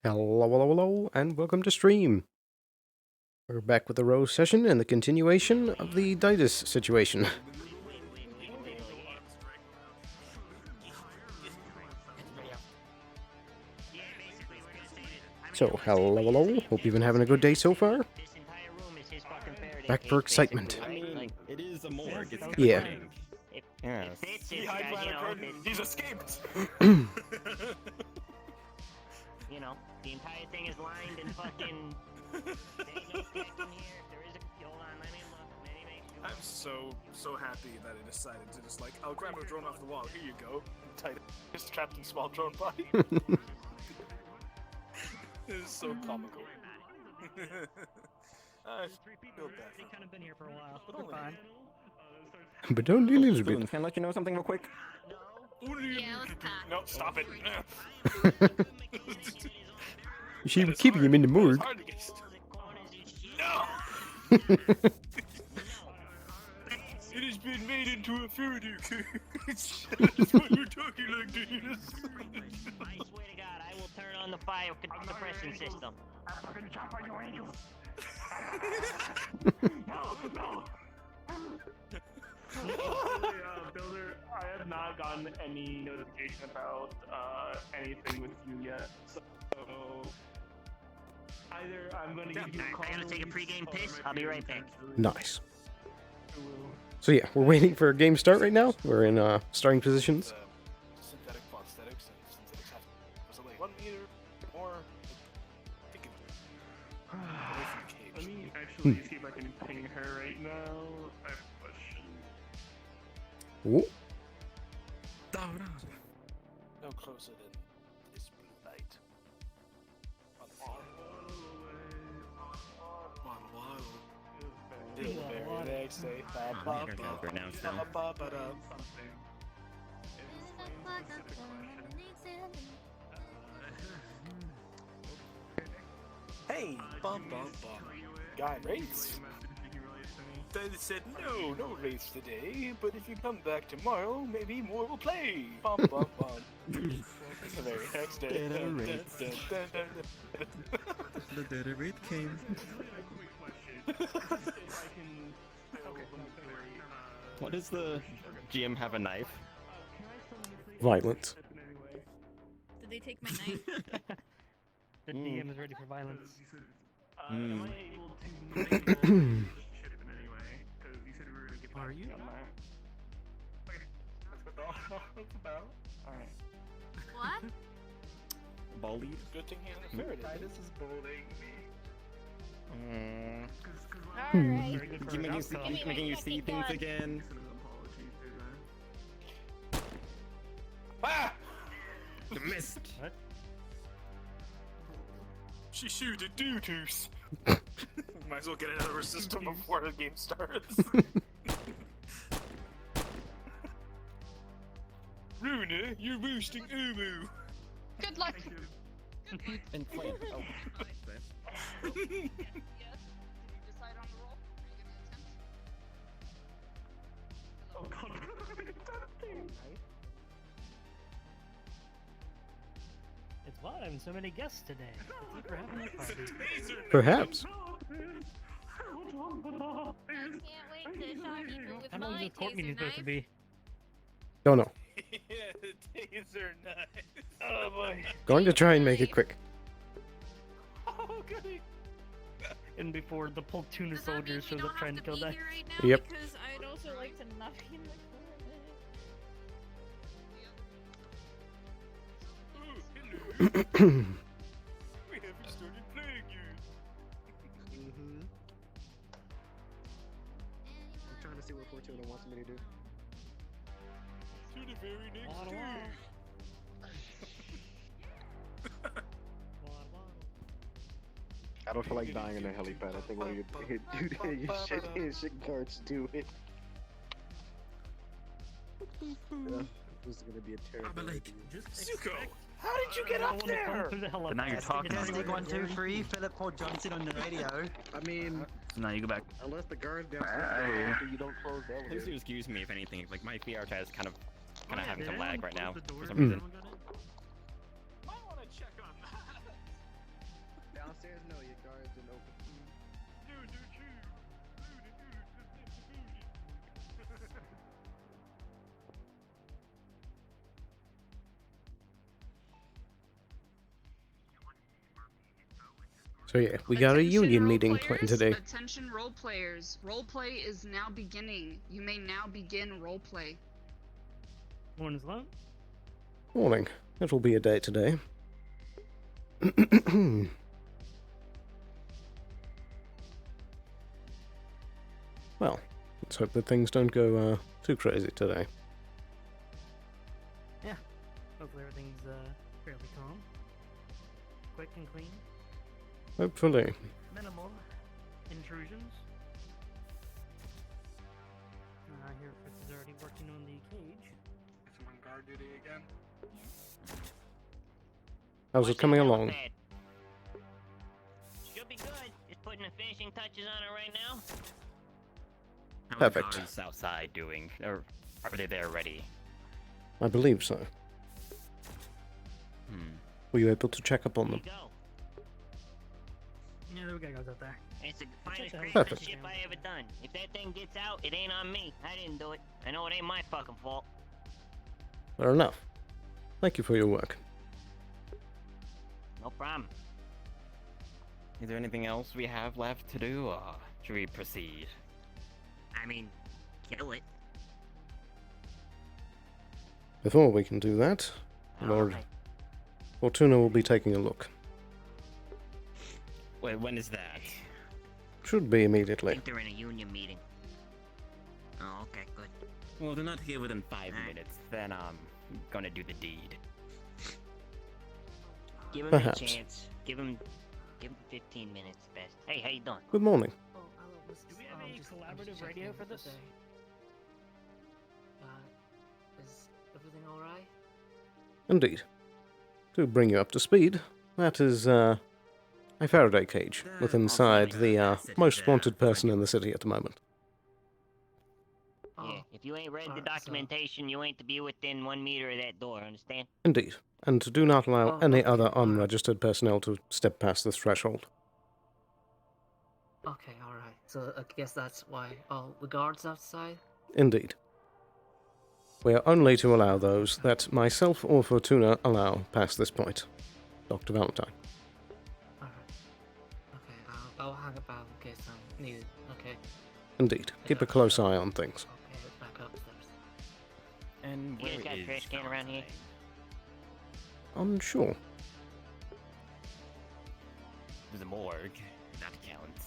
Hello, hello, hello, and welcome to stream. We're back with the Rose session and the continuation of the Ditus situation. So, hello, hello. Hope you've been having a good day so far. Back for excitement. I mean, it is a morgue. It's Yeah. fine. Yes. He's escaped! You know, the entire thing is lined and fucking. There ain't no connection here. There is a. Hold on, let me look. Let me make sure. I'm so happy that I decided to just I'll grab a drone off the wall. Here you go. Tight. Just trapped in small drone body. This is so comical. I feel bad. They've kind of been here for a while. But We're only- fine. But don't do this Spoon, bit. can I let you know something real quick? Yeah, let's pass. No, stop it. You should be keeping him in the morgue. It's hard to get No! It has been made into a furniture cage. That's why you're talking like this. I swear to God, I will turn on the fire suppression system. Builder, I have not gotten any notification about anything with you yet, so either I'm going to give you a call. I gotta take a pregame piss. I'll be right back. Nice. So yeah, we're waiting for a game start right now. We're in starting positions. Synthetic prosthetics and synthetics have was it like 1 meter or thinking away from the Let cage. me actually see if I can ping her right now. I have a question. Ooh. No closer than this blue light. On the very next day. Hey, bum. Guy rates? They said no rates today, but if you come back tomorrow, maybe more will play. Bum. The very next day. The dead rate came. What does the GM have a knife? Violence. Did they take my knife? The DM is ready for violence. Am I able to make a ship in anyway? Because you said we were going to get back Are you? on that. Okay, that's what that's about. Alright. What? Baldy? Good thing he has a ferret. Titus is bullying me. Alright. Very good for Keep an making, outcome. keep making you see things again. Send an apology to Ah! You missed. What? She shoot a doo-doos. Might as well get it out of her system before the game starts. Runa, you're roosting Umu. Good luck. And flame. Oh. Yes. Did you decide on the roll? Are you gonna attempt? Oh god. It's wild having so many guests today. It's like we're having a party. Perhaps. I can't wait to shock people with How long is my this court meeting taser supposed to knife. be? Don't know. Yeah, the taser knife. Oh boy. Going to try and make it quick. Oh goody. And before the platoon of Does that mean soldiers we shows don't up trying to have kill be that. here right now? Yep. Because I'd also like to not be in the corner. Oh, hello. We haven't started playing yet. I'm trying to see what Fortuna wants me to do. To the very next Waddle, day. I don't feel like dying in a helipad. I think when you do shit guards do it. Yeah, this is gonna be a terrible. Zuko, how did you get up there? But now you're talking. Testing 1, 2, 3. Philip Paul Johnson on the radio. I mean, Now you go back. unless the guards downstairs after you don't close the Please elevator. do excuse me if anything. Like my VR chat is kind of having some lag right now for some Mm. reason. Might want to check on that. downstairs? No, your guards didn't open. So yeah, we got a Attention union role meeting players, planned today. Attention role players. Roleplay is now beginning. You may now begin roleplay. Morning, Sloan. Morning. It will be a day today. Well, let's hope that things don't go too crazy today. Yeah. Hopefully everything's fairly calm. Quick and clean. Hopefully. Minimal intrusions. I hear Fritz is already working on the cage. It's on guard duty again. How's it coming along? Should be good. Just putting the finishing touches on it right now. How Perfect. are the guards outside doing? Or are they there ready? I believe so. Hmm. Were you able to check up on There them? you go. Yeah, there we go, guys out there. It's the finest Perfect. craftsmanship I ever done. If that thing gets out, it ain't on me. I didn't do it. I know it ain't my fucking fault. Fair enough. Thank you for your work. No problem. Is there anything else we have left to do, or should we proceed? I mean, kill it. Before we can do that, Lord Alright. Fortuna will be taking a look. Wait, when is that? Should be I immediately. think they're in a union meeting. Oh, okay, good. Well, they're not here within 5 Alright. minutes. Then I'm gonna do the deed. Give him Perhaps. a chance. Give him 15 minutes best. Hey, how you doing? Good morning. Do we have a collaborative radio for this? Is everything alright? Indeed. To bring you up to speed, that is a Faraday cage with inside the most wanted person in the city at the moment. Yeah, if you ain't read the alright, documentation, you ain't to be within 1 meter of that door, understand? Indeed. And do not allow Oh, any okay, other alright. unregistered personnel to step past this threshold. Okay, alright. So I guess that's why all the guards outside? Indeed. We are only to allow those that myself or Fortuna allow past this point. Dr. Valentine. Alright. Okay, I'll hang about in case I'm needed. Okay. Indeed. Keep a close eye on things. Okay, back upstairs. And You where guys got a is trash can around here? Unsure. There's a morgue. That counts.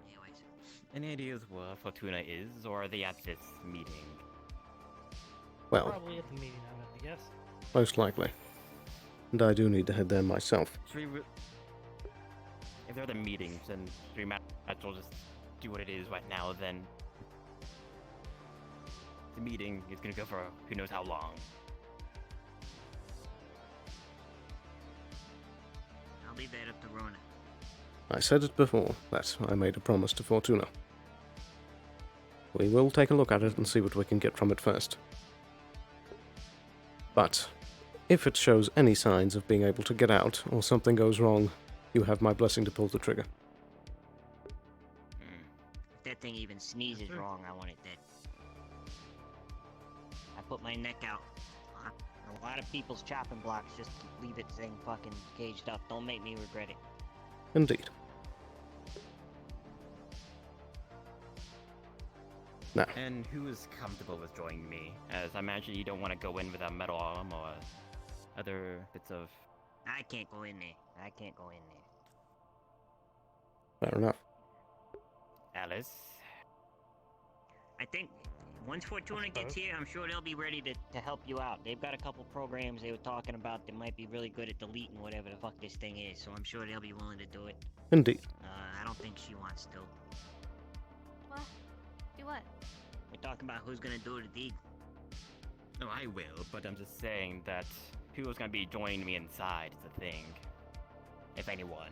Anyways, Any ideas where Fortuna is, or are they at this meeting? Well, Probably at the meeting, I'm gonna guess. most likely. And I do need to head there myself. Should we if they're at the meetings, then should we might as well just do what it is right now, then? The meeting is gonna go for who knows how long. I'll leave that up to Rona. I said it before, that I made a promise to Fortuna. We will take a look at it and see what we can get from it first. But, if it shows any signs of being able to get out, or something goes wrong, you have my blessing to pull the trigger. Hmm. If that thing even sneezes wrong, I want it dead. I put my neck out. A lot of people's chopping blocks just to leave it saying fucking caged up. Don't make me regret it. Indeed. Now, And who is comfortable with joining me? As I imagine you don't want to go in without metal arm or other bits of... I can't go in there. I can't go in there. fair enough. Alice? I think once Fortuna gets here, I'm sure they'll be ready to help you out. They've got a couple programs they were talking about that might be really good at deleting whatever the fuck this thing is, so I'm sure they'll be willing to do it. Indeed. I don't think she wants to. What? Do what? We're talking about who's gonna do the deed. No, I will, but I'm just saying that who's gonna be joining me inside is the thing. If anyone.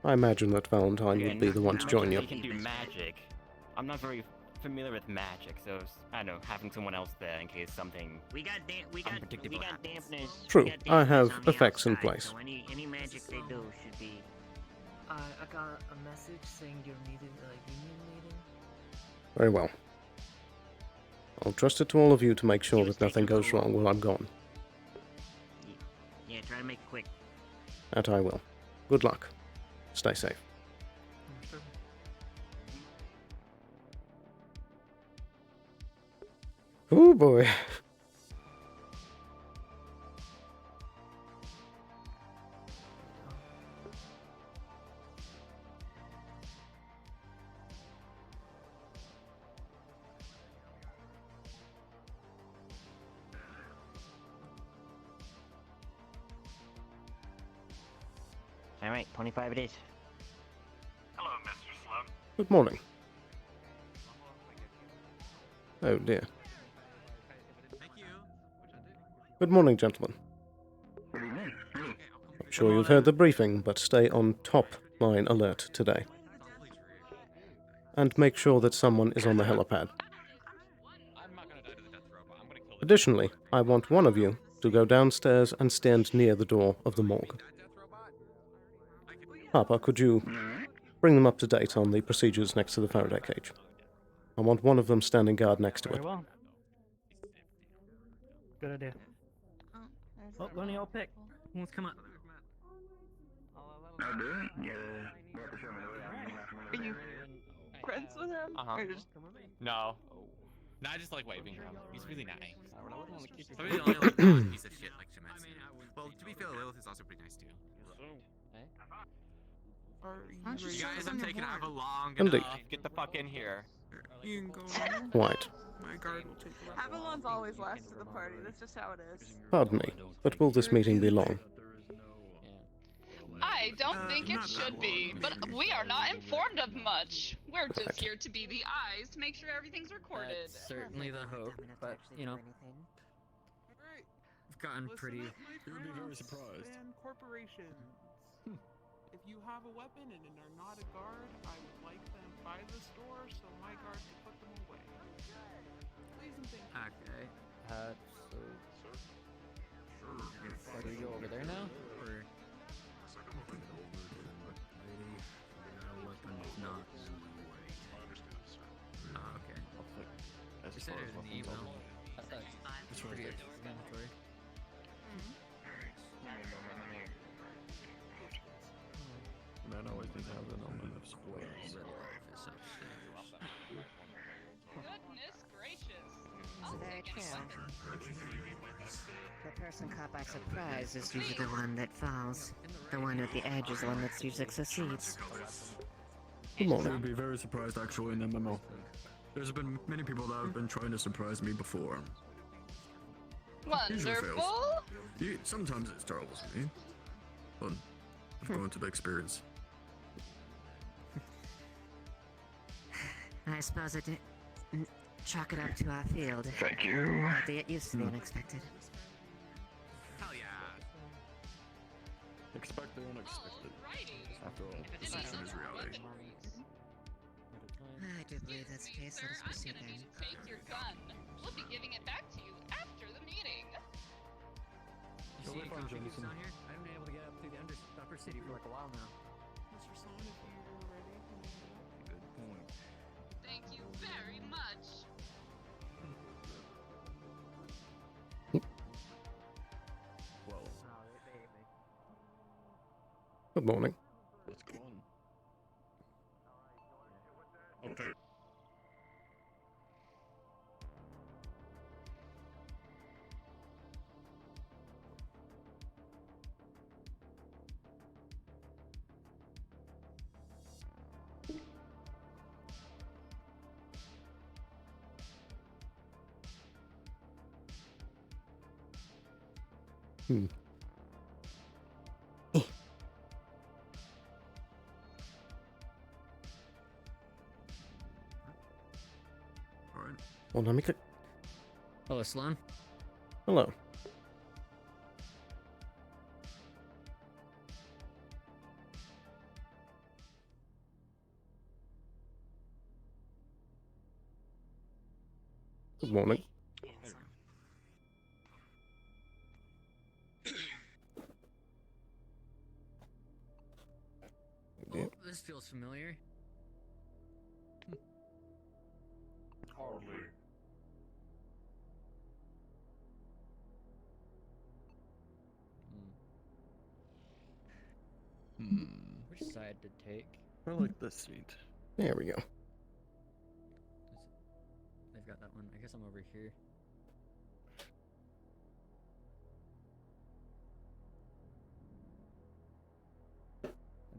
I imagine that Valentine would be the one to join you. He can do magic. I'm not very familiar with magic, so I don't know, having someone else there in case something We got unpredictable happens. dampness. True, we got I have dampness on the effects in outside, place. So any magic they do should be. I got a message saying you're needed at a union meeting. Very well. I'll trust it to all of you to make sure that nothing goes wrong while I'm gone. Yeah, try to make it quick. That I will. Good luck. Stay safe. Oh boy. All right, 25 it is. Hello, Mr. Sloan. Good morning. Oh dear. Good morning, gentlemen. I'm sure you've heard the briefing, but stay on top line alert today. And make sure that someone is on the helipad. Additionally, I want one of you to go downstairs and stand near the door of the morgue. Papa, could you bring them up to date on the procedures next to the Faraday cage? I want one of them standing guard next to it. Very well. Good idea. Oh, one of y'all pick. Who wants to come up? I do? Yeah. Are you friends with him? Uh-huh. Or just... No. No, I just like waving him. He's really nice. So he's the only like piece of shit like Shemetz. Well, to be fair, Lilith is also pretty nice too. You guys, I'm taking over long Indeed. enough. Get the fuck in here. You can go. Right. My guard will take the rest. Avalon's always last to the party. That's just how it is. Pardon me, but will this meeting be long? I don't think it should be, but we are not informed of much. We're just here to be the eyes to make sure everything's recorded. That's certainly the hope, but, you know, we've gotten pretty... You'll be very surprised. Corporations. If you have a weapon and are not a guard, I would like them by the store so my guard can put them away. Please and thank you. Okay, so... Sure. Do we go over there now? Or... Not. Oh, okay. You said it in the email. I thought it's pretty explanatory. Man always needs to have an element of spoilers. Goodness gracious. Very true. The person caught by surprise is usually the one that falls. The one at the edge is the one that usually succeeds. Good morning. You'd be very surprised actually in the memo. There's been many people that have been trying to surprise me before. Usually fails. Wonderful. Sometimes it startles me. But I've gone to the experience. I suppose it chalk it up to our field. Thank you. Have to get used to the unexpected. Hell yeah. Expect the unexpected. After all, perception is reality. I do believe that's the case. Let us proceed then. Take your gun. We'll be giving it back to you after the meeting. You see any coffee groups on here? I haven't been able to get up through the upper city for like a while now. Mr. Sloan, if you were ready, Good point. Thank you very much. well, Good morning. let's go on. Okay. Hmm. Alright. Well, let me click. Hello, Sloan. Hello. Good morning. Oh, this feels familiar. Hardly. Which side to take? I like this seat. There we go. They've got that one. I guess I'm over here.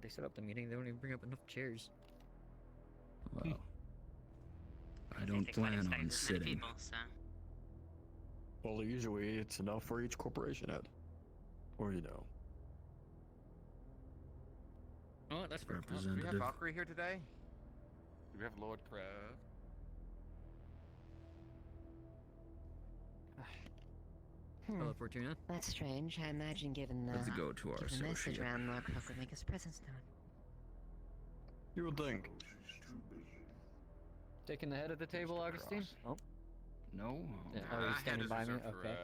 They set up the meeting, they don't even bring up enough chairs. Well, I don't plan on sitting. Well, usually it's enough for each corporation head. Or, you know. Oh, that's Do we have Representative. Valkyrie here today? Do we have Lord Crab? Hello, Fortuna. That's strange. I imagine given the Let's go to our given the message associate. around Lord Crook would make his presence known. You would think. Taking the head of the table, Augustine? Oh. No. Yeah, oh, you're standing by me? Okay.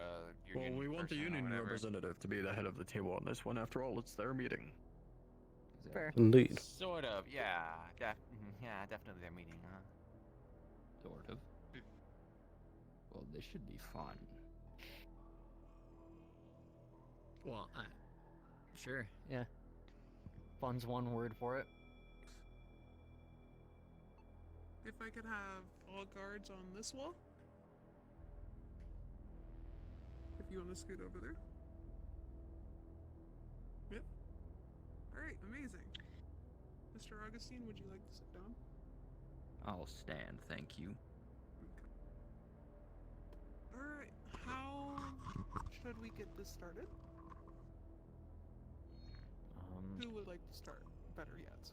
Well, we want the union representative to be the head of the table on this one. After all, it's their meeting. Fair. Indeed. Sort of, yeah. Yeah, definitely their meeting, huh? Sort of. Well, this should be fun. Well, sure, yeah. Fun's one word for it. If I could have all guards on this wall. If you want to scoot over there. Yep. Alright, amazing. Mr. Augustine, would you like to sit down? I'll stand, thank you. Alright, how should we get this started? Who would like to start? Better yet.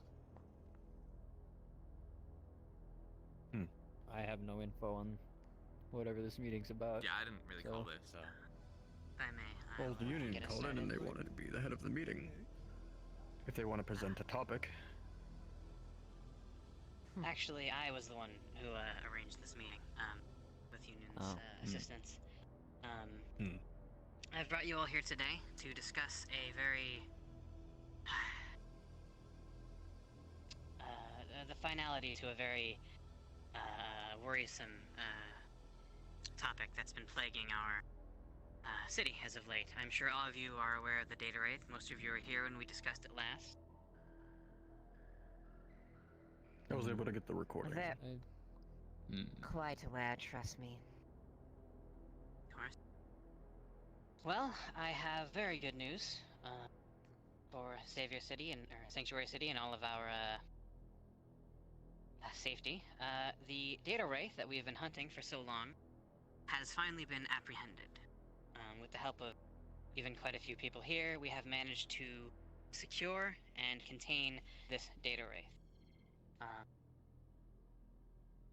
I have no info on whatever this meeting's about. Yeah, I didn't really call this, so. If I may. Well, the union get us called in and they started. wanted to be the head of the meeting. If they want to present a topic. Actually, I was the one who arranged this meeting, with union's assistance. I've brought you all here today to discuss a very the finality to a very worrisome topic that's been plaguing our city as of late. I'm sure all of you are aware of the data wraith. Most of you were here when we discussed it last. I was able to get the recording. They're quite aware, trust me. Of course. Well, I have very good news for Savior City or Sanctuary City and all of our safety. The data wraith that we've been hunting for so long has finally been apprehended. With the help of even quite a few people here, we have managed to secure and contain this data wraith.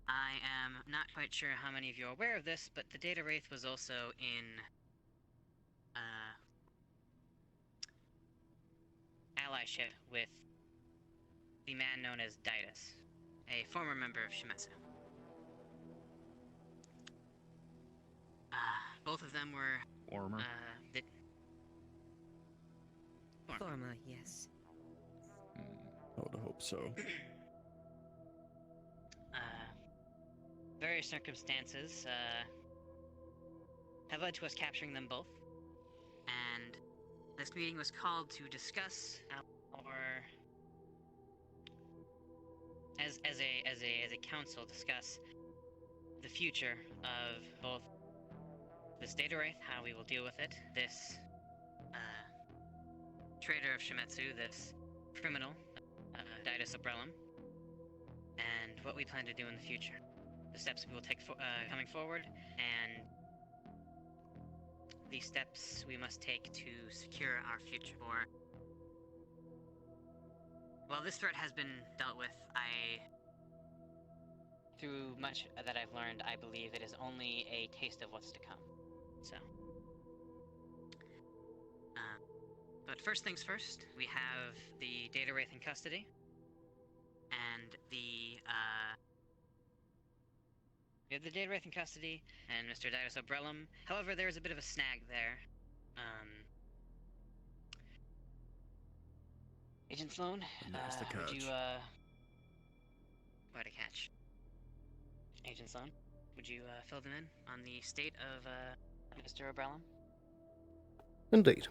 I am not quite sure how many of you are aware of this, but the data wraith was also in allyship with the man known as Didus, a former member of Shimetsu. Both of them were Former. Former, yes. I would hope so. Various circumstances have led to us capturing them both, and this meeting was called to discuss our, as a council, discuss the future of both this data wraith, how we will deal with it, this traitor of Shimetsu, this criminal, Didus Obrellum, and what we plan to do in the future. The steps we will take coming forward, and the steps we must take to secure our future. For while this threat has been dealt with, through much that I've learned, I believe it is only a taste of what's to come. So, but first things first, we have the data wraith in custody, and the We have the data wraith in custody, and Mr. Didos Obrellum. However, there is a bit of a snag there. Agent Sloan, There's the would you, catch. quite a catch. Agent Sloan, would you, fill them in on the state of, Mr. Obrellum? Indeed.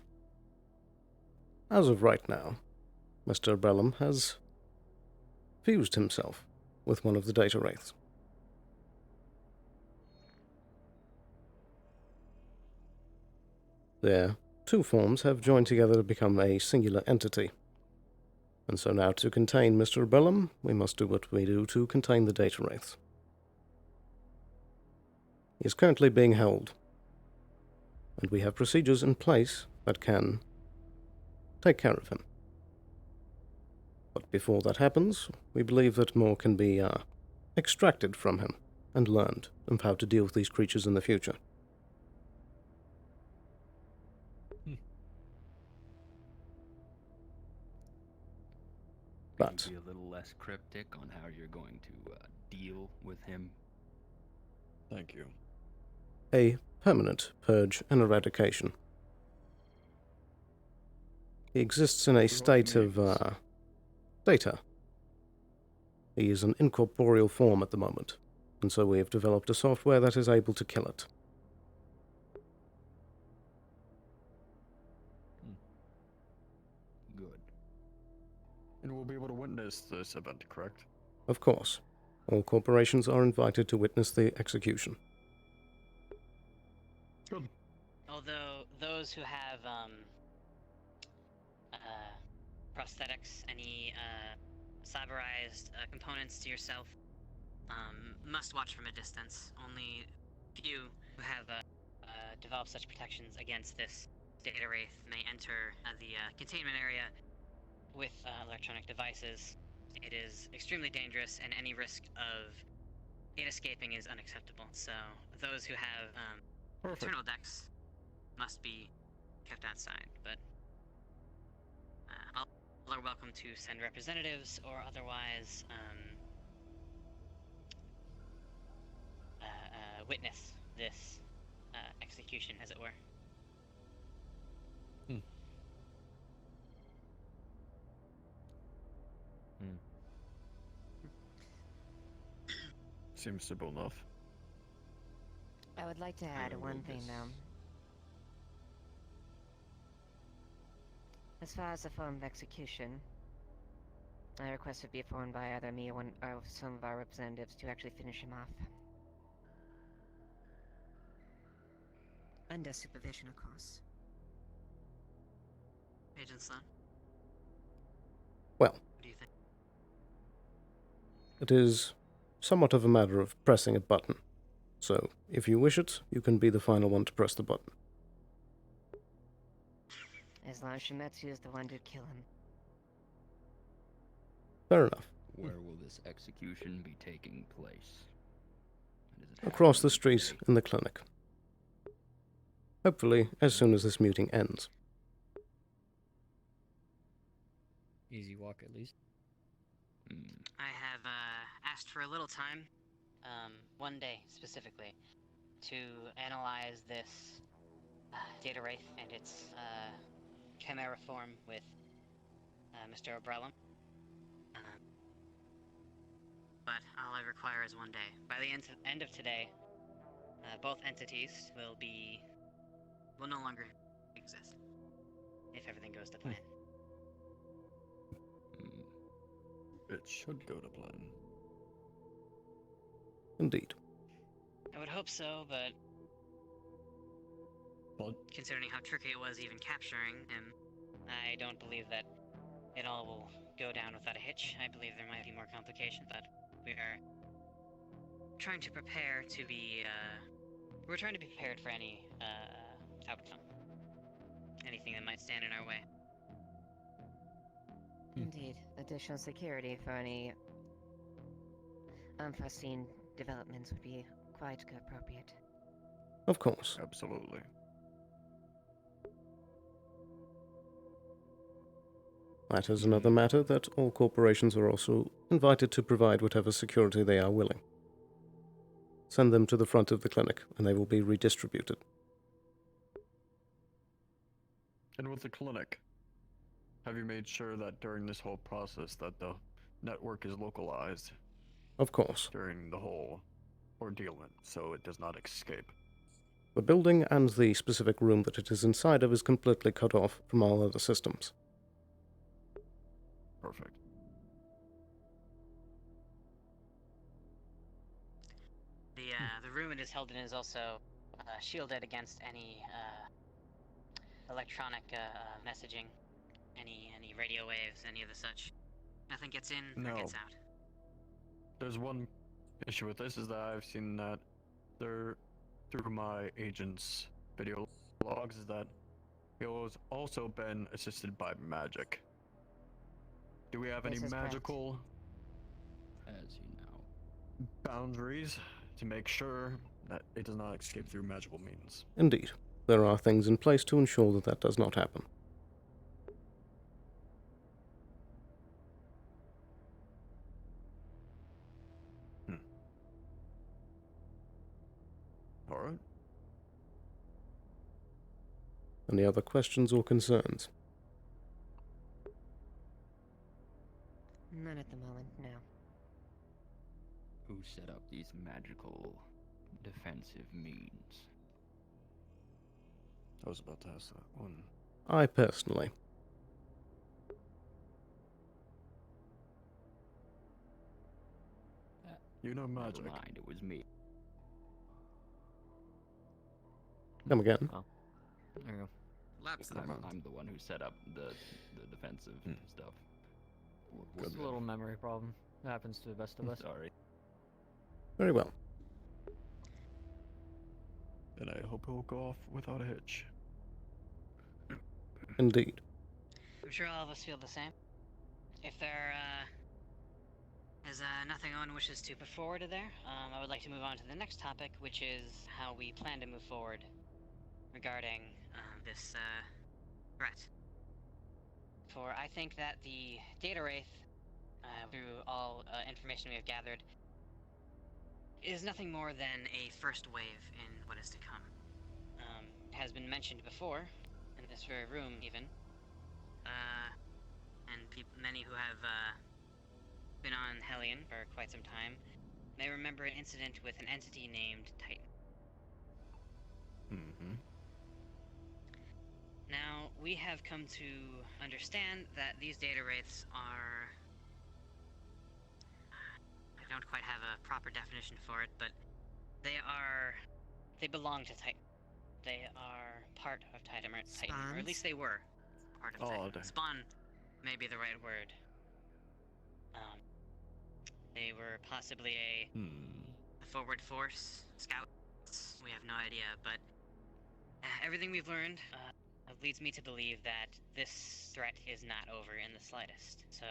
As of right now, Mr. Obrellum has fused himself with one of the data wraiths. Their two forms have joined together to become a singular entity. And so now to contain Mr. Obrellum, we must do what we do to contain the data wraiths. He is currently being held, and we have procedures in place that can take care of him. But before that happens, we believe that more can be extracted from him and learned of how to deal with these creatures in the future. But Can you be a little less cryptic on how you're going to deal with him? Thank you. a permanent purge and eradication. He exists in a state of data. He is an incorporeal form at the moment, and so we have developed a software that is able to kill it. Good. And we'll be able to witness this event, correct? Of course, all corporations are invited to witness the execution. Good. Although those who have prosthetics, any cyberized components to yourself, must watch from a distance. Only few who have developed such protections against this data wraith may enter the containment area with electronic devices. It is extremely dangerous, and any risk of it escaping is unacceptable. So those who have internal decks must be kept outside, but all are welcome to send representatives or otherwise witness this execution, as it were. Seems simple enough. I would like to add one thing, though. As far as the form of execution, I request it be formed by either me or one or some of our representatives to actually finish him off. Under supervision, of course. Agent Sloan? Well, What do you think? it is somewhat of a matter of pressing a button. So, if you wish it, you can be the final one to press the button. As long as Shimetsu is the one to kill him. Fair enough. Where will this execution be taking place? Across the street in the clinic. Hopefully, as soon as this meeting ends. Easy walk, at least. I have asked for a little time, one day specifically, to analyze this data wraith and its chimera form with Mr. Obrellum. But all I require is one day. By the end of today, both entities will no longer exist, if everything goes to plan. It should go to plan. Indeed. I would hope so, but considering how tricky it was even capturing him, I don't believe that it all will go down without a hitch. I believe there might be more complications, but we are trying to prepare to be, we're trying to be prepared for any outcome. Anything that might stand in our way. Indeed. Additional security for any unforeseen developments would be quite appropriate. Of course. Absolutely. That is another matter that all corporations are also invited to provide whatever security they are willing. send them to the front of the clinic, and they will be redistributed. And with the clinic, have you made sure that during this whole process that the network is localized? Of course. During the whole ordeal, so it does not escape. The building and the specific room that it is inside of is completely cut off from all other systems. Perfect. The room it is held in is also shielded against any electronic messaging, any radio waves, any of the such. Nothing gets in or gets out. There's one issue with this is that I've seen that through my agent's video logs is that he has also been assisted by magic. Do we have any magical as you know, boundaries to make sure that it does not escape through magical means? Indeed. There are things in place to ensure that that does not happen. Alright. Any other questions or concerns? None at the moment, no. who set up these magical defensive means? I was about to ask that one. I personally. You know magic. Never mind, it was me. Come again. Oh. There you go. Lapse I'm the one who set up the defensive stuff. Just a little memory problem. It happens to the best of us. Sorry. Very well. And I hope it will go off without a hitch. Indeed. I'm sure all of us feel the same. If there is nothing one wishes to put forward to there, I would like to move on to the next topic, which is how we plan to move forward regarding this threat. For I think that the data wraith, through all information we have gathered, is nothing more than a first wave in what is to come. It has been mentioned before, in this very room even, and many who have been on Hellion for quite some time may remember an incident with an entity named Titan. Mm-hmm. Now, we have come to understand that these data wraiths are... I don't quite have a proper definition for it, but they belong to Titan. They are part of Titan, or at least they were part of Titan. Spawn may be the right word. They were possibly a forward force, scouts, we have no idea, but everything we've learned leads me to believe that this threat is not over in the slightest. So,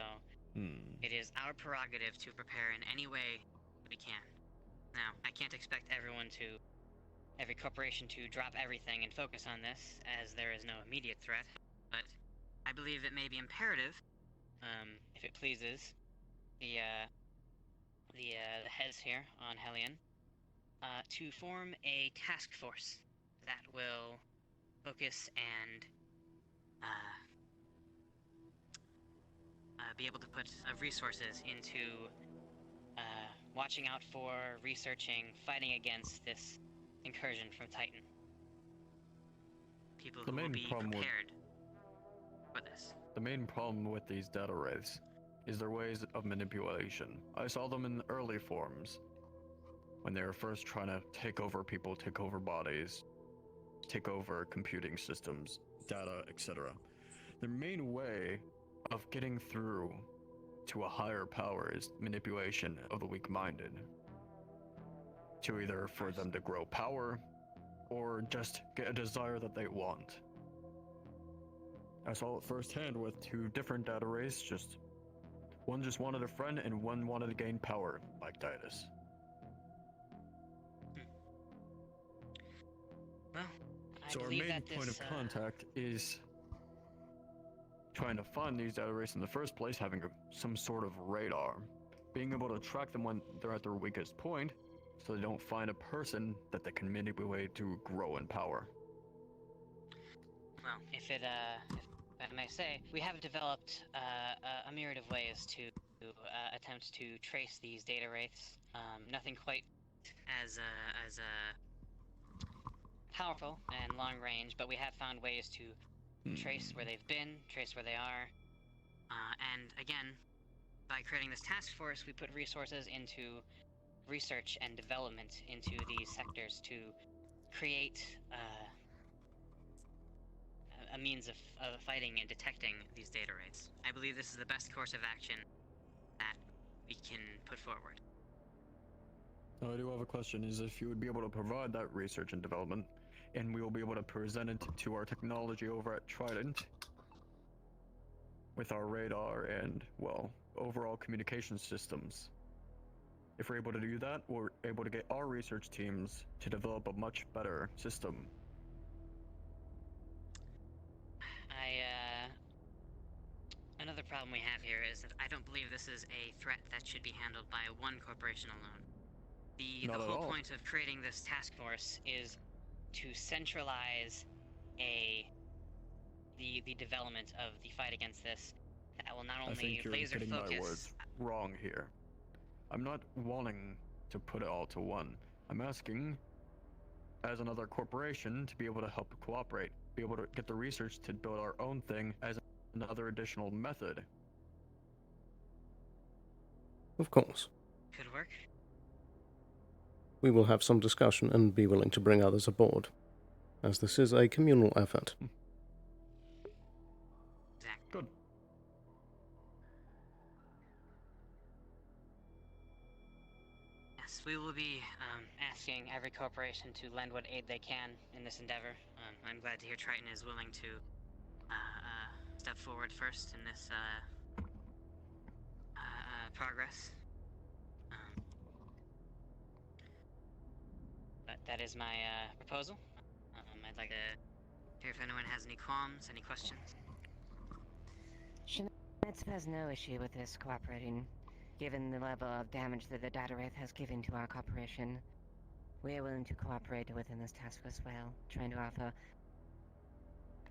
it is our prerogative to prepare in any way we can. Now, I can't expect every corporation to drop everything and focus on this, as there is no immediate threat, but I believe it may be imperative, if it pleases the heads here on Hellion, to form a task force that will focus and be able to put resources into watching out for, researching, fighting against this incursion from Titan. People who will be prepared for this. The main problem with these data wraiths is their ways of manipulation. I saw them in early forms, when they were first trying to take over people, take over bodies, take over computing systems, data, etc. Their main way of getting through to a higher power is manipulation of the weak-minded. To either for them to grow power, or just get a desire that they want. I saw it firsthand with two different data wraiths, one just wanted a friend and one wanted to gain power, like Titus. Well, So our main point of contact is trying to find these data wraiths in the first place, having some sort of radar, being able to track them when they're at their weakest point, so they don't find a person that they can manipulate to grow in power. Well, if I may say, we have developed a myriad of ways to attempt to trace these data wraiths. Nothing quite as powerful and long range, but we have found ways to trace where they've been, trace where they are, and again, by creating this task force, we put resources into research and development into these sectors to create a means of fighting and detecting these data wraiths. I believe this is the best course of action that we can put forward. I do have a question, is if you would be able to provide that research and development, and we will be able to present it to our technology over at Trident, with our radar and, well, overall communication systems. If we're able to do that, we're able to get our research teams to develop a much better system. Another problem we have here is that I don't believe this is a threat that should be handled by one corporation alone. The whole point of creating this task force is to centralize the development of the fight against this that will not only I think you're laser getting focus. my words wrong here. I'm not wanting to put it all to one. I'm asking, as another corporation, to be able to help cooperate, be able to get the research to build our own thing as another additional method. Of course. Could work. We will have some discussion and be willing to bring others aboard, as this is a communal effort. Good. Yes, we will be asking every corporation to lend what aid they can in this endeavor. I'm glad to hear Triton is willing to step forward first in this progress. But that is my proposal. I'd like to hear if anyone has any qualms, any questions. Schmitz has no issue with this cooperating, given the level of damage that the data wraith has given to our corporation. We are willing to cooperate within this task as well, trying to offer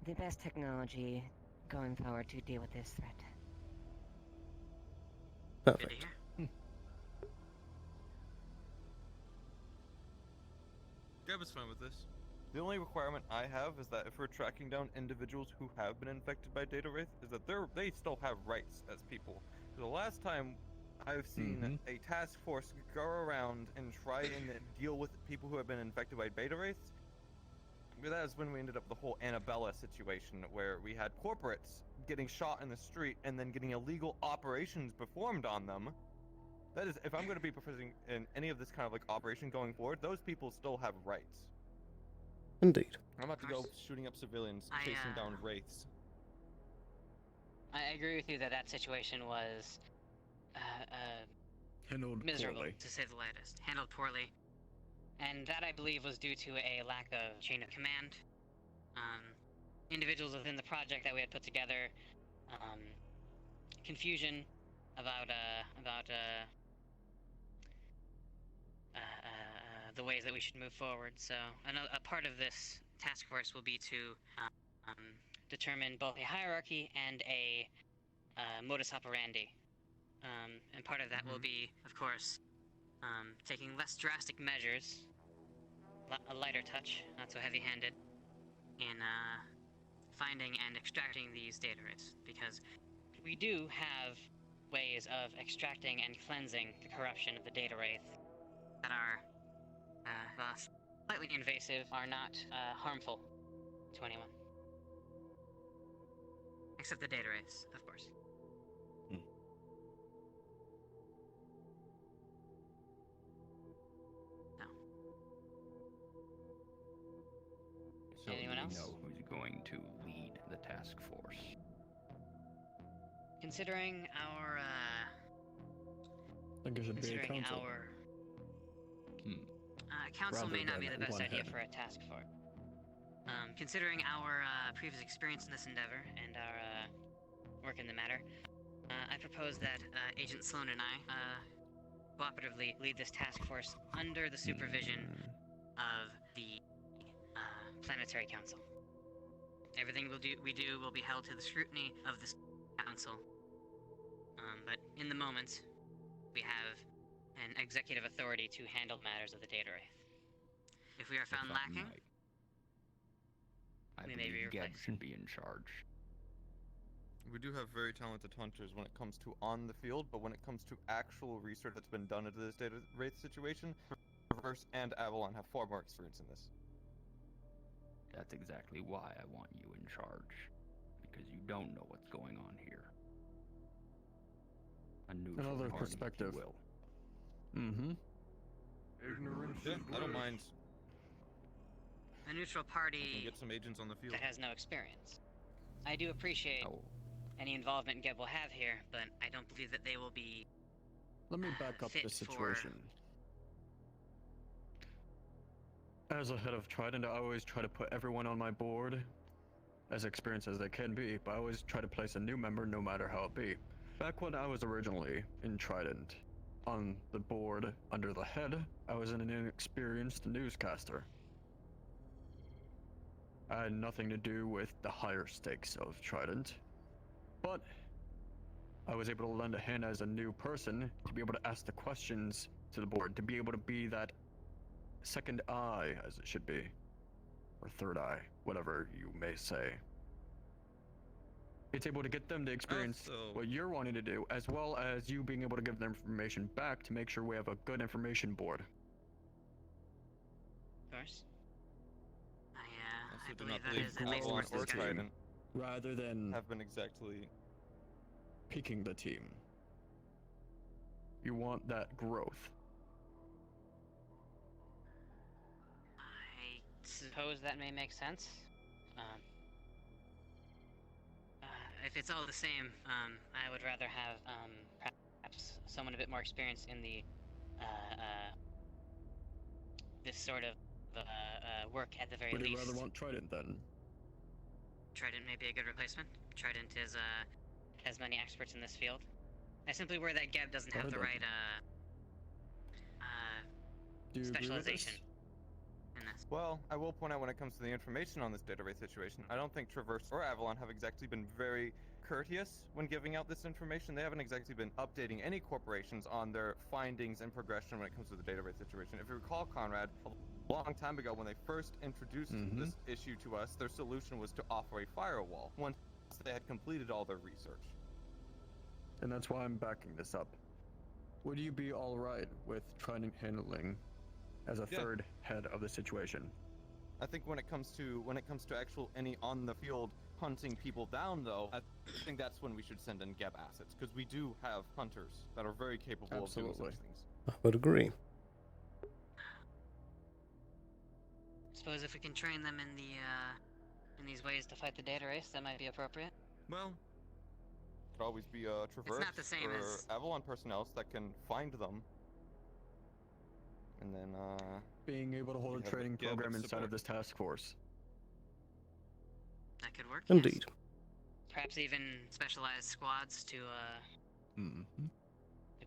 the best technology going forward to deal with this threat. Perfect. Gab is fine with this. The only requirement I have is that if we're tracking down individuals who have been infected by Data Wraith, is that they still have rights as people. The last time I've seen a task force go around and try and deal with people who have been infected by Beta Wraiths, that is when we ended up the whole Annabella situation, where we had corporates getting shot in the street and then getting illegal operations performed on them. That is, if I'm going to be proposing in any of this kind of like operation going forward, those people still have rights. Indeed. I'm about to go shooting up civilians, chasing down wraiths. I agree with you that that situation was handled miserable, poorly, to say the latest. Handled poorly. And that, I believe, was due to a lack of chain of command. Individuals within the project that we had put together, confusion about the ways that we should move forward. So a part of this task force will be to determine both a hierarchy and a modus operandi. And part of that will be, of course, taking less drastic measures, a lighter touch, not so heavy-handed, in finding and extracting these data wraiths, because we do have ways of extracting and cleansing the corruption of the data wraith that are slightly invasive, are not harmful to anyone. Except the data wraiths, of course. So Anyone else? know who's going to lead the task force? Considering our I think it should be a council. Council may Rather not be than the best one idea head. for a task force. Considering our previous experience in this endeavor and our work in the matter, I propose that Agent Sloan and I cooperatively lead this task force under the supervision of the Planetary Council. Everything we do will be held to the scrutiny of this council. But in the moment, we have an executive authority to handle matters of the data wraith. If we are found lacking, I we may be believe Geb replaced. should be in charge. We do have very talented hunters when it comes to on the field, but when it comes to actual research that's been done into this data wraith situation, Reverse and Avalon have far more experience in this. That's exactly why I want you in charge. Because you don't know what's going on here. A neutral Another party, if you perspective. will. Mm-hmm. Ignorance. Yeah, I don't mind. A neutral We can party get some agents on the field. that has no experience. I do appreciate any involvement Geb will have here, but I don't believe that they will be. Let me back up fit this for- situation. As a head of Trident, I always try to put everyone on my board as experienced as they can be, but I always try to place a new member no matter how it be. Back when I was originally in Trident, on the board under the head, I was an inexperienced newscaster. I had nothing to do with the higher stakes of Trident, but I was able to lend a hand as a new person to be able to ask the questions to the board, to be able to be that second eye, as it should be, or third eye, whatever you may say. It's able to get them to experience what you're wanting to do, as well as you being able to give them information back to make sure we have a good information board. Of course. I do believe not that believe is at least Avalon worth or discussion. Trident rather than have been exactly peaking the team. You want that growth. I suppose that may make sense. If it's all the same, I would rather have perhaps someone a bit more experienced in the this sort of work at the very Would you least. rather want Trident then? Trident may be a good replacement. Trident is has many experts in this field. I simply worry that Geb doesn't have the right Do you agree with this? specialization in this. Well, I will point out when it comes to the information on this data wraith situation, I don't think Traverse or Avalon have exactly been very courteous when giving out this information. They haven't exactly been updating any corporations on their findings and progression when it comes to the data wraith situation. If you recall, Conrad, a long time ago when they first introduced this issue to us, their solution was to offer a firewall once they had completed all their research. And that's why I'm backing this up. Would you be alright with Trident handling as a third head of the situation? I think when it comes to actual any on the field hunting people down, though, I think that's when we should send in Geb assets, because we do have hunters that are very capable of doing such things. I would agree. Suppose if we can train them in these ways to fight the data race, that might be appropriate. Well, could always be Traverse not the same or as- Avalon personnel that can find them, and then being able to hold a we have training Geb program as inside support. of this task force. That could work. Indeed. Yes. Perhaps even specialized squads to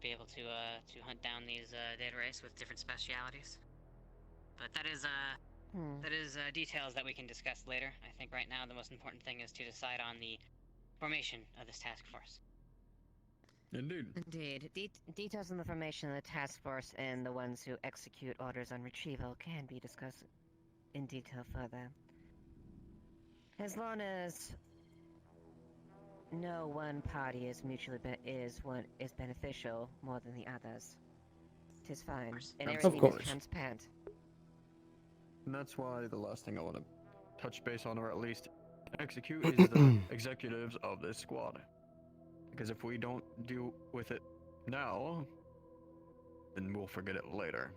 be able to hunt down these data race with different specialities. But that is details that we can discuss later. I think right now the most important thing is to decide on the formation of this task force. Indeed. Indeed. Details on the formation of the task force and the ones who execute orders on retrieval can be discussed in detail further. As long as no one party is is beneficial more than the others, 'tis fine, and Of everything course. is transparent. And that's why the last thing I want to touch base on, or at least execute, is the executives of this squad. Because if we don't deal with it now, then we'll forget it later.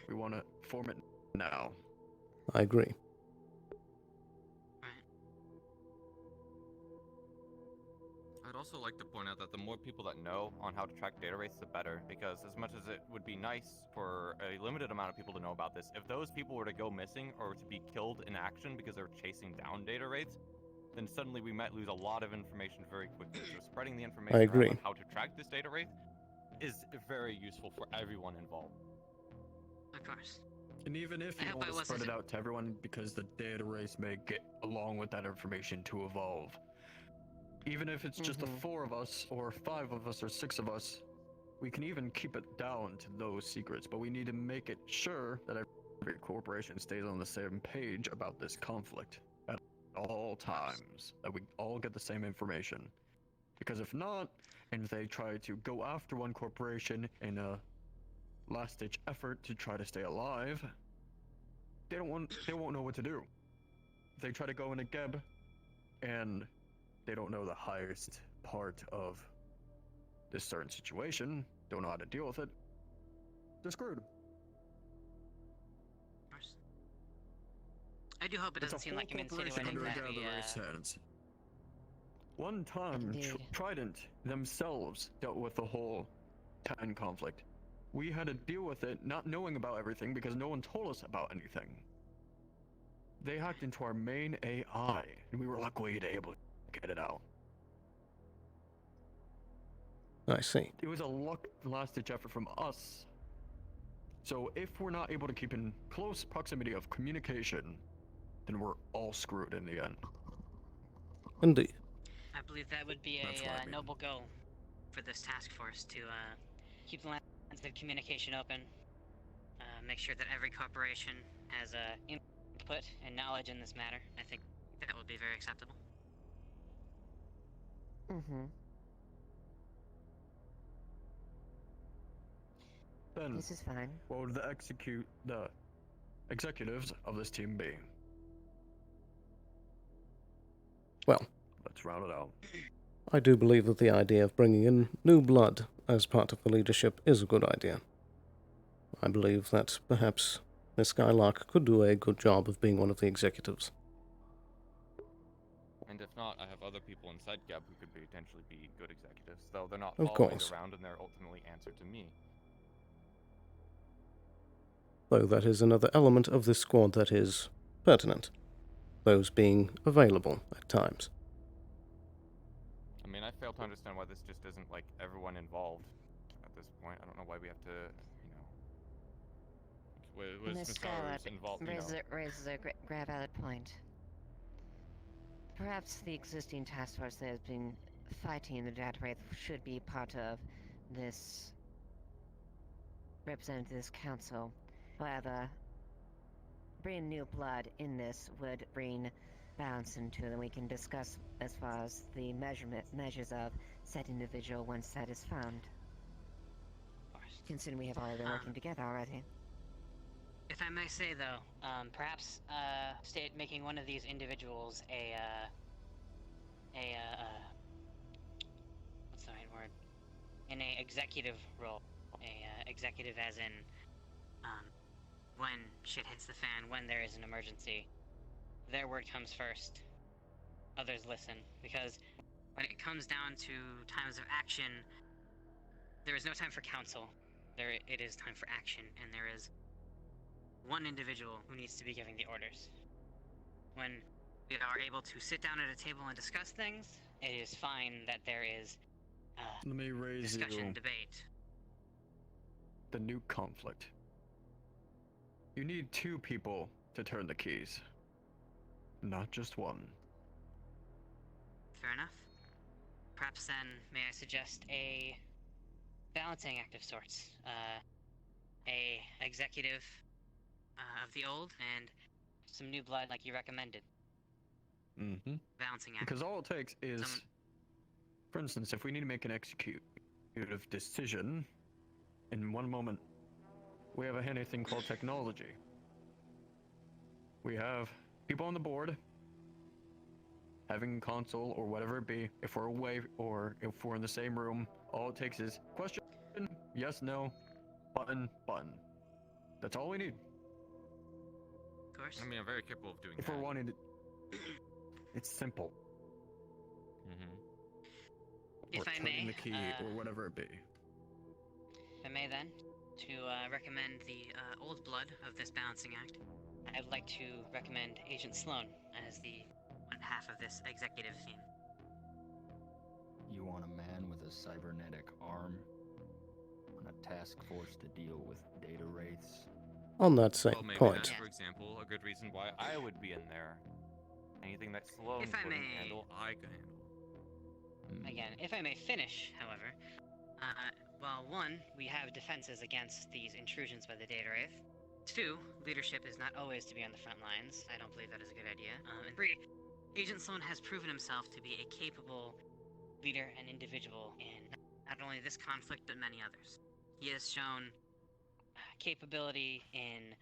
We want to form it now. I agree. I'd also like to point out that the more people that know on how to track data wraiths, the better. Because as much as it would be nice for a limited amount of people to know about this, if those people were to go missing or to be killed in action because they're chasing down data wraiths, then suddenly we might lose a lot of information very quickly. So spreading the information agree. around on how to track this data wraith is very useful for everyone involved. Of course. And even if I you hope want I to spread wasn't- it out to everyone, because the data race may get along with that information to evolve. Even if it's just the 4 of us, or 5 of us, or 6 of us, we can even keep it down to those secrets, but we need to make it sure that every corporation stays on the same page about this conflict at all times, that we all get the same information. Because if not, and if they try to go after one corporation in a last-ditch effort to try to stay alive, they won't know what to do. If they try to go into Geb, and they don't know the highest part of this certain situation, don't know how to deal with it, they're screwed. I do hope it doesn't seem like I'm insinuating that we, hands. One time, Trident themselves dealt with the whole Titan conflict. We had to deal with it not knowing about everything because no one told us about anything. They hacked into our main AI, and we were luckily able to get it out. I see. It was a last-ditch effort from us. So if we're not able to keep in close proximity of communication, then we're all screwed in the end. Indeed. I believe that would be That's what I a mean. noble goal for this task force to keep the lines of communication open, make sure that every corporation has input and knowledge in this matter. I think that would be very acceptable. Then, This is fine. what would the executives of this team be? Well, let's round it out. I do believe that the idea of bringing in new blood as part of the leadership is a good idea. I believe that perhaps Miss Skylark could do a good job of being one of the executives. And if not, I have other people inside Geb who could potentially be good executives, though they're not Of always course. around and they're ultimately answer to me. Though that is another element of this squad that is pertinent. Those being available at times. I mean, I fail to understand why this just isn't, like, everyone involved at this point. I don't know why we have to, was Miss Miss Scarlet Sowers involved, raises a grave valid point. Perhaps the existing task force that has been fighting the data wraith should be part of this representative of this council. However, bringing new blood in this would bring balance into it, and we can discuss as far as the measures of said individual once that is found. Considering we have already been working together already. If I may say, though, perhaps making one of these individuals what's the right word? In a executive role, executive as in, when shit hits the fan, when there is an emergency, their word comes first. Others listen, because when it comes down to times of action, there is no time for counsel. It is time for action, and there is one individual who needs to be giving the orders. When we are able to sit down at a table and discuss things, it is fine that there is Let me raise discussion, you debate. the new conflict. You need 2 people to turn the keys, not just one. Fair enough. Perhaps then, may I suggest a balancing act of sorts? A executive of the old and some new blood like you recommended. Balancing act. Because all it takes is, for instance, if we need to make an executive decision, in one moment, we have a handy thing called technology. We have people on the board, having console or whatever it be. If we're away or if we're in the same room, all it takes is question, yes, no, button, button. That's all we need. Of course. I mean, I'm very capable of doing If that. we're wanting to, it's simple. If or I turning may, the key or whatever it be. If I may then, to recommend the old blood of this balancing act, I'd like to recommend Agent Sloan as the one half of this executive team. You want a man with a cybernetic arm? task force to deal with data wraiths. On that same Well, maybe point, that's, for example, a good reason why I would be in there. Anything that Sloan If I couldn't may- handle, I could handle. Again, if I may finish, however, well, one, we have defenses against these intrusions by the Data Wraith. Two, leadership is not always to be on the front lines. I don't believe that is a good idea. And three, Agent Sloan has proven himself to be a capable leader and individual in not only this conflict, but many others. He has shown capability in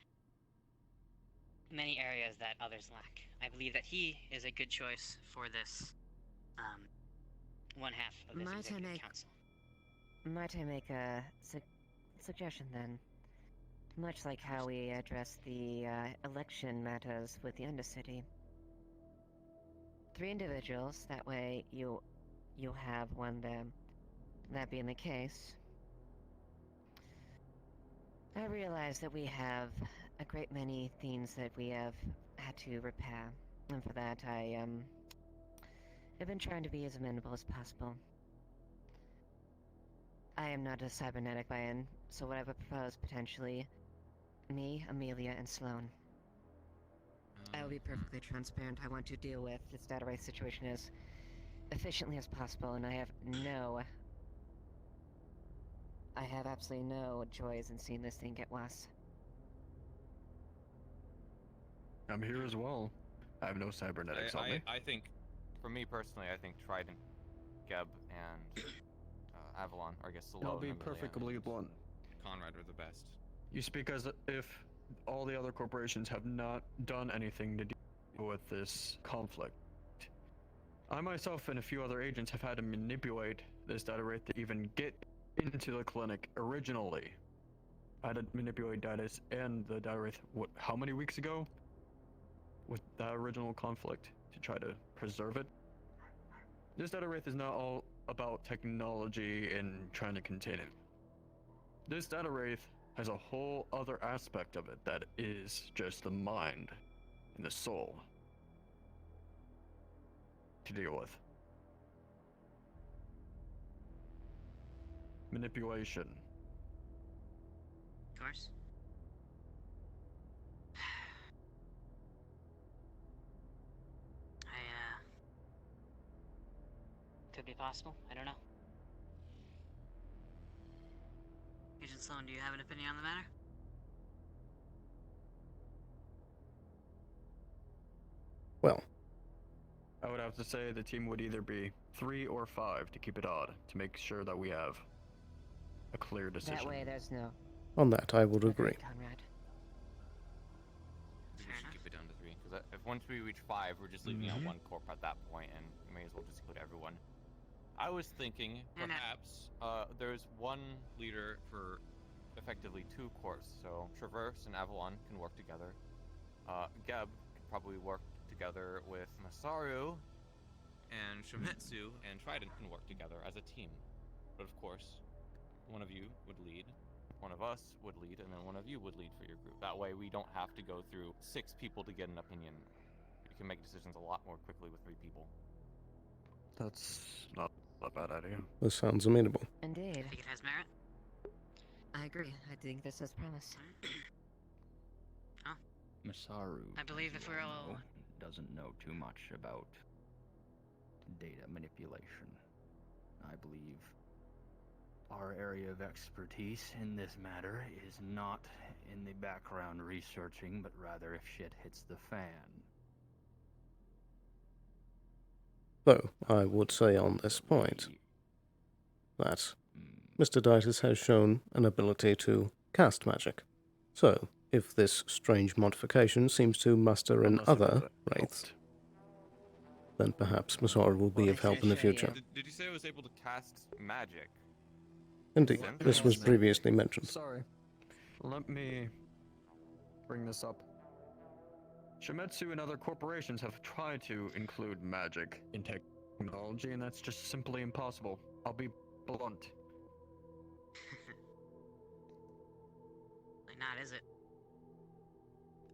many areas that others lack. I believe that he is a good choice for this one half of this executive council. Might I make a suggestion then? Much like how we address the election matters with the Undercity. 3 individuals, that way you'll have one there. That being the case, I realize that we have a great many things that we have had to repair, and for that I have been trying to be as amenable as possible. I am not a cybernetic by end, so what I would propose potentially, me, Amelia, and Sloan. I will be perfectly transparent. I want to deal with this data wraith situation as efficiently as possible, and I have absolutely no joys in seeing this thing get worse. I'm here as well. I have no cybernetics on me. I think, for me personally, I think Trident, Geb, and Avalon, or I guess Sloan. I'll be and Amelia perfectly and blunt. Conrad are the best. You speak as if all the other corporations have not done anything to deal with this conflict. I myself and a few other agents have had to manipulate this data wraith to even get into the clinic originally. I had to manipulate Didus and the data wraith, how many weeks ago? With that original conflict to try to preserve it. This data wraith is not all about technology and trying to contain it. This data wraith has a whole other aspect of it that is just the mind and the soul to deal with. Manipulation. Of course. Could be possible. I don't know. Agent Sloan, do you have an opinion on the matter? well, I would have to say the team would either be 3 or 5 to keep it odd, to make sure that we have a clear decision. That way there's no... on that I would agree. Conrad. We should keep it down to 3, because if once we reach 5, we're just leaving out one corp at that point, and we may as well just include everyone. I was thinking, perhaps, there's one leader for effectively 2 corps, so Traverse and Avalon can work together. Geb could probably work together with Masaru, and Shimetsu and Trident can work together as a team. But of course, one of you would lead, one of us would lead, and then one of you would lead for your group. That way we don't have to go through 6 people to get an opinion. We can make decisions a lot more quickly with 3 people. That's not a bad idea. This sounds amenable. Indeed. I think it has merit. I agree. I think this has promise. Masaru, I believe if we're all... doesn't know too much about data manipulation. I believe our area of expertise in this matter is not in the background researching, but rather if shit hits the fan. Though I would say on this point that Mr. Didus has shown an ability to cast magic. So, if this strange modification seems to muster in other wraiths, then perhaps Masaru will be of help in the future. Did you say I was able to cast magic? Indeed, this was previously mentioned. Sorry. Let me bring this up. Shimetsu and other corporations have tried to include magic in technology, and that's just simply impossible. I'll be blunt. Not, is it?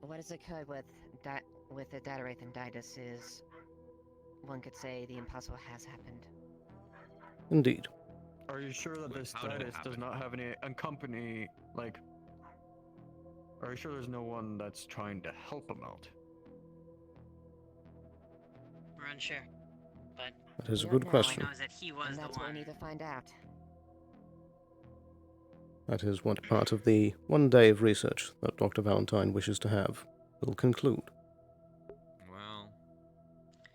What has occurred with the data wraith and Didus is, one could say, the impossible has happened. Indeed. Are you sure that this how did it status does happen? not have any accompany, like... Are you sure there's no one that's trying to help him out? We're unsure, but That is a We good don't know. question. all I know is that he was And the that's what we one. need to find out. That is what part of the 1 day of research that Dr. Valentine wishes to have will conclude. Well,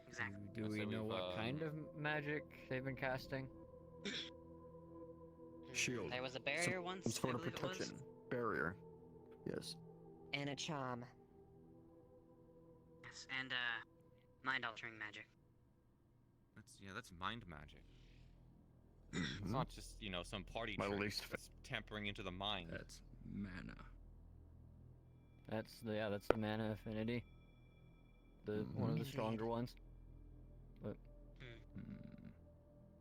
Exactly. Do we know what kind of magic they've been casting? Shield. There was a barrier Some once, sort I of believe it was. protection. Barrier. Yes. And a charm. Yes, and mind-altering magic. That's mind magic. It's not just, you know, some party My trick. least That's tampering into the mind. That's mana. That's the mana affinity. The one of the stronger ones. But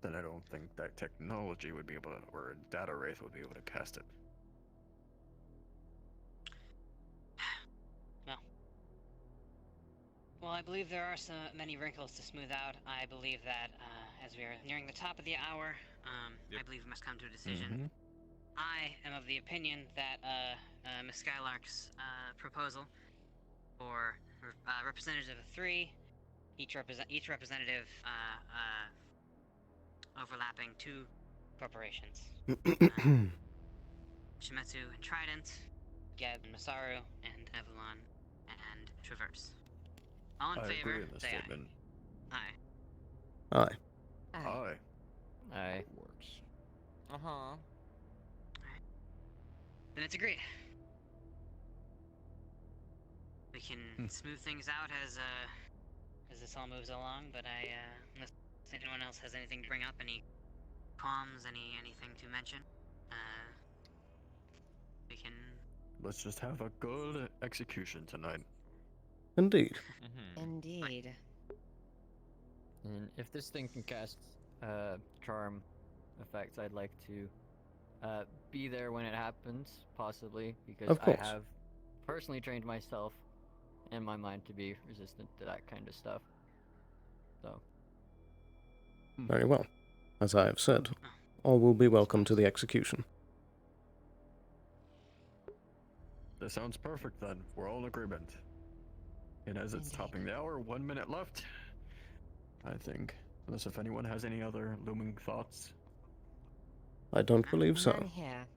Then I don't think that technology would be able to, or a data wraith would be able to cast it. Well, I believe there are so many wrinkles to smooth out. I believe that as we are nearing the top of the hour, I believe we must come to a decision. I am of the opinion that Ms. Skylark's proposal for representative of 3, each representative overlapping 2 corporations. Shimetsu and Trident, Geb and Masaru, and Avalon and Traverse. All in I favor, agree in this say statement. aye. Aye. Aye. Aye. Works. Uh-huh. Then it's agreed. We can smooth things out as this all moves along, but unless anyone else has anything to bring up, any qualms, anything to mention, we can... Let's just have a good execution tonight. Indeed. Indeed. And if this thing can cast charm effects, I'd like to be there when it happens, possibly, because Of I course. have personally trained myself and my mind to be resistant to that kind of stuff. So. Very well. As I have said, all will be welcome to the execution. That sounds perfect then. We're all in agreement. And as it's topping the hour, 1 minute left, I think. Unless if anyone has any other looming thoughts. I don't believe so. None here.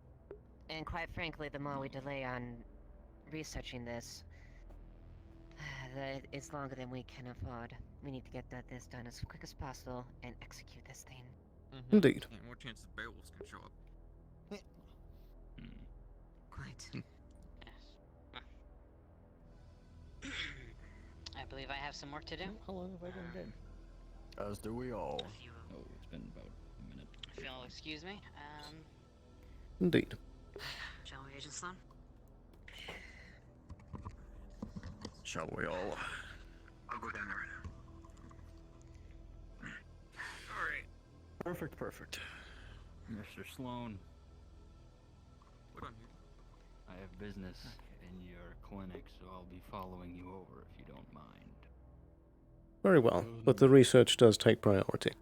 And quite frankly, the more we delay on researching this, it's longer than we can afford. We need to get this done as quick as possible and execute this thing. Indeed. And more chances Beowulf can show up. Quite. I believe I have some work to do. How long have I been dead? As do we all. Oh, it's been about a minute. If you'll excuse me, Indeed. shall we, Agent Sloan? Shall we all? I'll go down there right now. Alright. Perfect, perfect. Mr. Sloan, What on here? I have business in your clinic, so I'll be following you over if you don't mind. Very well, but the research does take priority.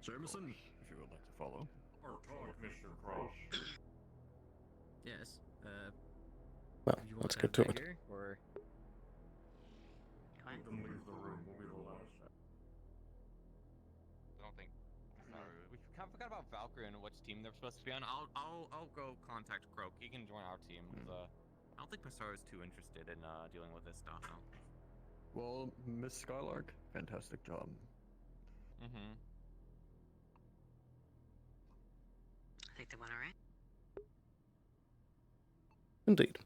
Jameson, if you would like to follow. Mr. Cross. Yes. Well, you let's want get to that it. bigger, or Leave the room. We'll be the last. I don't think. We kind of forgot about Valkyrie and which team they're supposed to be on. I'll go contact Croak. He can join our team. 'Cause, I don't think Masaru is too interested in dealing with this stuff. No. Well, Miss Skylark, fantastic job. I think they went alright. Indeed.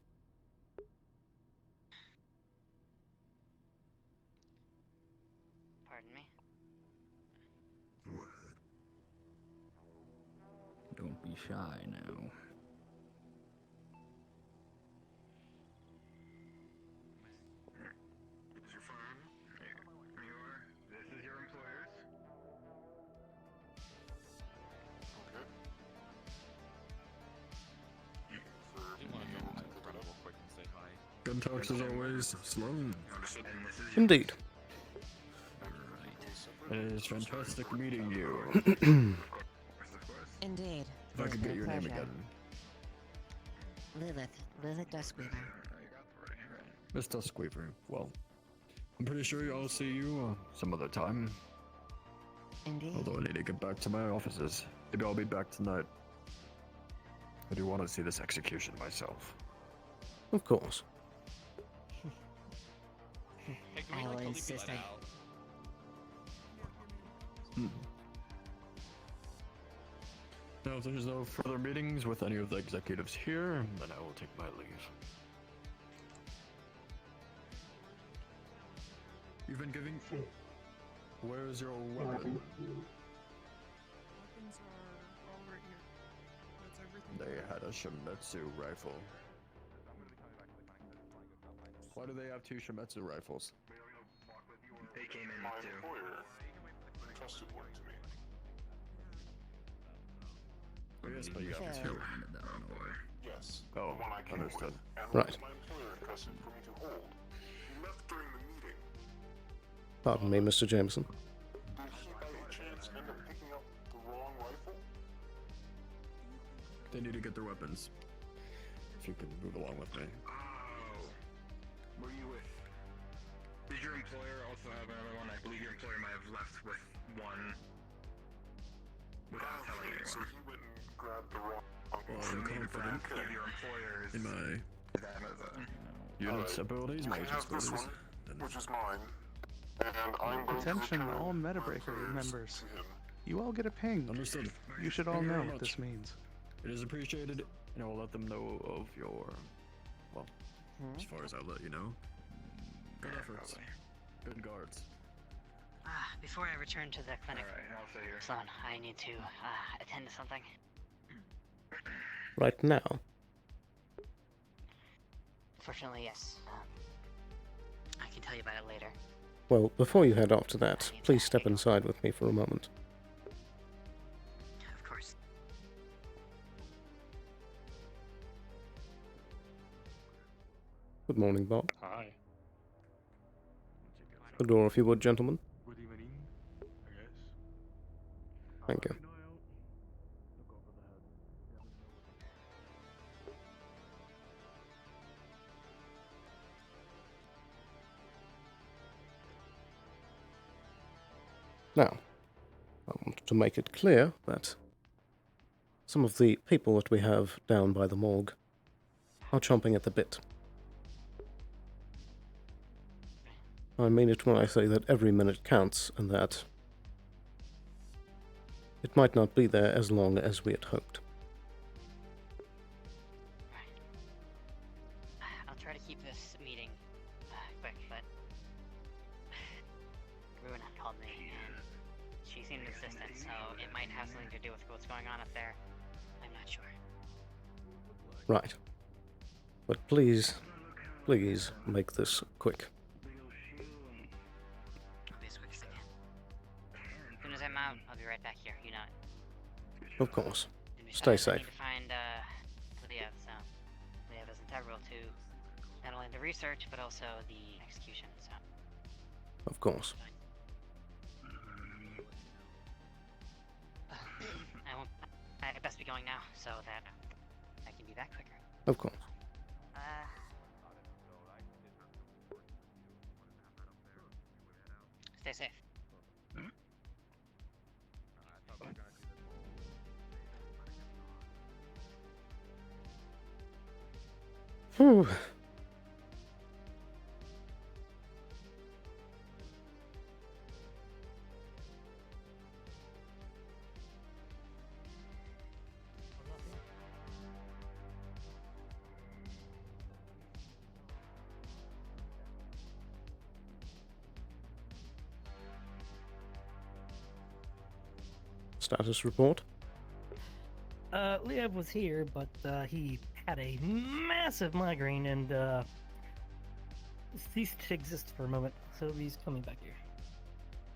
Pardon me. Don't be shy now. This is your farm. This is your employers. Okay. I want to jump into the front real quick and say hi. Good talks as always, Sloan. Understood. And this is Indeed. It is fantastic meeting you. Indeed. If I could get your name again. Lilith Duskweaver. Miss Duskweaver. Well, I'm pretty sure I'll see you some other time. Indeed. Although I need to get back to my offices. Maybe I'll be back tonight. I do want to see this execution myself. Of course. Hey, can we I will totally insist let I- out? Now, if there's no further meetings with any of the executives here, then I will take my leave. You've been giving... Where's your weapon? Weapons are all right here. That's everything. They had a Shimetsu rifle. Why do they have 2 Shimetsu rifles? They came in with 2. Trusted one to me. Oh, yes, but you have 2. Yes. Oh, the one I came understood. with, and Right. what my employer entrusted for me to hold. He left during the meeting. Pardon me, Mr. Jameson. Did he by any chance end up picking up the wrong rifle? They need to get their weapons. If you could move along with me. Oh. Were you with... Did your employer also have another one? I believe your employer might have left with one without telling anyone. So he went and grabbed the wrong... Well, I'm confident Of your employer's... in my Amazon. unit's abilities, my I agent's have this abilities. one, which is mine. And I'm going Attention, to return all my Metabreaker prayers members. to him. You all get a ping. Understood. You should all Thank you know very what much. this means. It is appreciated, and I will let them know of your... Well, as far as I'll let you know. Good efforts. Good guards. Before I return to the clinic, Alright, I'll stay here. Sloan, I need to attend to something. Right now. Fortunately, yes. I can tell you about it later. Well, before you head off to that, please step inside with me for a moment. Of course. Good morning, Bob. Hi. The door, if you would, gentlemen. Good evening, I guess. Thank you. Now, I want to make it clear that some of the people that we have down by the morgue are chomping at the bit. I mean it when I say that every minute counts and that it might not be there as long as we had hoped. I'll try to keep this meeting quick, but Ruin had called me, and she seemed insistent, so it might have something to do with what's going on up there. I'm not sure. Right. But please, please make this quick. I'll be as quick as I can. As soon as I'm out, I'll be right back here, you know it. Of course. And Stay besides, I safe. need to find Liev, so Liev is integral to not only the research, but also the execution, so... Of course. I best be going now, so that I can be back quicker. Of course. Stay safe. Whew. Status report. Liev was here, but he had a massive migraine and ceased to exist for a moment, so he's coming back here.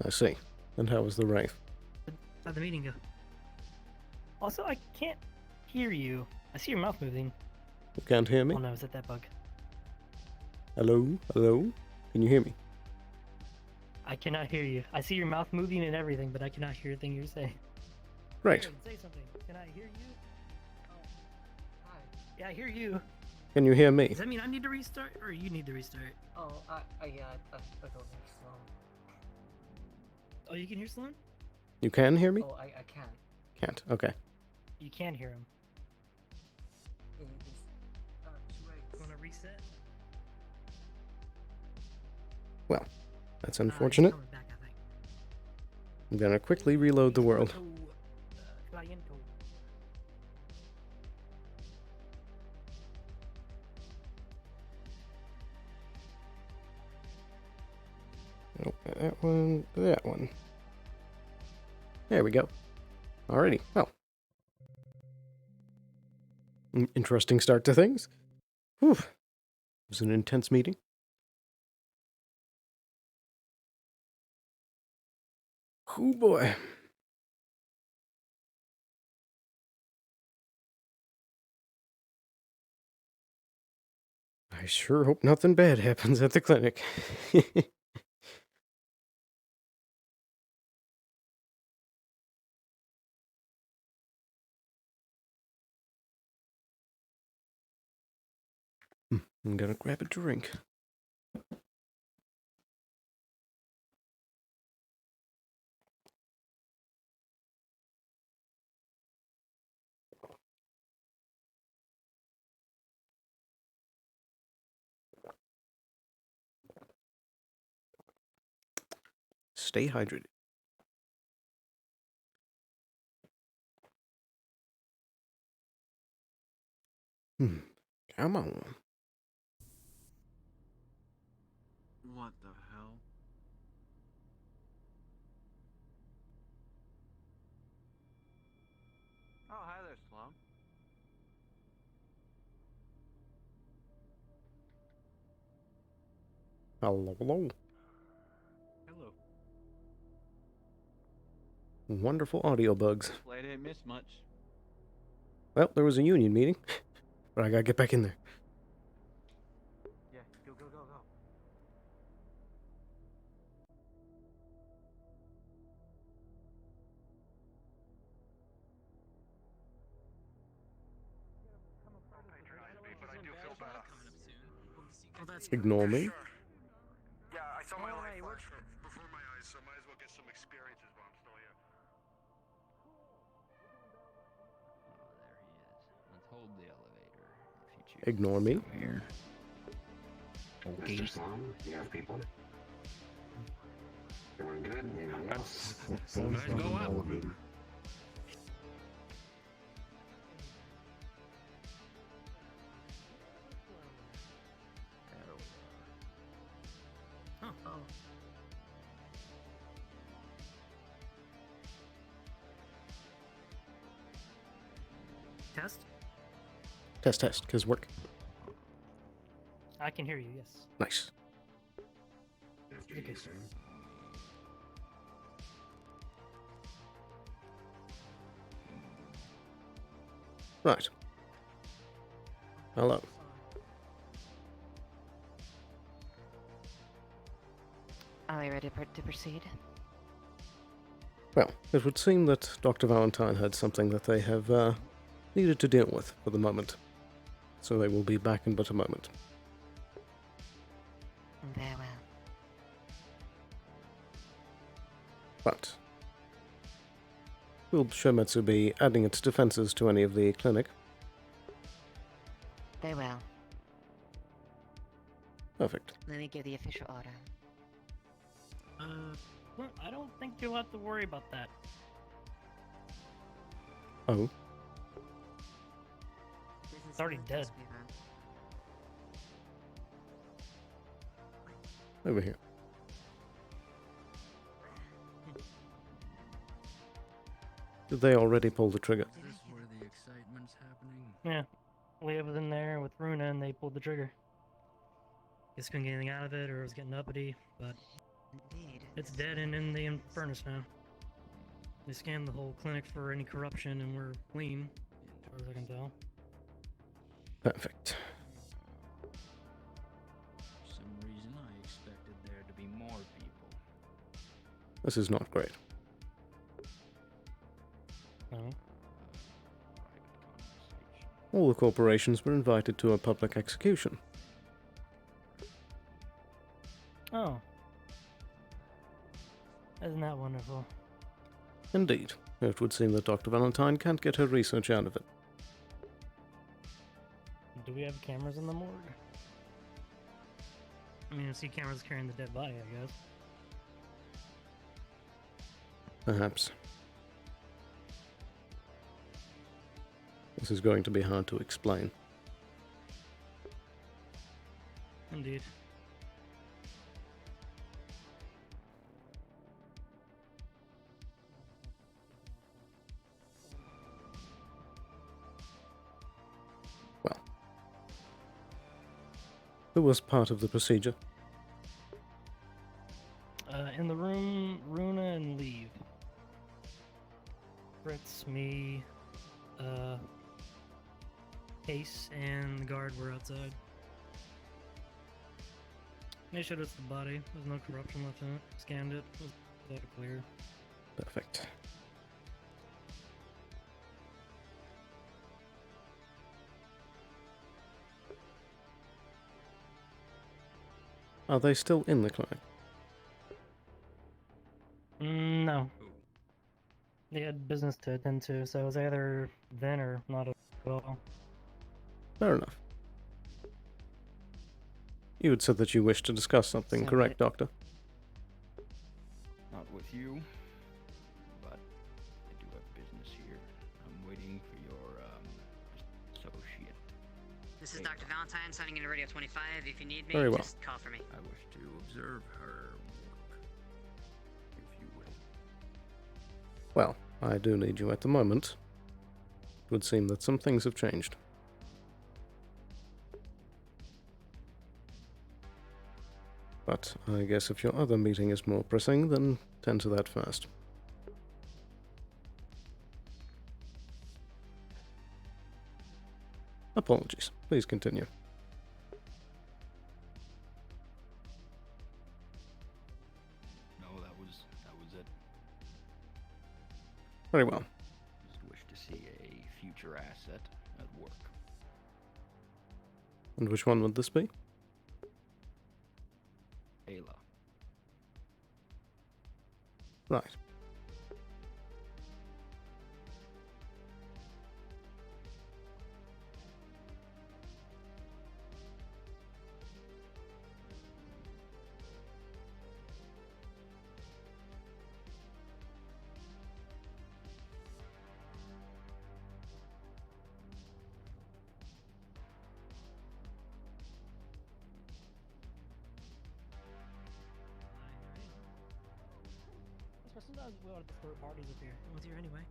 I see. And how was the Wraith? How'd the meeting go? Also, I can't hear you. I see your mouth moving. You can't hear me? Oh no, is it that bug? Hello? Hello? Can you hear me? I cannot hear you. I see your mouth moving and everything, but I cannot hear a thing you're saying. Great. Aaron, say something. Can I hear you? Hi. Yeah, I hear you. Can you hear me? Does that mean I need to restart, or you need to restart? Oh, yeah, I don't think so. Oh, you can hear Sloan? You can hear me? Oh, I can't. Can't. Okay. You can hear him. It's Want to reset? Well, that's He's unfortunate. coming back, I think. I'm gonna quickly reload the world. Cliento. Oh, that one, that one. There we go. Alrighty, well. Interesting start to things. Whew. It was an intense meeting. Oh boy. I sure hope nothing bad happens at the clinic. I'm gonna grab a drink. Stay hydrated. Come on. What the hell? Oh, hi there, Sloan. Hello, hello. Hello. Wonderful audio bugs. Hopefully I didn't miss much. Well, there was a union meeting, but I gotta get back in there. Yeah, go, go, go, go. Oh, that's Ignore me. Yeah, I saw my life flash before my eyes, so might as well get some experiences while I'm still here. Let's hold the elevator if you choose. Ignore me. Here. Okay. Mr. Sloan, you have people? Everyone good? Let's go up. Oh. Test? Test, cause work. I can hear you, yes. Nice. Okay. Right. Hello. Are we ready to proceed? Well, it would seem that Dr. Valentine had something that they have needed to deal with for the moment. So they will be back in but a moment. Very well. But will Shometsu be adding its defenses to any of the clinic? Very well. Perfect. Let me give the official order. Well, I don't think you'll have to worry about that. Oh, It's already dead. over here. Did they already pull the trigger? Is this where the excitement's happening? Yeah. Leah was in there with Runa and they pulled the trigger. Guess couldn't get anything out of it or it was getting uppity, but Indeed. it's dead and in the furnace now. They scanned the whole clinic for any corruption and we're clean, as far as I can tell. Perfect. For some reason, I expected there to be more people. This is not great. No. All the corporations were invited to a public execution. Oh. Isn't that wonderful? Indeed. It would seem that Dr. Valentine can't get her research out of it. Do we have cameras in the morgue? I mean, I see cameras carrying the dead body, I guess. Perhaps. This is going to be hard to explain. Indeed. Well. Who was part of the procedure? In the room, Runa and Leave. Fritz, me, Case, and the guard were outside. They showed us the body. There's no corruption left in it. Scanned it. It was that clear. Perfect. Are they still in the clinic? No. They had business to attend to, so it was either then or not at all. Fair enough. You had said that you wished to discuss something, Sounds correct, right. Doctor? Not with you, but I do have business here. I'm waiting for your associate. This is Dr. Valentine signing into Radio 25. If you need me, Very well. just call for me. I wish to observe her work, if you will. Well, I do need you at the moment. It would seem that some things have changed. But I guess if your other meeting is more pressing, then tend to that first. Apologies. Please continue. No, that was it. Very well. Just wish to see a future asset at work. And which one would this be? Ayla. Right. Sometimes we ought to throw parties up here. No one's here anyway.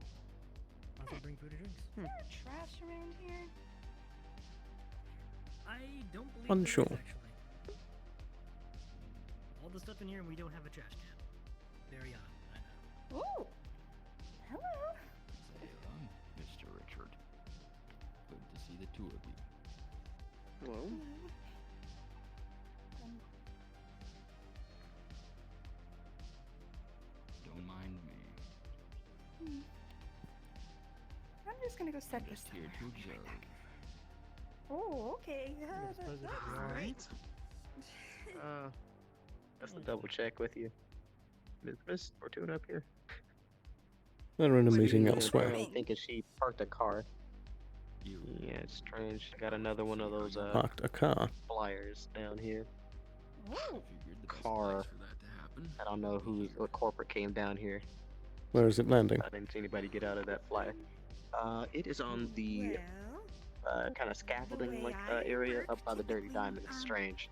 Might as well bring food or drinks. Is there trash around here? I don't believe Unsure. there is, actually. All the stuff in here and we don't have a trash can. Very odd, I know. Ooh! Hello! Ayla, Mr. Richard. Good to see the two of you. Hello. Don't mind me. I'm just gonna go set this Just here to observe. Oh, okay. Alright. Just to double check with you. Is Miss Fortuna up here? They're in a meeting Yeah, elsewhere. I'm thinking she parked a car. Yeah, it's strange. I got another one of those Parked a car. flyers down here. Ooh. Car. I don't know what corporate came down here. Where is it landing? I didn't see anybody get out of that flyer. It is on the kind of scaffolding area up by the Dirty Diamond. It's strange.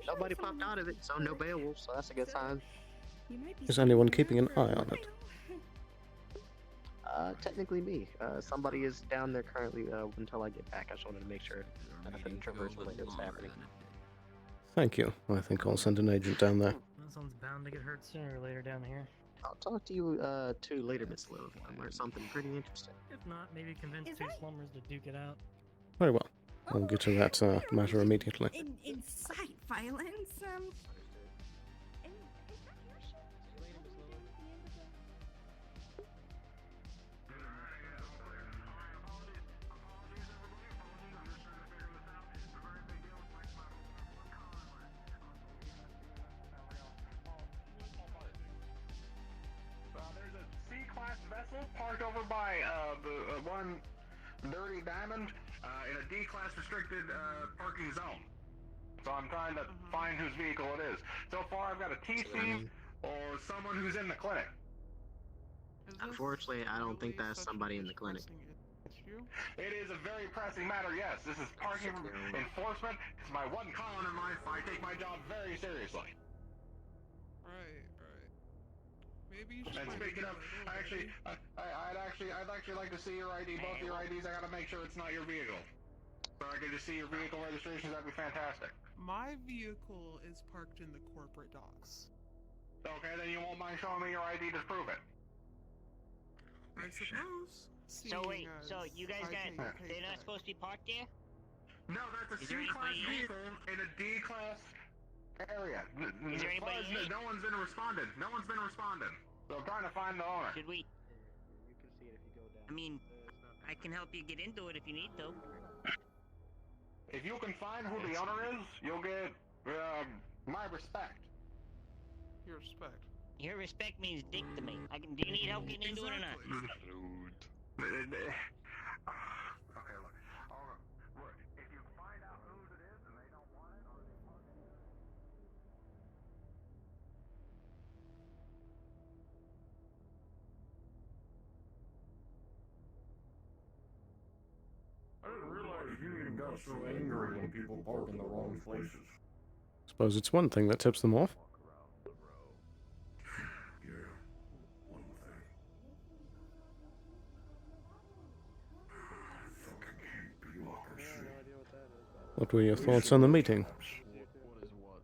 Nobody popped out of it, so no werewolves, so that's a good sign. Is anyone keeping an eye on it? Technically me. Somebody is down there currently until I get back. I just wanted to make sure that I couldn't traverse what was happening. Thank you. I think I'll send an agent down there. Someone's bound to get hurt sooner or later down here. I'll talk to you too later, Miss Liv. I learned something pretty interesting. If not, maybe convince two slummers to duke it out. Very well. I'll get to that matter immediately. Incite violence. vessel parked over by the one Dirty Diamond in a D-class restricted parking zone. So I'm trying to find whose vehicle it is. So far, I've got a TC or someone who's in the clinic. Unfortunately, I don't think that's somebody in the clinic. It is a very pressing matter, yes. This is parking enforcement. It's my one calling in life. I take my job very seriously. Right. Maybe you should. And speaking of, I'd actually like to see your ID, both your IDs. I gotta make sure it's not your vehicle. So I can just see your vehicle registrations. That'd be fantastic. My vehicle is parked in the corporate docks. Okay, then you won't mind showing me your ID to prove it. I suppose. So wait, so you guys they're not supposed to be parked there? No, that's a C-class vehicle in a D-class area. Is there anybody in it? No one's been responding. No one's been responding. So I'm trying to find the owner. Should we? I mean, I can help you get into it if you need to. If you can find who the owner is, you'll get my respect. Your respect. Your respect means dick to me. Do you need help getting into it or not? Okay, look. If you find out who it is and they don't want it, or they want it. I didn't realize Union got so angry when people park in the wrong places. Suppose it's one thing that tips them off. Yeah, one thing. I fucking hate bureaucracy. What were your thoughts on the meeting? What is what?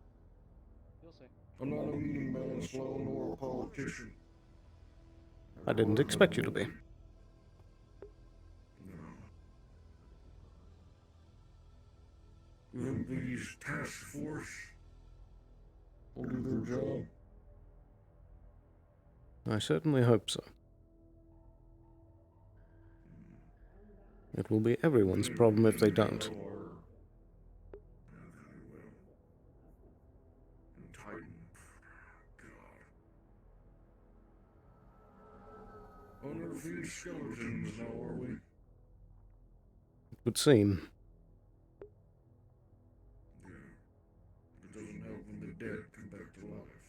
I'm not a meeting man, Sloan, or a politician. I didn't expect you to be. These task force will do their job. I certainly hope so. It will be everyone's problem if they don't. On our few skeletons now, are we? It would seem. It doesn't help when the dead come back to life.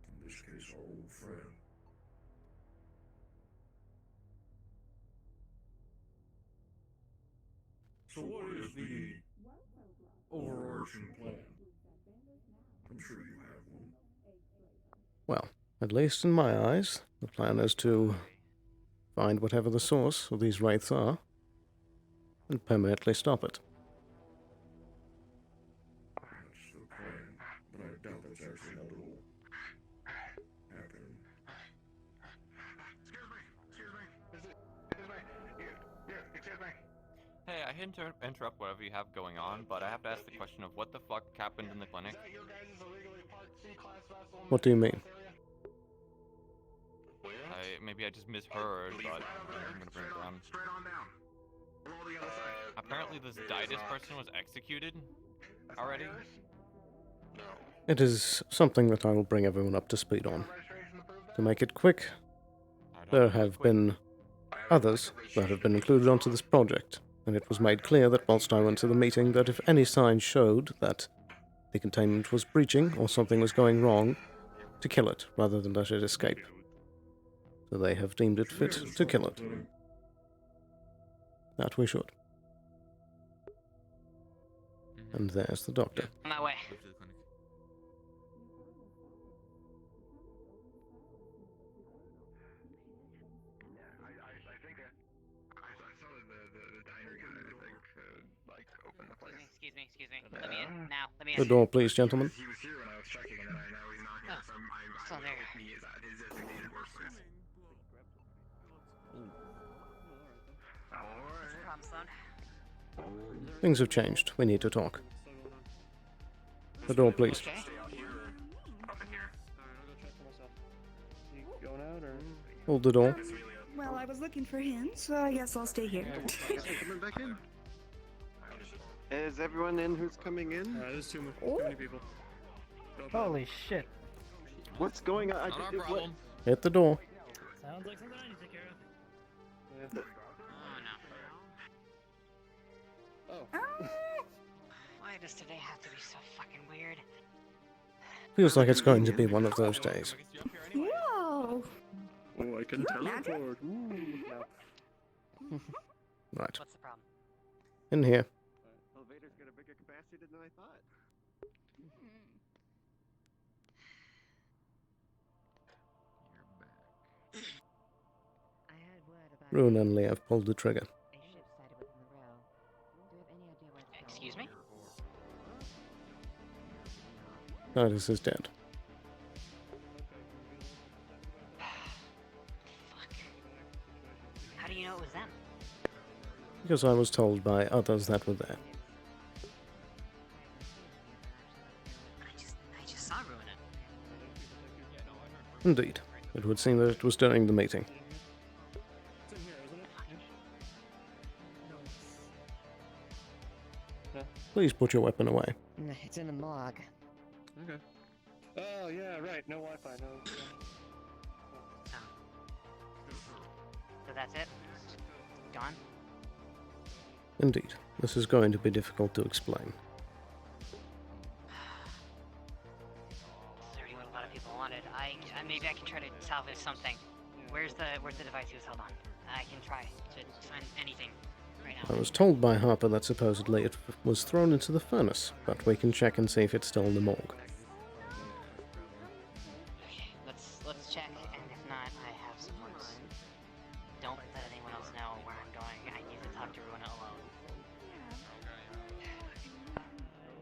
In this case, our old friend. So what is the overarching plan? I'm sure you have one. Well, at least in my eyes, the plan is to find whatever the source of these wraiths are and permanently stop it. That's the plan, but I doubt that's actually how it'll happen. Excuse me. Hey, I hate to interrupt whatever you have going on, but I have to ask the question of what the fuck happened in the clinic? What do you mean? Maybe I just misheard, but I'm gonna bring it down. Apparently this Didus person was executed already? It is something that I will bring everyone up to speed on. To make it quick, there have been others that have been included onto this project, and it was made clear that whilst I went to the meeting that if any signs showed that the containment was breaching or something was going wrong, to kill it rather than let it escape. So they have deemed it fit to kill it. That we should. And there's the doctor. On my way. Excuse me. Let me in. Now, let me in. The door, please, gentlemen. He was here when I was checking, and then now he's not here, so I'm still there. he is at his designated workplace. What's the problem, Sloan? Things have changed. We need to talk. The door, please. Okay. Hold the door. Well, I was looking for him, so I guess I'll stay here. Coming back in. Is everyone in who's coming in? There's too many people. Holy shit. What's going on? Not our problem. Hit the door. Sounds like something I need to take care of. Oh no. Oh. Why does today have to be so fucking weird? Feels like it's going to be one of those days. Whoa! Oh, I can Magic? teleport. Ooh, no. Right. What's the problem? In here. Elevator's got a bigger capacity than I thought. I heard word about Rune and Lee have pulled the trigger. a ship sighted within the rail. Do you have any idea where it's going? Excuse me? Titus is dead. How do you know it was them? Because I was told by others that were there. I just saw Ruina. Indeed. It would seem that it was during the meeting. Please put your weapon away. It's in the morgue. Okay. Oh, yeah, right. No Wi-Fi, no. So that's it? Gone? Indeed. This is going to be difficult to explain. That's already what a lot of people wanted. I maybe I can try to salvage something. Where's the device he was held on? I can try to find anything right now. I was told by Harper that supposedly it was thrown into the furnace, but we can check and see if it's still in the morgue. Okay, let's check, and if not, I have some words. Don't let anyone else know where I'm going. I need to talk to Ruina alone.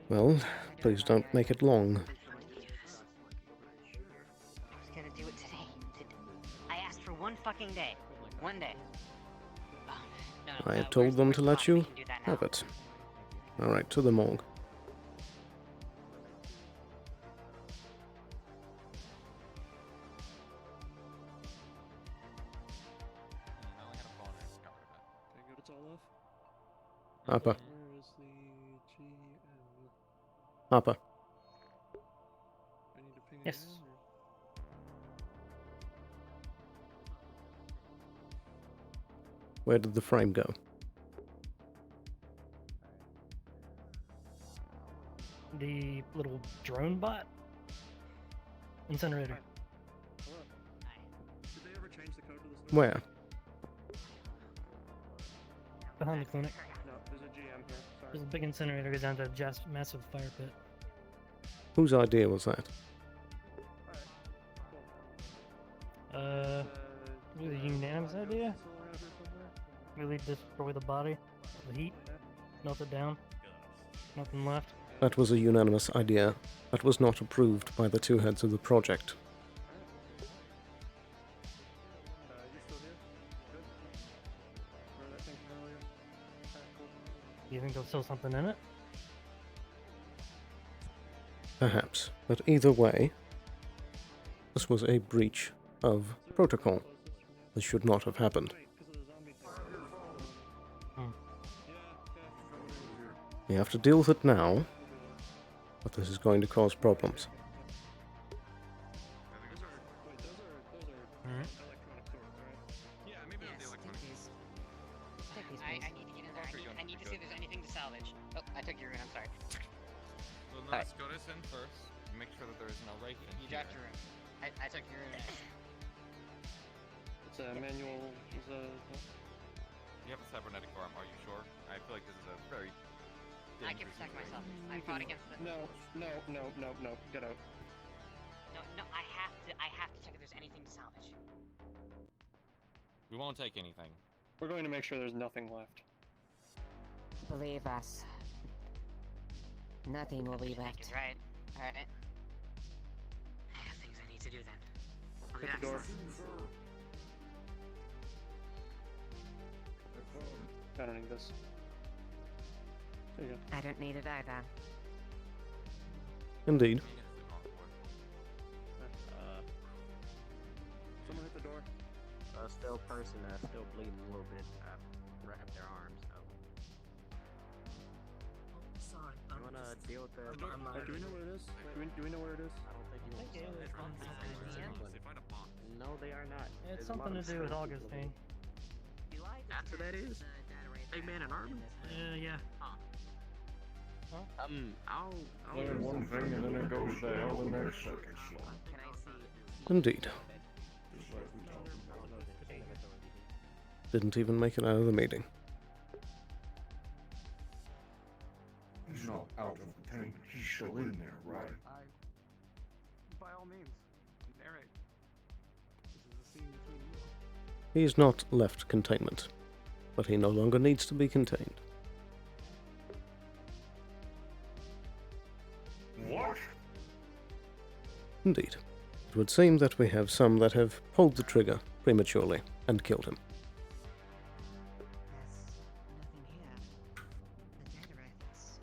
Well, please don't make it long. I was gonna do it today. I asked for one fucking day. One day. I had told them to let you have it. Alright, to the morgue. It's all off. Harper. Where is the GM? Harper. I need to ping it Yes. in, or- Where did the frame go? The little drone bot? Incinerator. Hello. Did they ever change the code to the store? Where? Behind the clinic. No, there's a GM here. Sorry. There's a big incinerator goes down to a just massive fire pit. Whose idea was that? Really unanimous idea? Really destroy the body, the heat, melt it down, nothing left. That was a unanimous idea. That was not approved by the two heads of the project. You still here? Good? Remember that thing from earlier? Alright, cool. You think there's still something in it? Perhaps. But either way, this was a breach of protocol. This should not have happened. We have to deal with it now, but this is going to cause problems. I need to get in there. I need to see if there's anything to salvage. Oh, I took your room. I'm sorry. Well, no, let's go this in first. Make sure that there is no rape in You here. dropped your room. I took your room. It's a manual. You have a cybernetic arm, are you sure? I feel like this is a very I can protect myself. I fought against it. No. Get out. No, I have to check if there's anything to salvage. We won't take anything. We're going to make sure there's nothing left. Believe us. Nothing will be Is left. right. Alright. I have things I need to do then. I'll be Hit back. the door. I don't need this. There you go. I don't need it either. Indeed. Someone hit the door. Still person, still bleeding a little bit. Wrapped their arms. So. Sorry. You wanna deal with the? Do we know where it is? Do we know where it is? I don't think you want to. They find a box. No, they are not. It's There's a lot something of to do with strange people Augustine. That's what that is. Big man in armor. Yeah. I'll. Say one thing and then it goes to hell the next second, Sloan. Indeed. Just like we talked about. Didn't even make it out of the meeting. He's not out of containment. He's still in there, right? By all means, narrate. This is a scene between you. He's not left containment, but he no longer needs to be contained. What? Indeed. It would seem that we have some that have pulled the trigger prematurely and killed him. Nothing here. The data wraith is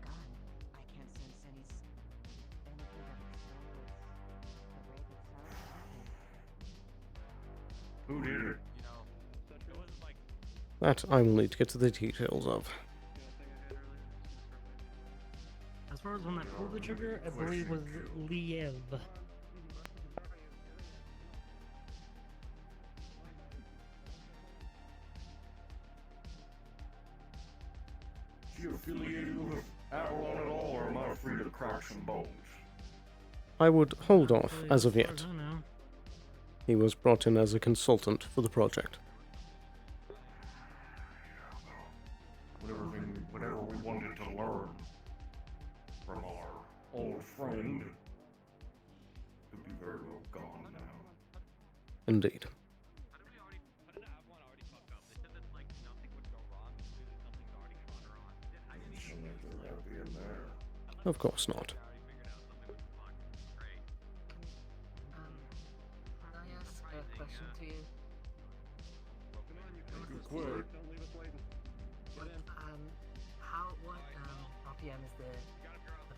gone. I can't sense anything that explains the wraith itself. Who did it? You know, it was like That I will need to get to the details of. As far as when I pulled the trigger, I believe was Liev. Is he affiliated with Avalon at all, or am I free to crack some bones? I would hold off as of far yet. as I know. He was brought in as a consultant for the project. Whatever we wanted to learn from our old friend could be very well gone now. Indeed. Seems like they're happy in there. Of course not. Can I ask a question to you? Good quick. What RPM is the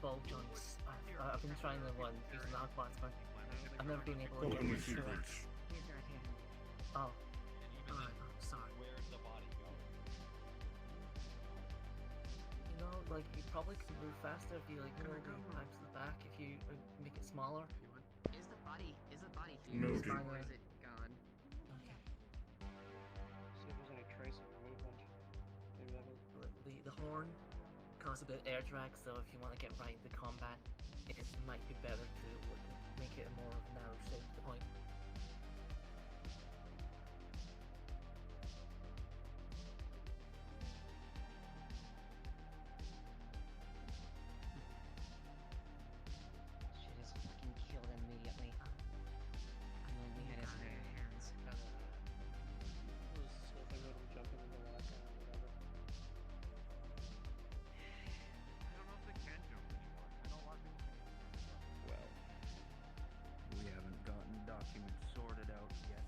bulb joints? I've been trying the one using the hotbox, but I've never been able to get Company it secrets. Oh. Alright, sorry. You know, like, you probably could move faster if you, like, move the pipe to the back, if you make it smaller. Is the body No, fused, dude. or is it gone? Okay. See if there's any trace of movement. Maybe that was. The horn causes a bit of air drag, so if you want to get right into combat, it might be better to make it a more narrow shape to the point. Should just fucking killed him immediately. I mean, we had his bare hands. This whole thing with him jumping in the water and whatever. I don't know if they can jump anymore. I know a lot of people can. Well, we haven't gotten documents sorted out yet.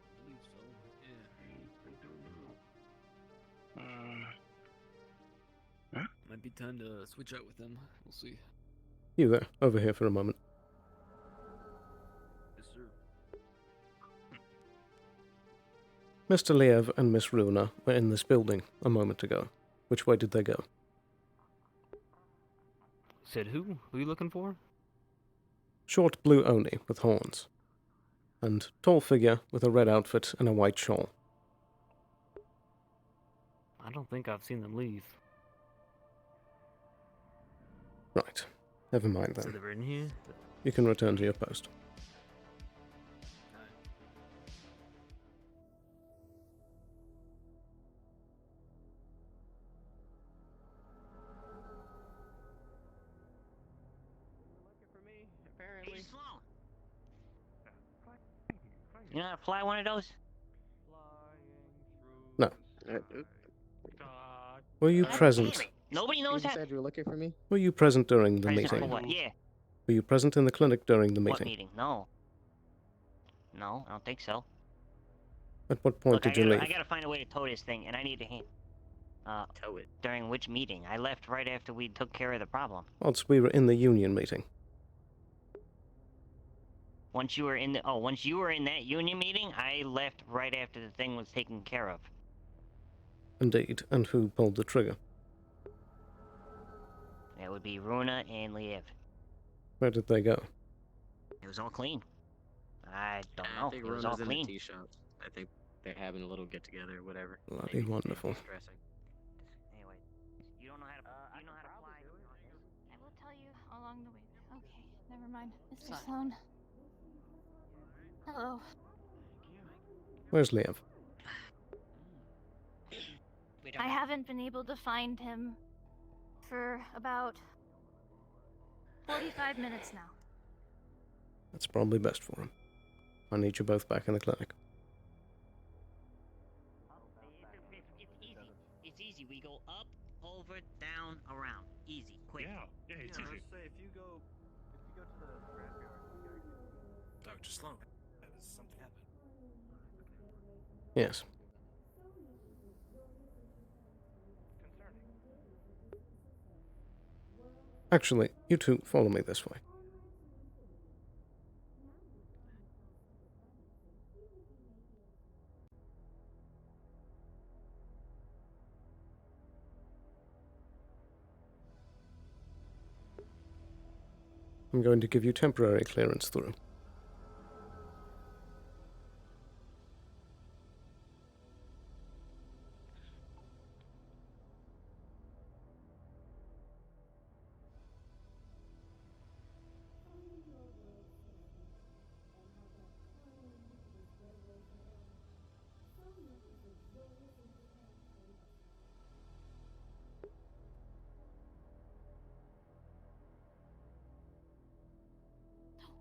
I believe so. Yeah. Might be time to switch out with them. We'll see. You there, over here for a moment. Yes, sir. Mr. Liev and Miss Runa were in this building a moment ago. Which way did they go? Said who? Who are you looking for? Short blue Oni with horns. And tall figure with a red outfit and a white shawl. I don't think I've seen them leave. Right. Never mind So then. they were in here? You can return to your post. Hey, Sloan. You know how to fly one of those? No. Were you God present? damn it. Nobody knows You how. said you were looking for me? Were you present during the Present for meeting? what? Yeah. Were you present in the clinic during the What meeting? meeting? No. No, I don't think so. At what point Look, did you leave? I gotta find a way to tow this thing, and I need a hand. Tow it. During which meeting? I left right after we took care of the problem. Once we were in the union meeting. Once you were in that union meeting, I left right after the thing was taken care of. Indeed. And who pulled the trigger? That would be Runa and Liev. Where did they go? It was all clean. I don't I know. think It was all Rona's in the clean. tea shop. I think they're having a little get together or whatever. Bloody wonderful. Stressing. Anyway, you don't know how to. You know how to fly. I will tell you along the way. Okay, never mind. Mr. Sloan. Hello. Where's Liev? I haven't been able to find him for about 45 minutes now. That's probably best for him. I need you both back in the clinic. It's easy. It's easy. We go up, over, down, around. Easy, quick. Yeah, it's easy. Let's say if you go to the graveyard, Dr. Sloan, has something happened? Yes. Actually, you two follow me this way. I'm going to give you temporary clearance through.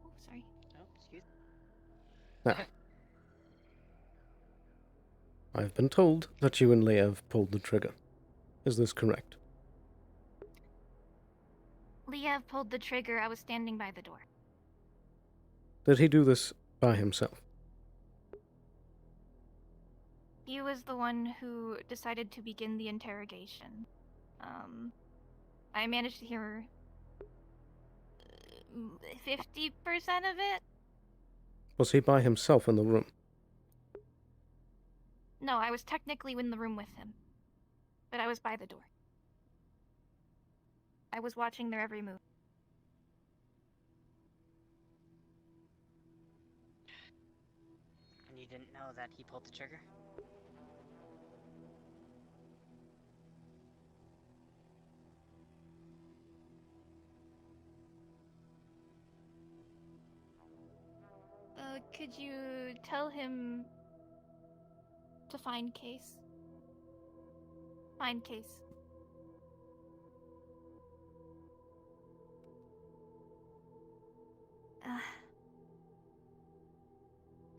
Oh, sorry. Oh, excuse Now, I've been told that you and Liev pulled the trigger. Is this correct? Liev pulled the trigger. I was standing by the door. Did he do this by himself? He was the one who decided to begin the interrogation. I managed to hear 50% of it. Was he by himself in the room? No, I was technically in the room with him, but I was by the door. I was watching their every move. And you didn't know that he pulled the trigger? Could you tell him to find Case? Find Case.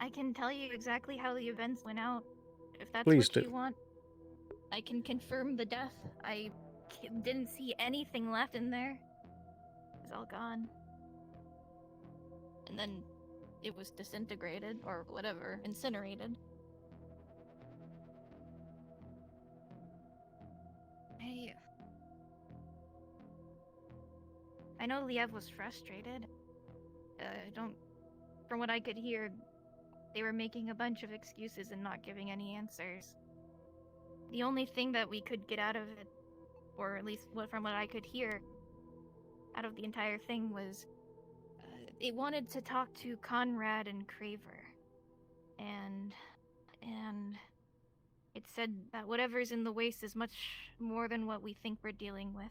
I can tell you exactly how the events went out, if that's Please what do. you want. I can confirm the death. I didn't see anything left in there. It was all gone. And then it was disintegrated, or whatever, incinerated. I know Liev was frustrated. From what I could hear, they were making a bunch of excuses and not giving any answers. The only thing that we could get out of it, or at least from what I could hear out of the entire thing, was it wanted to talk to Conrad and Craver. And it said that whatever's in the waste is much more than what we think we're dealing with.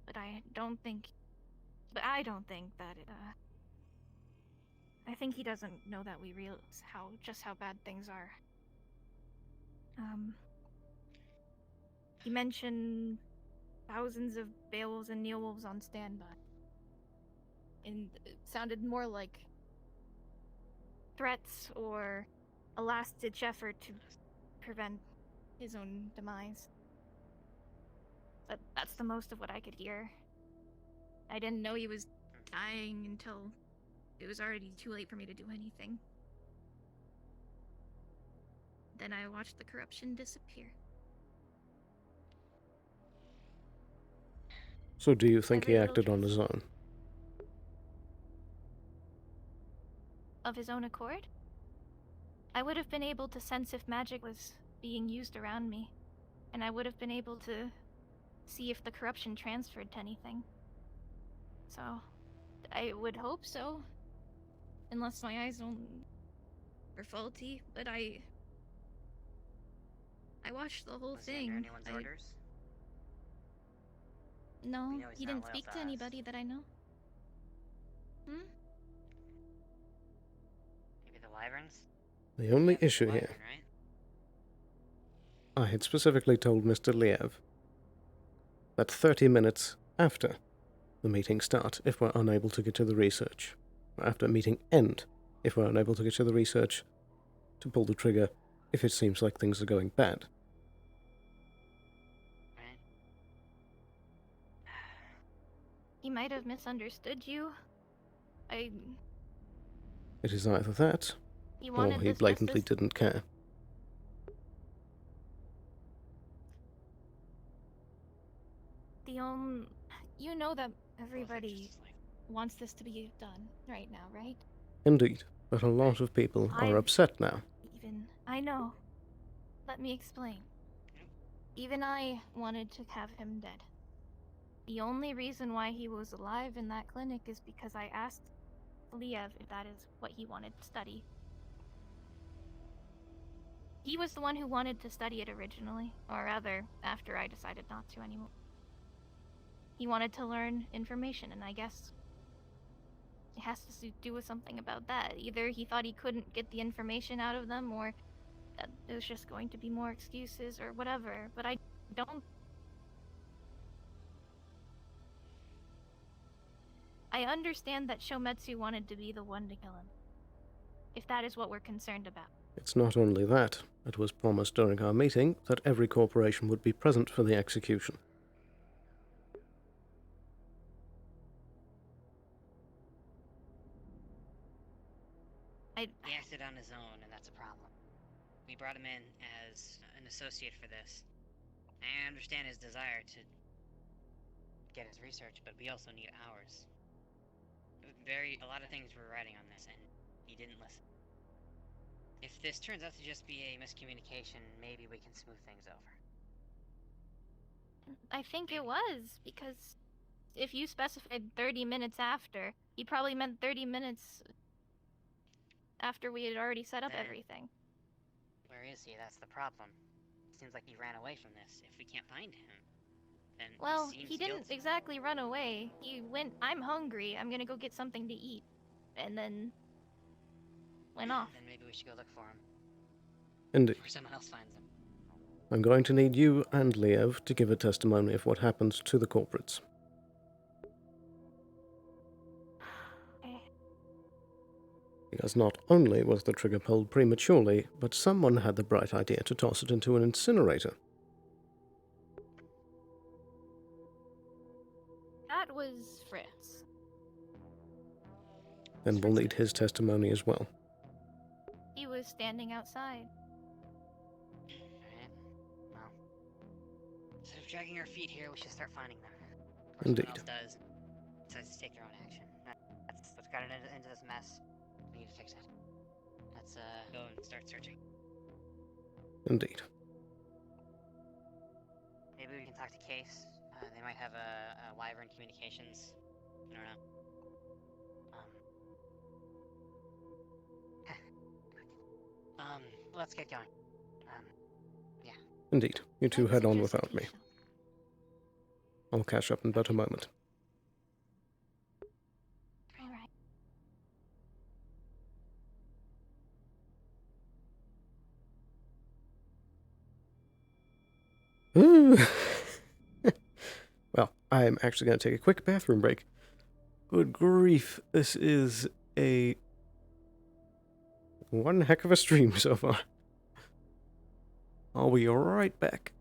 But I don't think that it, I think he doesn't know that we realize just how bad things are. He mentioned thousands of Beowulfs and Neolwolves on standby. And it sounded more like threats or a last-ditch effort to prevent his own demise. But that's the most of what I could hear. I didn't know he was dying until it was already too late for me to do anything. Then I watched the corruption disappear. So do you think he Every little acted on his own? Of his own accord? I would have been able to sense if magic was being used around me, and I would have been able to see if the corruption transferred to anything. So, I would hope so. Unless my eyes are faulty, but I watched the whole Was he thing. under anyone's orders? No, We know he's he not didn't loyal speak to to us. anybody that I know. Hmm? Maybe the Wyverns? The only Liev is issue the here, Wyvern, right? I had specifically told Mr. Liev that 30 minutes after the meeting start, if we're unable to get to the research, or after meeting end, if we're unable to get to the research, to pull the trigger if it seems like things are going bad. He might have misunderstood you. It is either that, He or wanted he this blatantly justice. didn't care. You know that everybody wants this to be done right now, right? Indeed, but a lot of people are upset now. I know. Let me explain. Even I wanted to have him dead. The only reason why he was alive in that clinic is because I asked Liev if that is what he wanted to study. He was the one who wanted to study it originally, or rather, after I decided not to anymore. He wanted to learn information, and I guess it has to do with something about that. Either he thought he couldn't get the information out of them, or that it was just going to be more excuses, or whatever. But I don't... I understand that Shometsu wanted to be the one to kill him, if that is what we're concerned about. It's not only that, it was promised during our meeting that every corporation would be present for the execution. He acted on his own, and that's a problem. We brought him in as an associate for this. I understand his desire to get his research, but we also need ours. A lot of things were writing on this, and he didn't listen. If this turns out to just be a miscommunication, maybe we can smooth things over. I think it was, because if you specified 30 minutes after, he probably meant 30 minutes after we had already set up everything. Where is he? That's the problem. Seems like he ran away from this. If we can't find him, then Well, he he seems didn't guilty. exactly run away. He went, I'm hungry, I'm gonna go get something to eat. And then went off. Then maybe we should go look for him. Indeed. Before someone else finds him. I'm going to need you and Liev to give a testimony of what happened to the corporates. Because not only was the trigger pulled prematurely, but someone had the bright idea to toss it into an incinerator. That was Fritz. Then we'll need his testimony as well. He was standing outside. Alright. Well. Instead of dragging our feet here, we should start finding them. Or Indeed. someone else decides to take their own action. That's what's got it into this mess. We need to fix it. Let's go and start searching. Indeed. Maybe we can talk to Case. They might have a Wyvern communications. I don't know. Let's get going. Yeah. Indeed. You two head on without me. I'll catch up in but a moment. Ooh. Well, I'm actually going to take a quick bathroom break. Good grief, this is one heck of a stream so far. I'll be right back.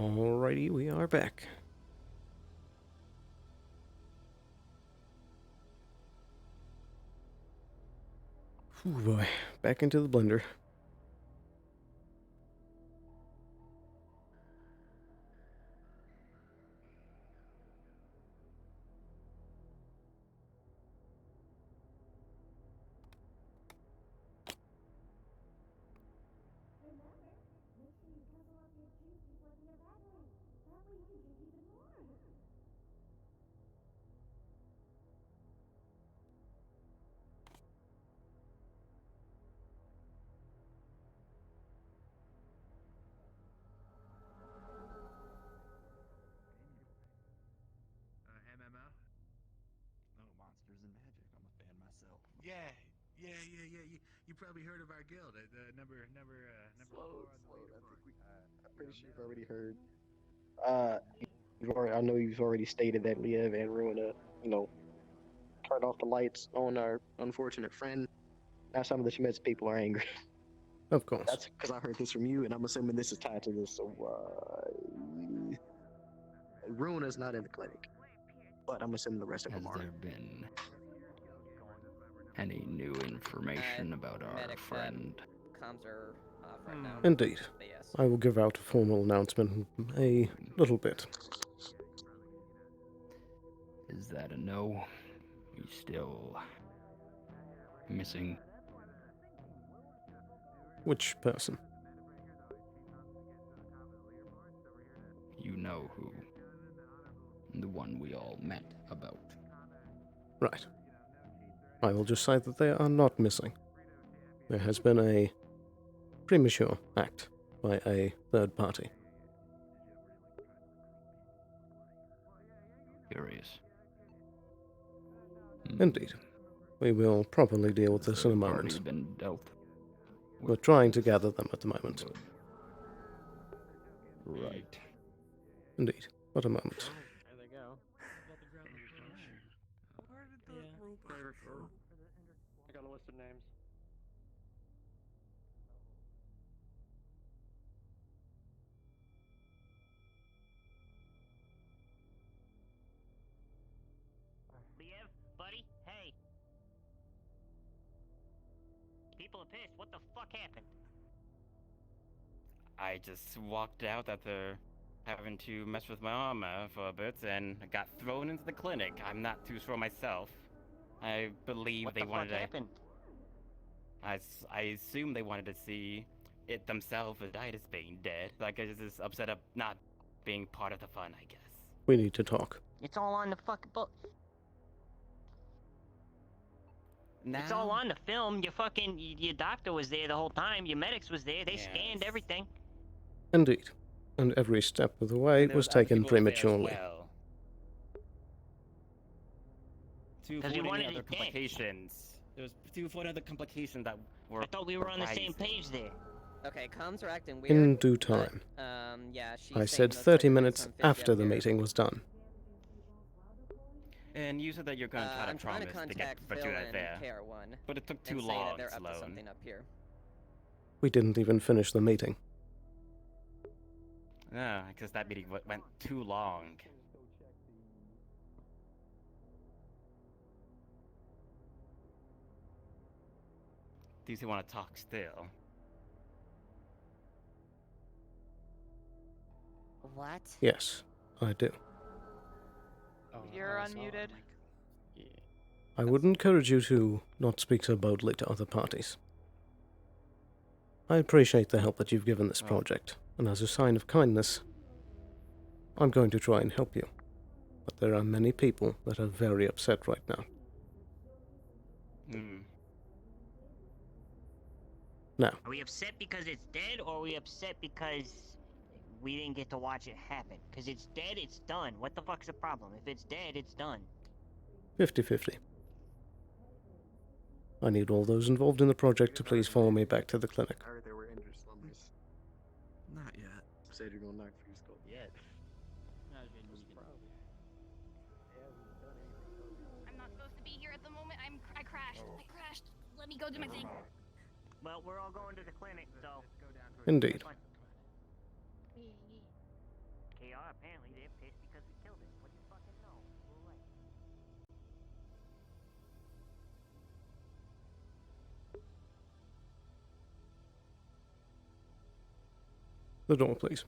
Alrighty, we are back. Oh boy, back into the blender. MMO? Oh, Monsters and Magic. I'm a fan myself. Yeah. You probably heard of our guild at number 4 on the leaderboard. I'm pretty sure you've already heard. I know you've already stated that Liev and Ruina, turned off the lights on our unfortunate friend. Now some of the Schmitz people are angry. Of course. That's because I heard this from you, and I'm assuming this is tied to this. So, Ruina's not in the clinic, but I'm assuming the rest of them are. Has there been any new information about our medic friend? Comms are off right now. Indeed. But yes. I will give out a formal announcement in a little bit. Is that a no? He's still missing. Which person? You know who. The one we all met about. Right. I will just say that they are not missing. There has been a premature act by a third party. Curious. Indeed. We will properly deal with this in a moment. Party's been dealt. We're trying to gather them at the moment. Right. Indeed. What a moment. There they go. I got a list of names. Liev, buddy, hey. People are pissed. What the fuck happened? I just walked out after having to mess with my armor for a bit and got thrown into the clinic. I'm not too sure myself. I believe What they the wanted fuck to. happened? I assume they wanted to see it themselves as Didas being dead. Like, I just upset of not being part of the fun, I guess. We need to talk. It's all on the fucking book. It's Now? all on the film. Your doctor was there the whole time. Your medics was there. They scanned everything. Indeed. And every step of the way was taken prematurely. Because you wanted other it dead. complications. There was 2 other complications that were. I thought we were on the same surprising. page there. Okay, comms are acting weird. In due time. But, yeah, she's I saying said most 30 likely minutes some 50 after up the here. meeting was done. And you said that you're going to try to I'm trying promise to to get contact but Phil you're not and there. KR1. But it took too and say long, that they're up to Sloan. something up here. We didn't even finish the meeting. Yeah, because that meeting went too long. Do you want to talk still? What? Yes, I do. You're unmuted. I would encourage you to not speak so boldly to other parties. I appreciate the help that you've given this project, and as a sign of kindness, I'm going to try and help you. But there are many people that are very upset right now. Now, Are we upset because it's dead, or are we upset because we didn't get to watch it happen? Because it's dead, it's done. What the fuck's the problem? If it's dead, it's done. 50-50. I need all those involved in the project to please follow me back to the clinic. I heard they were injured slumbers. Not yet. Said you're gonna knock for your skull. Yet. I'm not supposed to be here at the moment. I crashed. I crashed. Let me go do my thing. Well, we're all going to the clinic, so... Indeed. They are, apparently. They're pissed because we killed it. What do you fucking know? Go away. The door, please.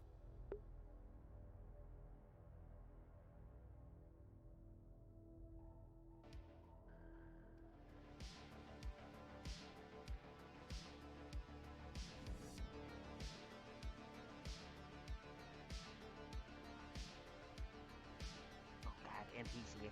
Goddamn piece of it.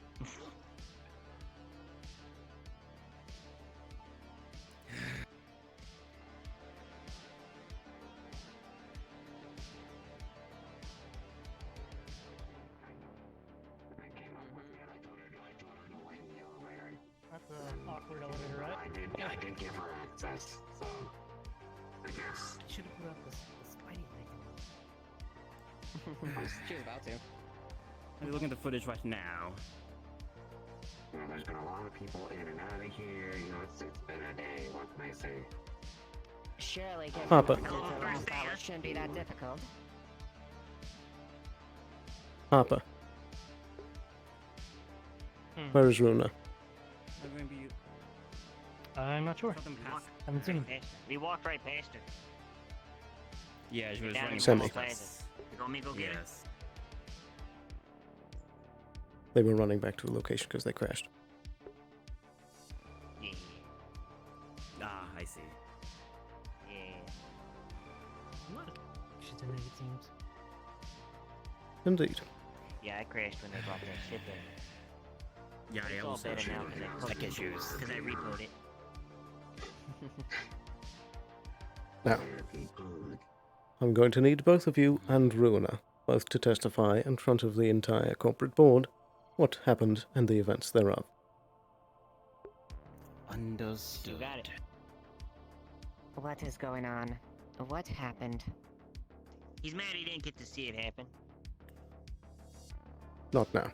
That's an awkward elevator, right? I did give her access, so I guess. Should have put up the spidey thing. She was about to. I'm looking at the footage right now. You know, there's been a lot of people in and out of here. You know, it's been a day. What can I say? Surely, given Papa. the last hour, it shouldn't be that difficult. Harper. Where is Runa? I'm not sure. Haven't seen him. We walked right past her. Yeah, she was Down running in Semi. Coral Plaza. You want me to go get her? Yes. They were running back to the location because they crashed. Yeah. Ah, I see. Yeah. What? She's in it, it seems. Indeed. Yeah, I crashed when they brought that shit there. Yeah, It's I all also better now because tech issues. Because I repoed it. Now, I'm going to need both of you and Runa, both to testify in front of the entire corporate board what happened and the events thereof. Understood. You got it. What is going on? What happened? He's mad he didn't get to see it happen. Not now.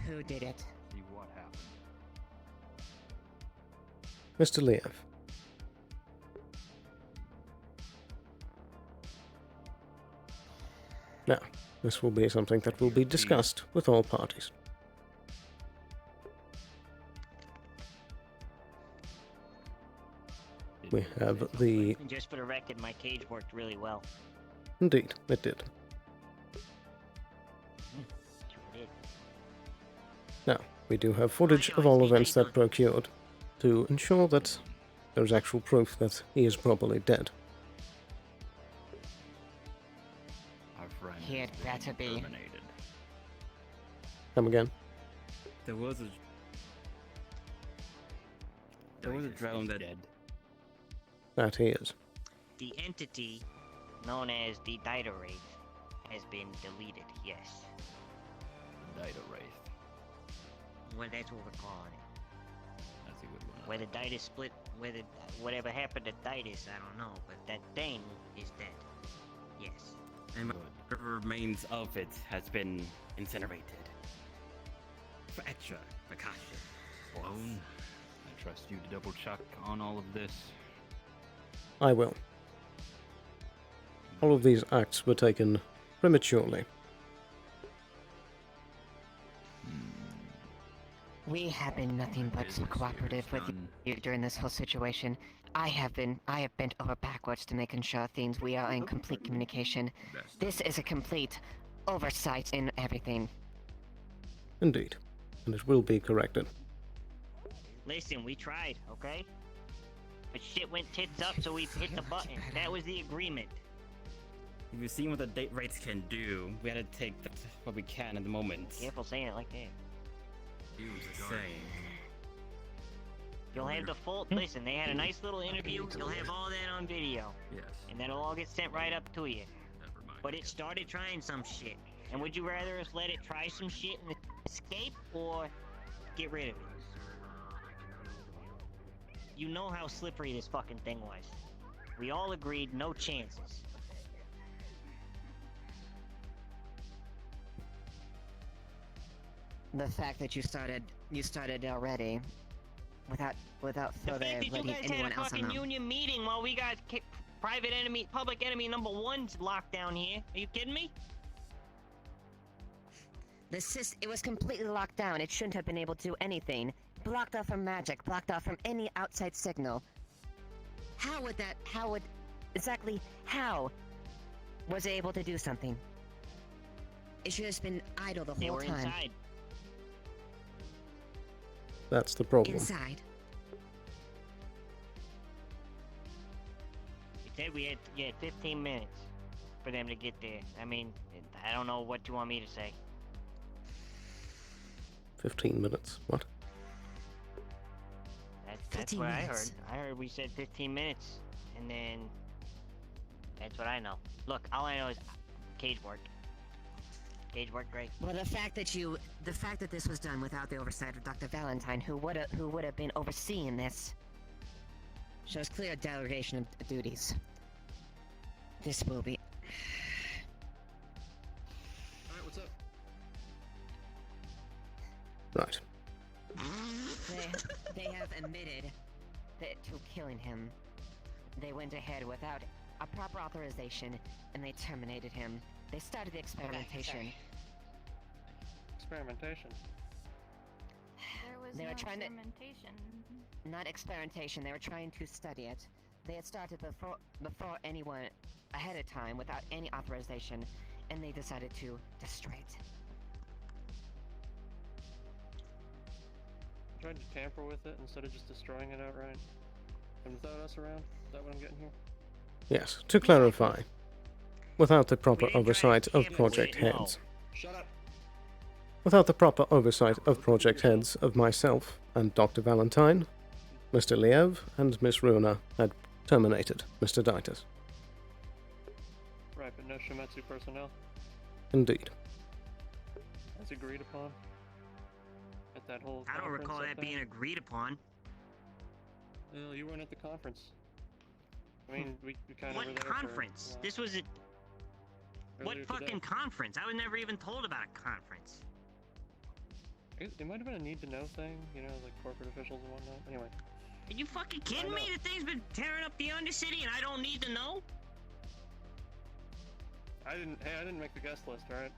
Who did it? See what happened. Mr. Liev. Now, this will be something that will be discussed with all parties. We have the... And just for the record, my cage worked really well. Indeed, it did. Sure did. Now, we do have footage of all events that procured to ensure that there is actual proof that he is properly dead. Our friend He had better be. terminated. Come again? There was a drone that dead. That he is. The entity known as the Data Wraith has been deleted, yes. Data Wraith. Well, that's what we're calling it. That's a good one. Whether Ditus split, whatever happened to Ditus, I don't know, but that thing is dead. Yes. and whatever remains of it has been incinerated. For extra precaution. Sloan, I trust you to double check on all of this. I will. All of these acts were taken prematurely. We have been nothing but cooperative with you during this whole situation. I have bent over backwards to making sure things we are in complete communication. This is a complete oversight in everything. Indeed. And it will be corrected. Listen, we tried, okay? But shit went tits up, so we hit the button. That was the agreement. If you've seen what the date rates can do, we had to take what we can at the moment. Careful saying it like that. You saying. You'll have the full. Listen, they had a nice little interview. You'll have all that on video. Yes. And that'll all get sent right up to you. But it started trying some shit. And would you rather us let it try some shit and escape, or get rid of it? You know how slippery this fucking thing was. We all agreed no chances. The fact that you started already, without The further fact that you letting guys had anyone a else fucking know. union meeting while we got public enemy #1's locked down here. Are you kidding me? It was completely locked down. It shouldn't have been able to do anything. Blocked off from magic, blocked off from any outside signal. How was it able to do something? It should have just been idle the They whole were time. inside. That's the problem. Inside. You said you had 15 minutes for them to get there. I mean, I don't know what you want me to say. 15 minutes. What? That's what I heard. I heard we said 15 minutes, and then that's what I know. Look, all I know is cage worked. Cage worked great. Well, the fact that this was done without the oversight of Dr. Valentine, who would have been overseeing this, shows clear delegation of duties. This will be. Alright, what's up? Right. They have admitted to killing him. They went ahead without a proper authorization, and they terminated him. They started the experimentation. Experimentation? There was They no were trying to- experimentation. Not experimentation, they were trying to study it. They had started before anyone ahead of time without any authorization, and they decided to destroy it. Tried to tamper with it instead of just destroying it outright. And without us around? Is that what I'm getting here? Yes, to clarify, without the proper oversight of project heads. Shut up! Without the proper oversight of project heads of myself and Dr. Valentine, Mr. Liev and Miss Runa had terminated Mr. Ditus. Right, but no Shimetsu personnel, Indeed. as agreed upon. At that whole I don't conference recall up that there. being agreed upon. Well, you weren't at the conference. I mean, we kind of were What there conference? For, This was a... What earlier fucking today. conference? I was never even told about a conference. It might have been a need-to-know thing, you know, like corporate officials and whatnot. Anyway. Are you fucking kidding I me? know. The thing's been tearing up the Undercity and I don't need to know? I didn't make the guest list, alright?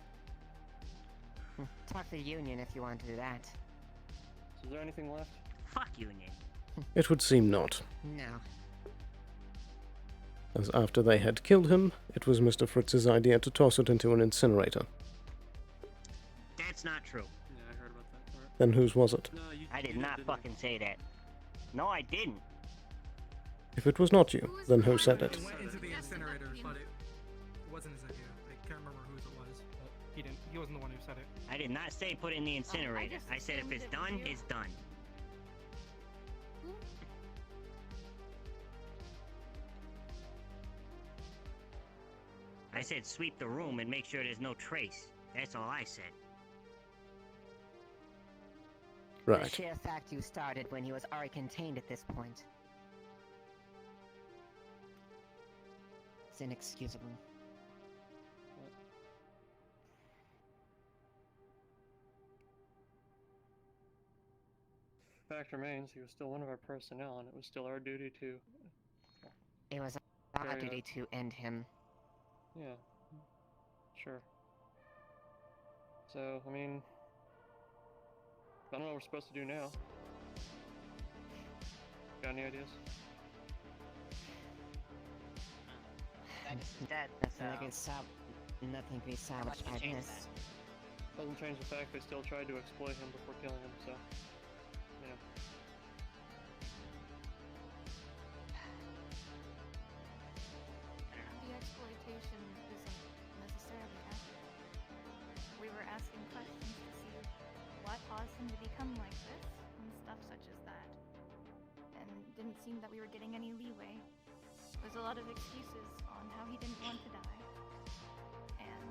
Talk to the union if you want to do that. So is there anything left? Fuck Union. It would seem not, No. as after they had killed him, it was Mr. Fritz's idea to toss it into an incinerator. That's not true. Yeah, I heard about that part. Then whose was it? No, I did not fucking say that. No, I didn't. If it was not you, then who said it? It went into the incinerator, but it wasn't his idea. I can't remember whose it was, but he wasn't the one who said it. I did not say put it in the incinerator. I said if it's done, it's done. I said sweep the room and make sure there's no trace. That's all I said. The Right. sheer fact you started when he was already contained at this point. It's inexcusable. Fact remains, he was still one of our personnel, and it was still our duty to... It was our Carry duty to end him. Yeah. Sure. So, I mean... I don't know what we're supposed to do now. Got any ideas? Nothing can be salvaged by this. Doesn't change the fact they still tried to exploit him before killing him, so... You know. The exploitation isn't necessarily accurate. We were asking questions to see what caused him to become like this, and stuff such as that. And it didn't seem that we were getting any leeway. There's a lot of excuses on how he didn't want to die. And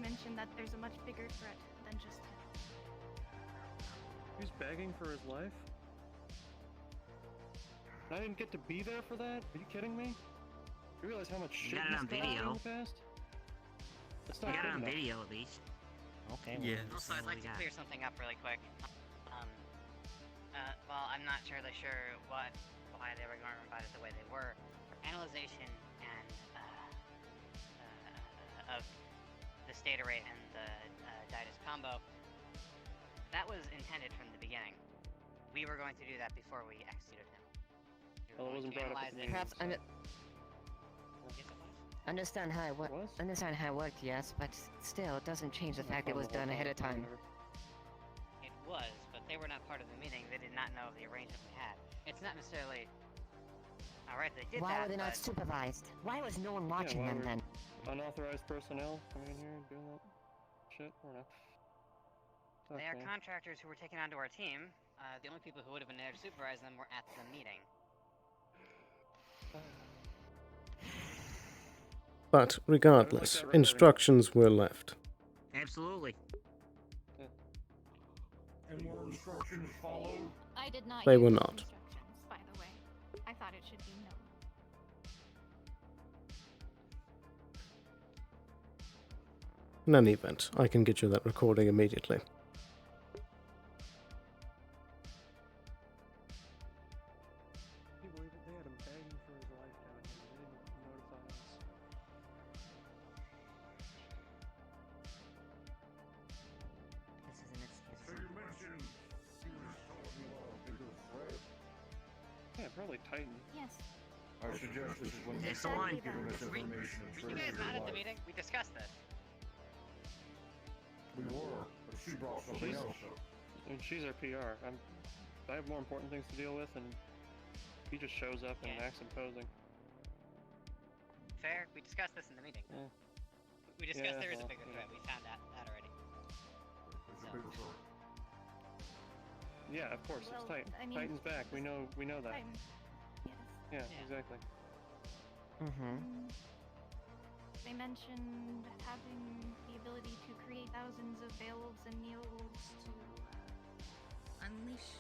mentioned that there's a much bigger threat than just him. He's begging for his life? I didn't get to be there for that? Are you kidding me? You realize how much shit got it he's on gone through video. in the past? That's We not got good it on enough. video at least. Okay. Yeah. Well, Also, I'd like to clear something up really quick. Well, I'm not really sure why they were going about it the way they were. For analyzation and of the state array and the Titus combo. That was intended from the beginning. We were going to do that before we executed him. Well, it wasn't brought up at the meeting. Perhaps understand how it worked. Understand how it worked, yes, but still, it doesn't change the fact it was done ahead of time. It was, but they were not part of the meeting. They did not know of the arrangement we had. It's not necessarily. Alright, they did Why that. were they not supervised? Why was no one watching them then? Unauthorized personnel coming in here and doing that shit? I don't know. They are contractors who were taken onto our team. The only people who would have been there to supervise them were at the meeting. But regardless, instructions were left. Absolutely. And were instructions followed? I did not They use were those not. instructions, by the way. I thought it should be known. In any event, I can get you that recording immediately. Can you believe it? They had him begging for his life down here. They didn't notify us. This is an excuse. So you mentioned he was talking about a bigger threat. Yeah, probably Titan. Yes. I suggest this is when you It's the start one. giving us information and Were you guys threats not to at your the life. meeting? We discussed this. We were, but she brought something She's- else up. And she's our PR. I have more important things to deal with, and he just shows up and acts imposing. Fair. We discussed this in the meeting. Yeah. We discussed Yeah, there is a well, bigger yeah. threat. We found out that already. It's a big threat. Yeah, of course, Well, it's Titan. I mean, Titan's back. We know that. Titan. Yes. Yeah, exactly. Mm-hmm. They mentioned having the ability to create thousands of Beowulfs and Neolords to unleash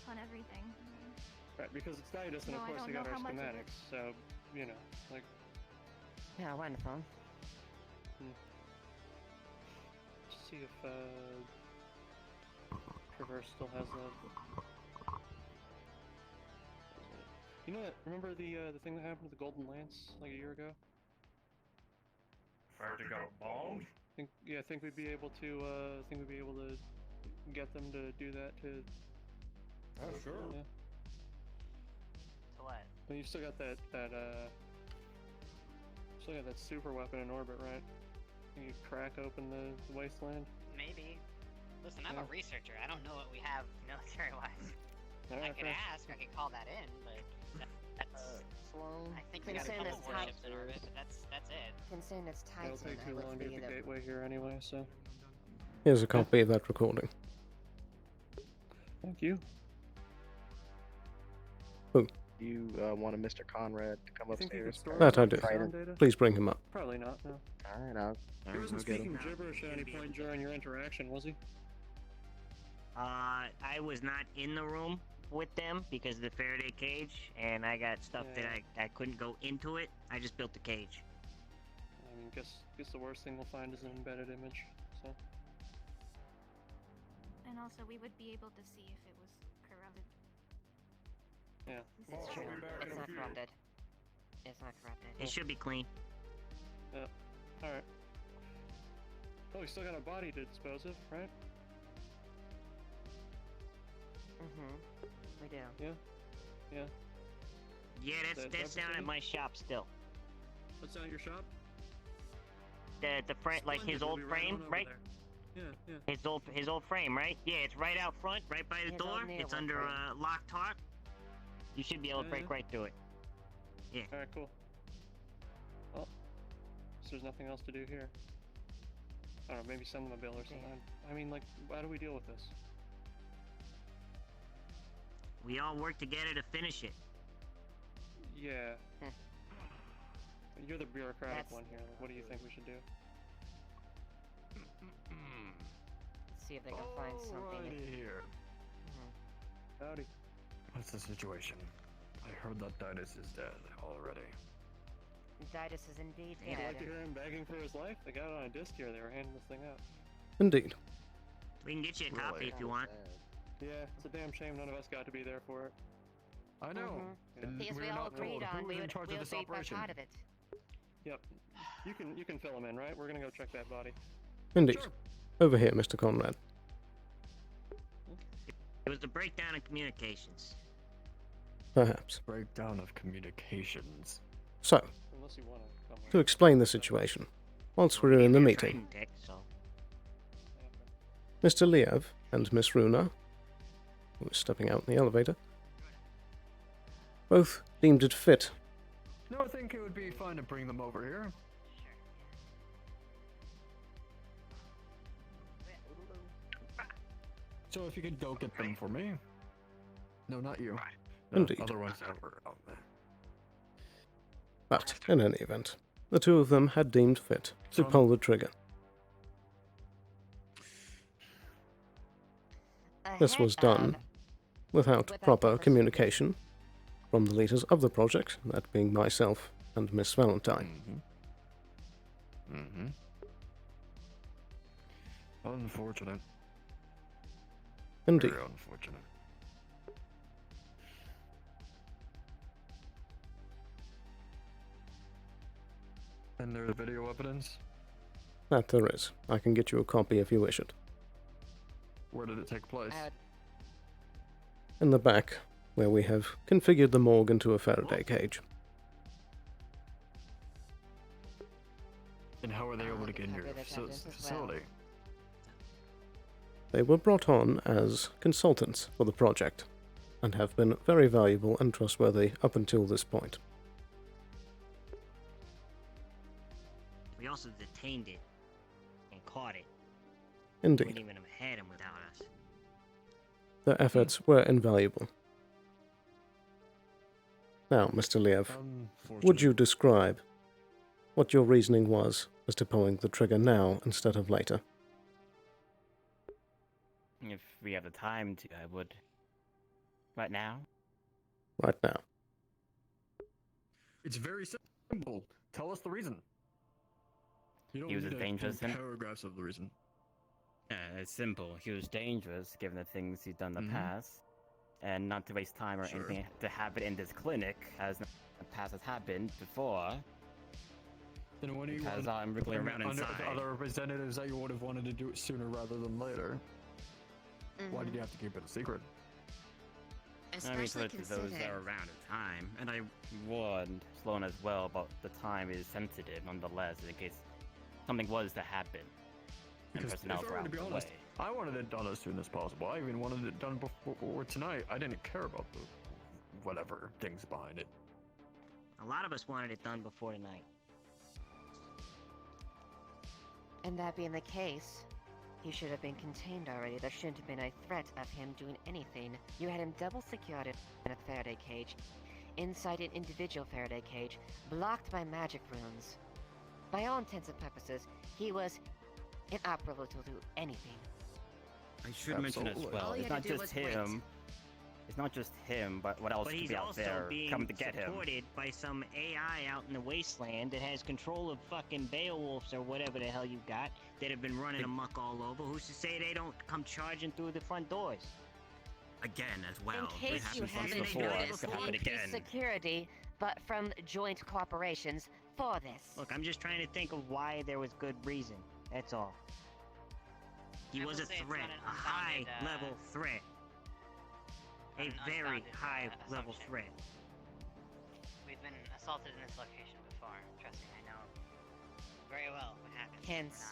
upon everything. Right, because it's Titus, and No, of I course don't we got know our how much of it. schematics, so, you know, like... Yeah, wonderful. See if, Traverse still has that. You know that, remember the thing that happened to the Golden Lance, like a year ago? Fact, they got bombed? I think we'd be able to, get them to do that to... Oh, sure. Yeah. To what? I mean, you've still got still got that super weapon in orbit, right? You crack open the wasteland? Maybe. Listen, I'm Yeah. a researcher. I don't know what we have military-wise. I could ask. I could call that in, but that's. Sloan. I think we got a Concerned couple it's warships in Titan. orbit, but that's it. Concerned it's Titan. It'll take I too would long to be get the the- gateway here anyway, so... Here's a copy of that recording. Thank you. Who? You wanted Mr. Conrad to come You think you could upstairs? store That I the do. sound data? Please bring him up. Probably not, no. Alright, He wasn't I'll get speaking him. gibberish at any point during your interaction, was he? I was not in the room with them because of the Faraday cage, and I got stuff that I couldn't go into it. I just built the cage. I mean, guess the worst thing we'll find is an embedded image, so... And also, we would be able to see if it was corrupted. Yeah. This is true. It's not corrupted. It's not corrupted. It should be clean. Yeah. Alright. Oh, we still got a body to dispose of, right? Mm-hmm. We do. Yeah. Yeah. Yeah, that's down at my shop still. What's down at your shop? The frame, like his Splendid, we'll old be right frame, on over right? there. Yeah. His old frame, right? Yeah, it's right out front, right by the His old door. naval It's under frame. locked heart. You should be able to break right through it. Yeah. Alright, cool. Well, so there's nothing else to do here. I don't know, maybe send them a bill or something. I mean, like, how do we deal with this? We all work together to finish it. Yeah. You're the bureaucratic That's- one here. Like, what do you think we should do? See if they can find something. Alrighty here. Howdy. What's the situation? I heard that Titus is dead already. Titus is indeed I'd like to dead. hear him begging for his life. They got it on a disc here. They were handing this thing out. Indeed. We can get you a copy if you want. Yeah, it's a damn shame none of us got to be there for it. I know. And Because we we were all not agreed told on who we was in would charge of this be operation. part of it. Yep. You can fill him in, right? We're gonna go check that body. Indeed. Over here, Mr. Conrad. It was a breakdown in communications. Perhaps. Breakdown of communications. So, Unless you want to come to explain the situation, whilst we were in the meeting, Tech, so. Mr. Liev and Miss Runa, who was stepping out in the elevator, both deemed it fit. No, I think it would be fine to bring them over here. So if you could go get them for me. No, not you. The Indeed. other ones that were out there. But, in any event, the two of them had deemed fit to pull the trigger. This was done without proper communication from the leaders of the project, that being myself and Miss Valentine. Unfortunate. Indeed. Very unfortunate. And there's video evidence? That there is. I can get you a copy if you wish it. Where did it take place? In the back, where we have configured the morgue into a Faraday cage. And how are they able to get in your facility? They were brought on as consultants for the project, and have been very valuable and trustworthy up until this point. We also detained it and caught it. Indeed. Wouldn't even have had him without us. Their efforts were invaluable. Now, Mr. Liev, would you describe what your reasoning was as to pulling the trigger now instead of later? If we have the time to, I would. Right now? Right now. It's very simple. Tell us the reason. You don't He was need as dangerous and paragraphs of the reason. it's simple. He was dangerous given the things he's done in the past, and not to waste time or anything to have it in this clinic as the past has happened before. Then when you because I'm wriggling around inside. The other representatives that you would have wanted to do it sooner rather than later. Why did you have to keep it a secret? I mean, to those that are around at the time, and I warned Sloan as well about the time is sensitive nonetheless in case something was to happen. And Because personnel if I were to be honest, I wanted it done as soon as possible. I even wanted it done before tonight. I didn't care about the whatever things behind it. A lot of us wanted it done before tonight. And that being the case, he should have been contained already. There shouldn't have been a threat of him doing anything. You had him double secured in a Faraday cage, inside an individual Faraday cage, blocked by magic runes. By all intents and purposes, he was inoperable to do anything. I should mention as well, it's not just him. It's not just him, but what else But could he's be out also there being coming to get him? supported by some AI out in the wasteland that has control of fucking Beowulfs or whatever the hell you got that have been running amok all over. Who's to say they don't come charging through the front doors? Again, as well. In case you haven't before, noticed, it could happen increased again. security, but from joint corporations for this. Look, I'm just trying to think of why there was good reason. That's all. He was a threat, a high-level threat. A very high-level threat. We've been assaulted in this location before. Trust me, I know very well what happened. Hence.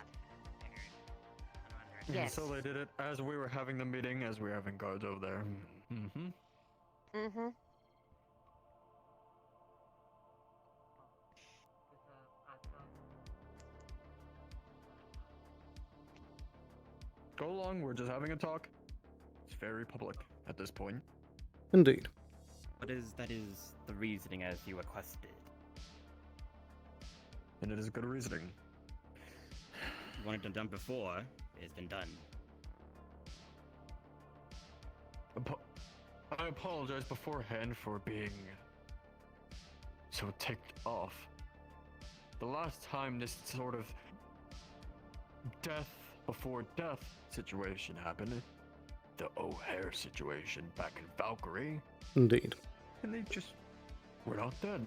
Yes. So they did it as we were having the meeting, as we were having guards over there. Go along, we're just having a talk. It's very public at this point. Indeed. That is the reasoning as you requested. And it is good reasoning. You wanted it done before, it's been done. I apologize beforehand for being so ticked off. The last time this sort of death before death situation happened, the O'Hare situation back in Valkyrie. Indeed. And they just were not dead.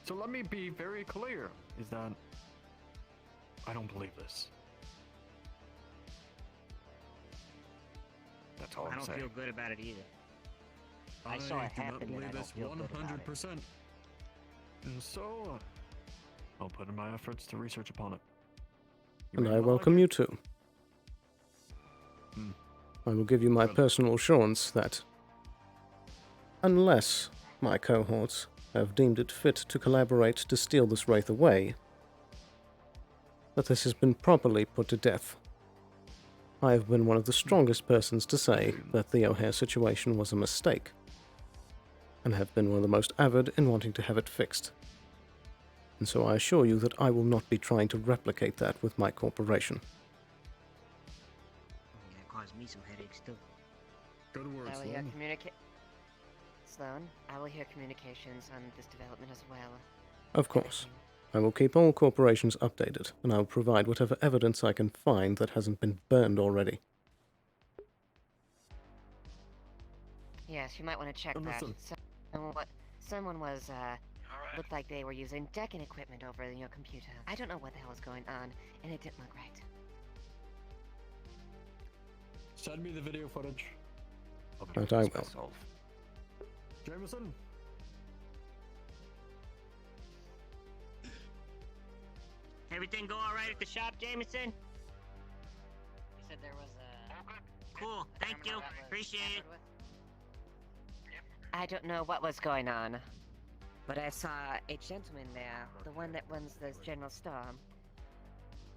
So let me be very clear, is that I don't believe this. That's all I I'm don't saying. feel good about it either. I saw it do not happen, and believe I don't this feel good about it. 100%. And so, I'll put in my efforts to research upon it. And ready, I welcome you too. Hmm. I will give you my Good. personal assurance that, unless my cohorts have deemed it fit to collaborate to steal this wraith away, that this has been properly put to death. I have been one of the strongest persons to say that the O'Hare situation was a mistake, and have been one of the most avid in wanting to have it fixed. And so I assure you that I will not be trying to replicate that with my corporation. That caused me some headaches too. Good work, I will hear Sloan. Sloan, I will hear communications on this development as well. Of course. I will keep all corporations updated, and I will provide whatever evidence I can find that hasn't been burned already. Yes, you might want to check that. Someone was, looked like they were using decking equipment over your computer. I don't know what the hell was going on, and it didn't look right. Send me the video footage. That I will. Jameson. Everything go all right at the shop, Jameson? You said there was a... Cool, thank you. Appreciate it. I don't know what was going on, but I saw a gentleman there, the one that runs this general store,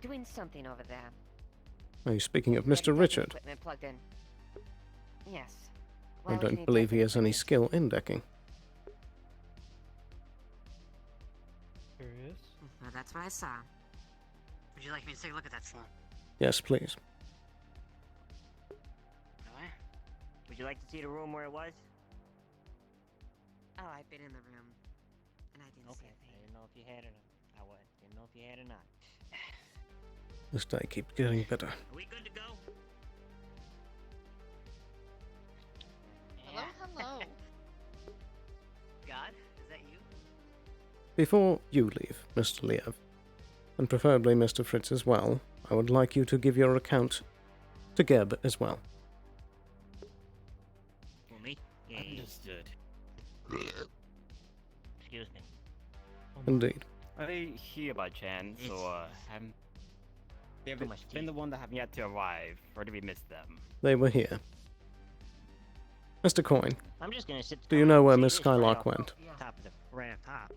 doing something over there. Are you speaking of He had Mr. decking Richard? equipment plugged in. Yes. I Why would don't need believe he decking has any equipment? skill in decking. Curious. Well, that's what I saw. Would you like me to take a look at that, Sloan? Yes, please. Really? Would you like to see the room where it was? Oh, I've been in the room, and I didn't see Okay, a I thing. didn't know if you had it or not. Didn't know if you had or not. This day keeps getting better. Are we good to go? Hello, hello. God, is that you? Before you leave, Mr. Liev, and preferably Mr. Fritz as well, I would like you to give your account to Geb as well. For me? Yeah. Understood. Excuse me. Indeed. Are they here by chance, It's- or haven't they Too much been tea. the one that haven't yet to arrive, or did we miss them? They were here. Mr. Coyne, I'm just gonna sit. do you know where see Miss this right Skylark off went? Top of the right top.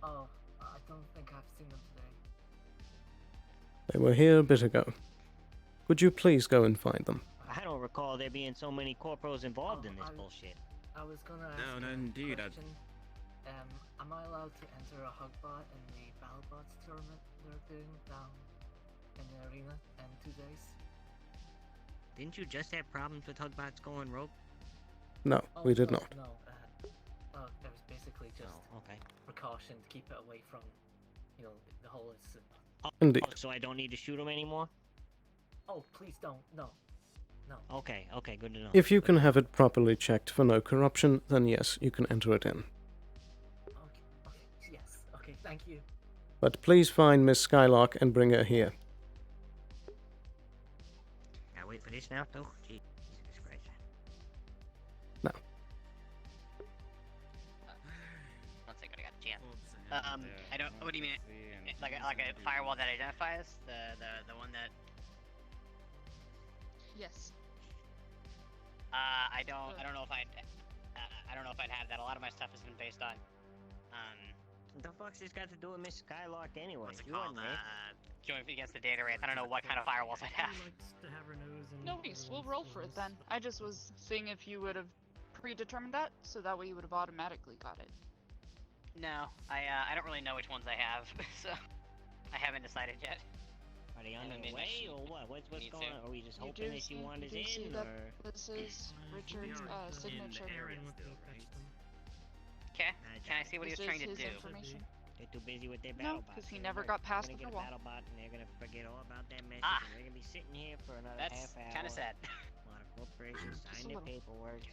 Oh, I don't think I've seen them today. They were here a bit ago. Could you please go and find them? I don't recall there being so many corporals involved in this bullshit. I was gonna ask No, you no, a indeed, question. Am I allowed to enter a Hugbot in the BattleBots tournament they're doing down in the arena in 2 days? Didn't you just have problems with Hugbots going rogue? No, Oh, we did no, not. No, there was basically just okay. precaution to keep it away from, the whole incident. Indeed. Oh, so I don't need to shoot him anymore? Oh, please don't. No. No. Okay, good to know. If you can have it properly checked for no corruption, then yes, you can enter it in. Okay, yes. Okay, thank you. But please find Miss Skylark and bring her here. Gotta wait for this now, though? Jesus Christ. No. One second, I got a jam. I don't. What do you mean? Like a firewall that identifies the one that? Yes. I don't know if I don't know if I'd have that. A lot of my stuff has been based on. What the fuck's this got to do with Miss Skylark anyway? What's it You called? and me. Going against the data wraith. I don't know what kind of firewalls I'd have. No worries, we'll roll for it then. I just was seeing if you would have predetermined that, so that way you would have automatically got it. No, I don't really know which ones I have, so I haven't decided yet. Are they on Haven't their made my way, sheet. or what? What's Need going to. on? Are we just You hoping do that she see- wanders you do see in, that or...? this is Richard's signature. Okay, can I see what he was This trying is to his do? information. They're too busy with their No, battle bots. 'cause he They're never like, got past they're the gonna get a firewall. battle bot, and they're gonna forget all about that message. Ah. And they're gonna be sitting here for another That's half hour. kind of sad. A lot of corporations Just a sign their little. paperwork.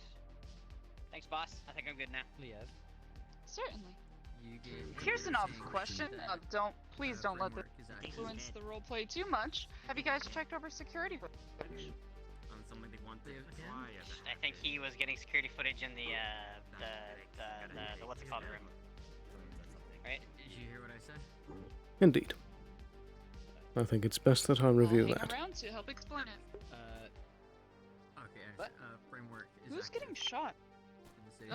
Thanks, boss. I think I'm good now. Certainly. You gave Here's an off question. Please don't let this influence the roleplay too much. Have you guys checked over security footage? on something they want to fly as a I think he was getting security footage in the what's it called room. Right? Did you hear what I said? Indeed. I think it's best that I review Hang that. around to help explain it. Okay, framework is Who's getting shot?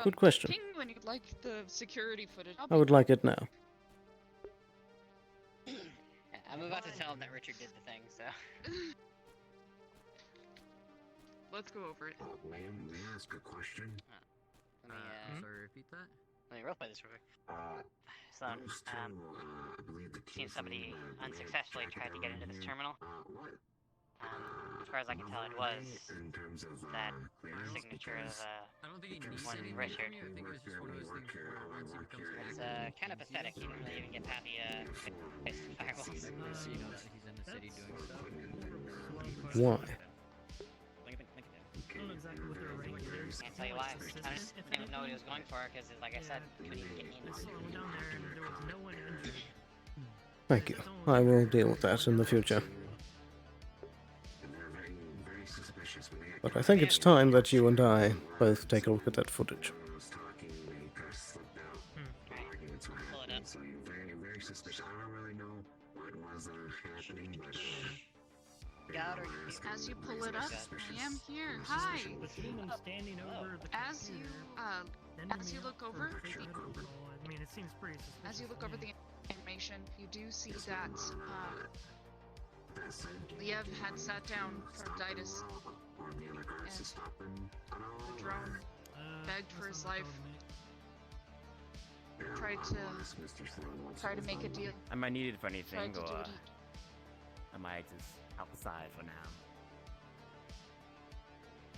Good question. Ping when you'd like the security footage. I would like it now. I'm about to tell him that Richard did the thing, so. Let's go over it. May I ask a question? Let me, sorry, repeat that? Let me roleplay this real quick. So, I believe the seen somebody unsuccessfully tried to get into this terminal. As far as I can tell, it was that signature of I don't think he needs one anything Richard. from you. I think it was just one of those things where once he becomes It's kind of pathetic. He didn't really even get past the firewalls. you know that he's in the city doing stuff. Why? I don't know exactly what they're arranging. Can't tell you why. I just didn't know what he was going for because, like I said, couldn't even get me in. I saw him down there and there was no one injured. Thank you. I will deal with that in the future. But I think it's time that you and I both take a look at that footage. So you're very suspicious. I don't really know what was happening, but As you pull it up, I am here. Hi. Standing over the As you look over, I mean, it seems pretty suspicious. as you look over the animation, you do see that Liev had sat down for Ditus, and the drone begged for his life. Tried to make a deal. Am I needed for anything, Tried to do or what am I just outside for now?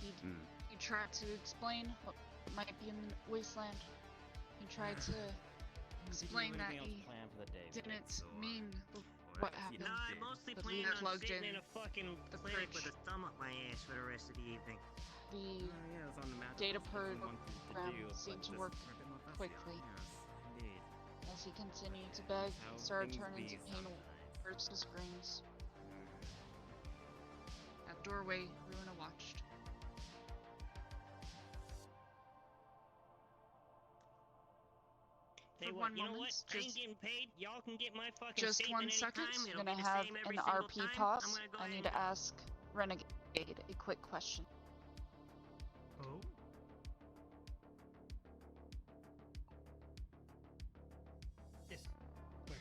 He tried to explain what might be in the wasteland. He tried to explain that he didn't mean what happened. No, I mostly but plan he on plugged sitting in in a fucking the clinic fridge. with a thumb up my ass for the rest of the evening. The data program seemed to work quickly. As he continued to beg, he started turning to paint words to screens. At doorway, Ruina watched. Tell you For what, one you know moment, what? I ain't getting paid. Y'all can get my fucking Just statement 1 second. anytime. I'm It'll gonna be the have same every an single RP time. pause. I'm gonna go I ahead need to and- ask Renegade a quick question. Oh? Yes. Where?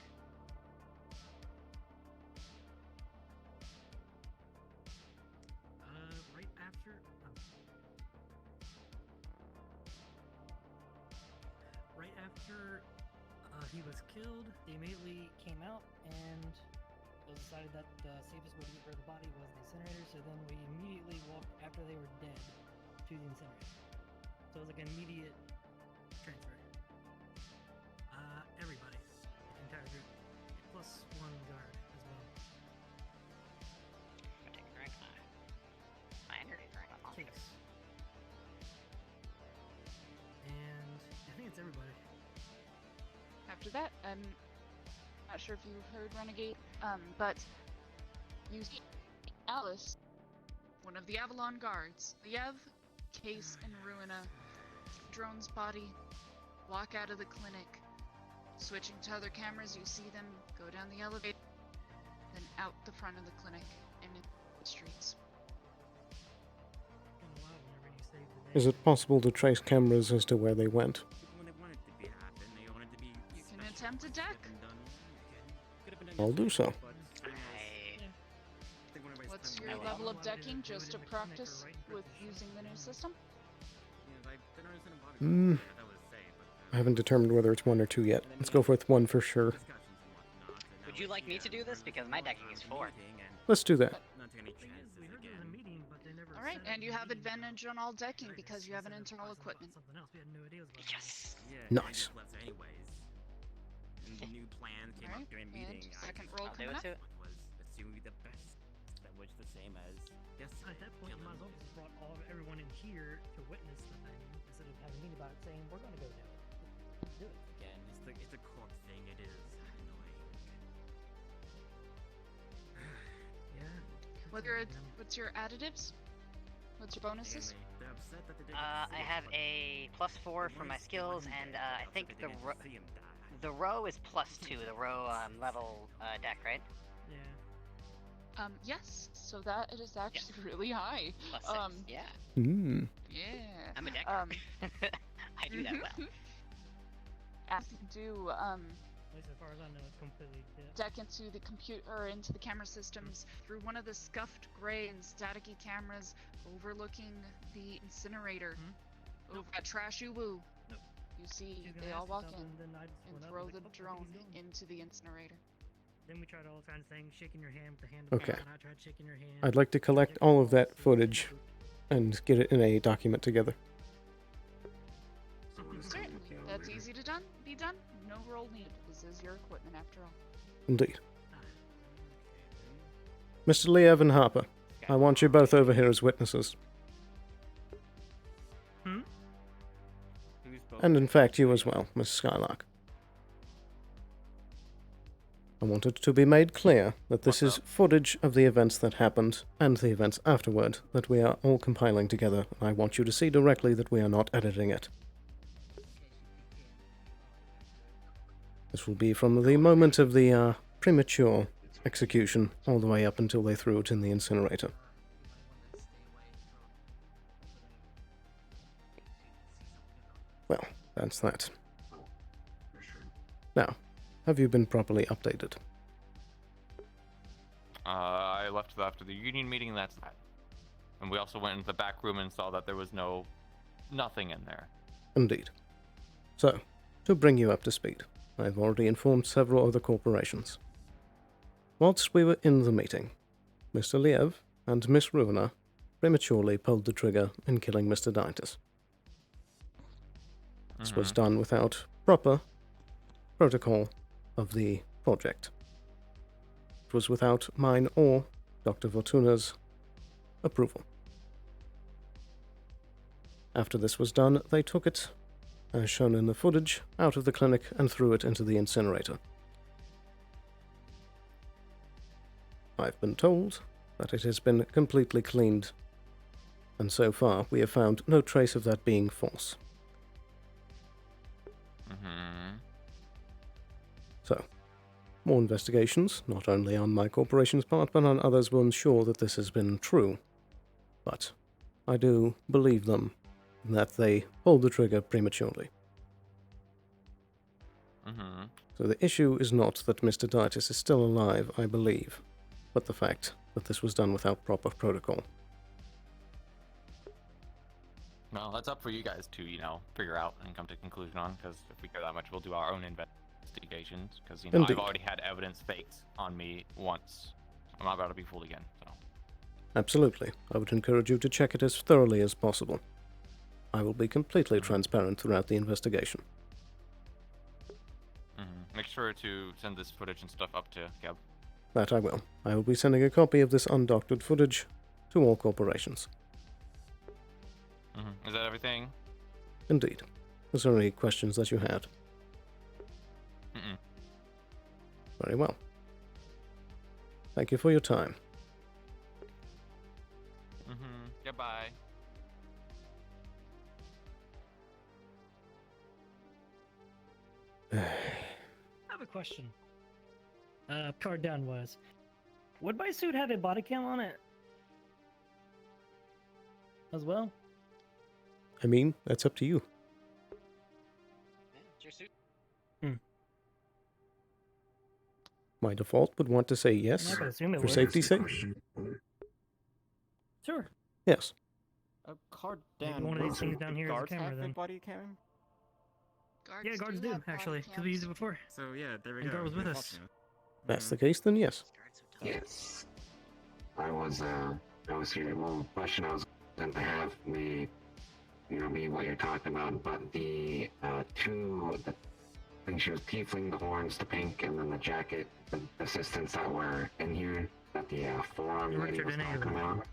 Right after. Right after he was killed, they immediately came out and it was decided that the safest way to get rid of the body was the incinerator, so then we immediately walked after they were dead to the incinerator. So it was like an immediate transfer. Everybody. The entire group. Plus one guard as well. Case. And I think it's everybody. After that, I'm not sure if you heard Renegade, but you see Alice, one of the Avalon guards, Liev, Case, and Ruina, Drone's body, walk out of the clinic. Switching to other cameras, you see them go down the elevator, then out the front of the clinic and into the streets. Is it possible to trace cameras as to where they went? You can attempt a deck. I'll do so. What's your level of decking just to practice with using the new system? I haven't determined whether it's 1 or 2 yet. Let's go with 1 for sure. Would you like me to do this? Because my decking is 4. Let's do that. Alright, and you have advantage on all decking because you have an internal equipment. Yes! Nice. And the new plan came up during and meeting. second roll coming up. Was assuming the best, that was the same as yesterday. At that point, you might as well just brought everyone in here to witness the thing instead of having me about it saying we're gonna go do it. Do it. Again, it's a corp thing. It is annoying. What's your additives? What's your bonuses? I have a +4 for my skills, and I think the row is +2. The row level deck, right? Yeah. Yes. So that it is actually really high. +6. Yeah. Hmm. Yeah. I'm a decker. I do that well. As you do, At least as far as I know, it's completely dead. deck into the computer or into the camera systems through one of the scuffed gray and staticky cameras overlooking the incinerator. Over at Trashy Woo. Nope. You see She's gonna they ask all us walk something, in then I just and went up throw and the was like, "Oh, drone what are you doing?" into the incinerator. Then we tried all the kinds of things, shaking your hand with the hand of Okay. God, I tried shaking your hand. I'd like to collect all of that footage and get it in a document together. Certainly. That's easy to be done. No roll needed. This is your equipment after all. Indeed. Mr. Liev and Harper, I want you both over here as witnesses. And in fact, you as well, Miss Skylark. I want it to be made clear that this is footage of the events that happened and the events afterward that we are all compiling together, and I want you to see directly that we are not editing it. This will be from the moment of the premature execution all the way up until they threw it in the incinerator. Well, that's that. Now, have you been properly updated? I left after the union meeting, that's that. And we also went into the back room and saw that there was nothing in there. Indeed. So, to bring you up to speed, I've already informed several other corporations. Whilst we were in the meeting, Mr. Liev and Miss Ruiner prematurely pulled the trigger in killing Mr. Ditus. This was done without proper protocol of the project. It was without mine or Dr. Fortuna's approval. After this was done, they took it, as shown in the footage, out of the clinic and threw it into the incinerator. I've been told that it has been completely cleaned, and so far we have found no trace of that being false. So, more investigations, not only on my corporation's part, but on others, will ensure that this has been true. But I do believe them that they pulled the trigger prematurely. So the issue is not that Mr. Ditus is still alive, I believe, but the fact that this was done without proper protocol. Well, that's up for you guys to, figure out and come to a conclusion on, because if we care that much, we'll do our own investigations, because, Indeed. I've already had evidence faked on me once. I'm not about to be fooled again, so. Absolutely. I would encourage you to check it as thoroughly as possible. I will be completely transparent throughout the investigation. Make sure to send this footage and stuff up to Gab. That I will. I will be sending a copy of this undoctored footage to all corporations. Is that everything? Indeed. Was there any questions that you had? Very well. Thank you for your time. Goodbye. I have a question. Card down was, would my suit have a body cam on it as well? I mean, that's up to you. It's your suit. My default would want to say yes, I would assume it for would. safety's sake. Sure. Yes. Card Maybe down. one of these things down here is a Guards camera have a then. body cam? Yeah, guards do, actually, because we used it before. So yeah, there we And go. guard was with You're us. watching If that's the case, then yes. Yes. I was here. Well, the question I was going to have may, be what you're talking about, but the I think she was tiefling, the horns, the pink, and then the jacket, the assistants that were in here, that the forearm lady was talking about.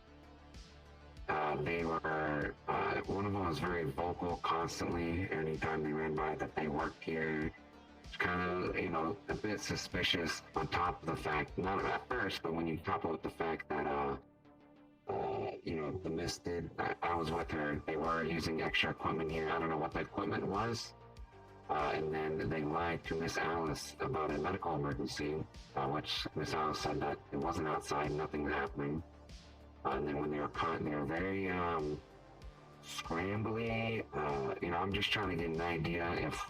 They were, one of them was very vocal constantly, anytime they ran by that they worked here. It's kind of, a bit suspicious on top of the fact, not at first, but when you top up the fact that, the Mist did. I was with her. They were using extra equipment here. I don't know what the equipment was. And then they lied to Miss Alice about a medical emergency, which Miss Alice said that it wasn't outside, nothing was happening. And then when they were caught, they were very scrambly. I'm just trying to get an idea if,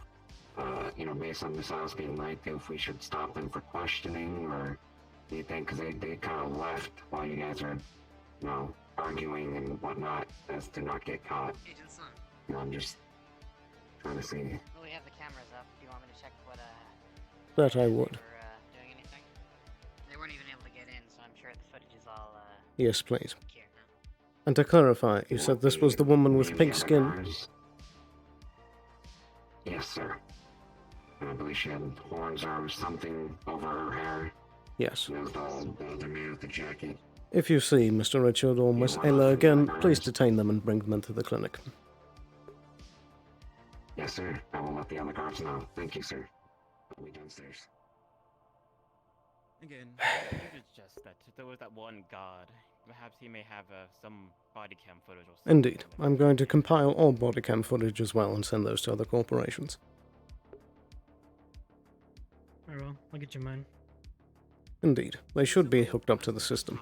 based on Miss Alice being lied to, if we should stop them for questioning, or do you think, because they kind of left while you guys are, arguing and whatnot as to not get caught. Agent Sun. I'm just trying to see. Well, we have the cameras up. Do you want me to check what, That I would. doing anything? They weren't even able to get in, so I'm sure the footage is all, Yes, please. And to clarify, you said this was the woman with pink skin? Yes, sir. And I believe she had horns or something over her hair. Yes. And it was the man with the jacket. If you see Mr. Richard or Miss Ayla again, please detain them and bring them into the clinic. Yes, sir. I will let the other guards know. Thank you, sir. I'll be downstairs. Again, it's just that there was that one guard. Perhaps he may have some body cam footage or something. Indeed. I'm going to compile all body cam footage as well and send those to other corporations. Very well, I'll get you mine. Indeed. They should be hooked up to the system.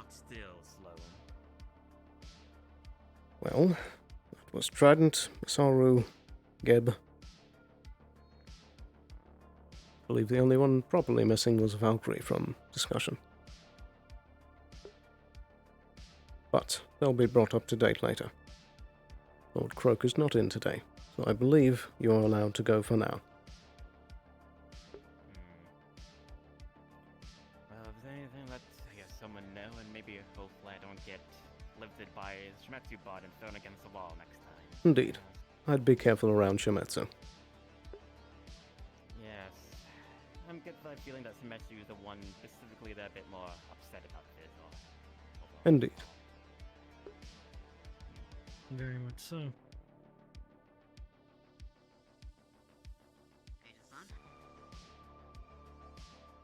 Well, that was Trident, Saru, Geb. I believe the only one properly missing was Valkyrie from discussion. But they'll be brought up to date later. Lord Croak is not in today, so I believe you are allowed to go for now. Well, if there's anything, let someone know, and maybe hopefully I don't get lifted by Shimetsu bot and thrown against the wall next time. Indeed. I'd be careful around Shimetsu. Yes. I'm getting the feeling that Shimetsu is the one specifically that a bit more upset about this. Indeed. Very much so.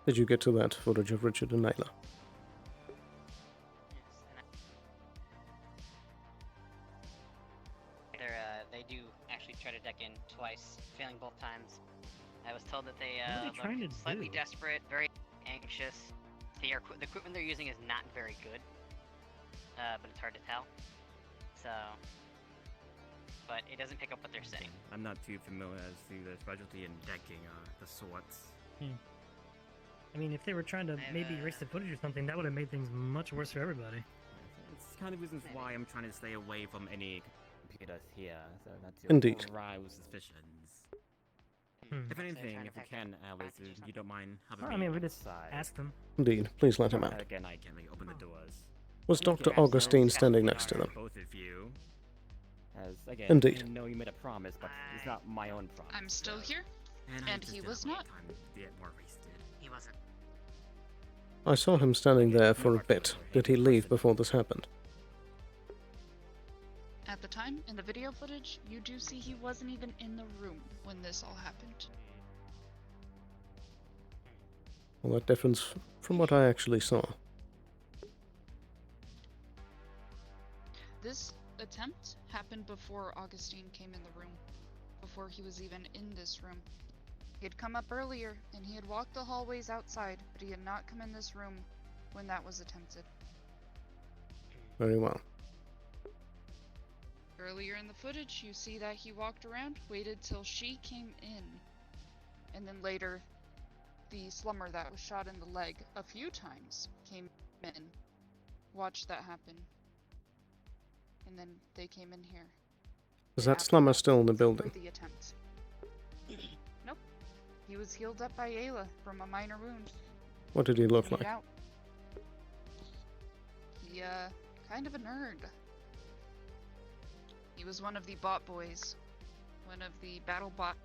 Did you get to that footage of Richard and Ayla? They do actually try to deck in twice, failing both times. I was told that they What are they trying look to slightly do? desperate, very anxious. The equipment they're using is not very good, but it's hard to tell. So, but it doesn't pick up what they're saying. I'm not too familiar as to the specialty in decking the sorts. I mean, if they were trying to maybe erase the footage or something, that would have made things much worse for everybody. It's kind of reasons why I'm trying to stay away from any computers here, so that's Indeed. override with suspicions. If anything, if we can, Alice, if you don't mind having I me mean, we just outside. asked them. Indeed. Please let him out. Again, I can't really open the doors. Was Dr. Augustine standing next to them? Both of you. As, again, Indeed. I know you made a promise, but it's not my own promise. I'm still here, I and just he didn't was want not. time to get more wasted. He wasn't. I saw him standing there for a bit. Did he leave before this happened? At the time, in the video footage, you do see he wasn't even in the room when this all happened. Well, that differs from what I actually saw. This attempt happened before Augustine came in the room, before he was even in this room. He had come up earlier, and he had walked the hallways outside, but he had not come in this room when that was attempted. Very well. Earlier in the footage, you see that he walked around, waited till she came in, and then later, the slumber that was shot in the leg a few times came in, watched that happen, and then they came in here. Is that slumber still in the building? For the attempt. Nope. He was healed up by Ayla from a minor wound. What did he look Made like? out. He, kind of a nerd. He was one of the bot boys. One of the battle bot,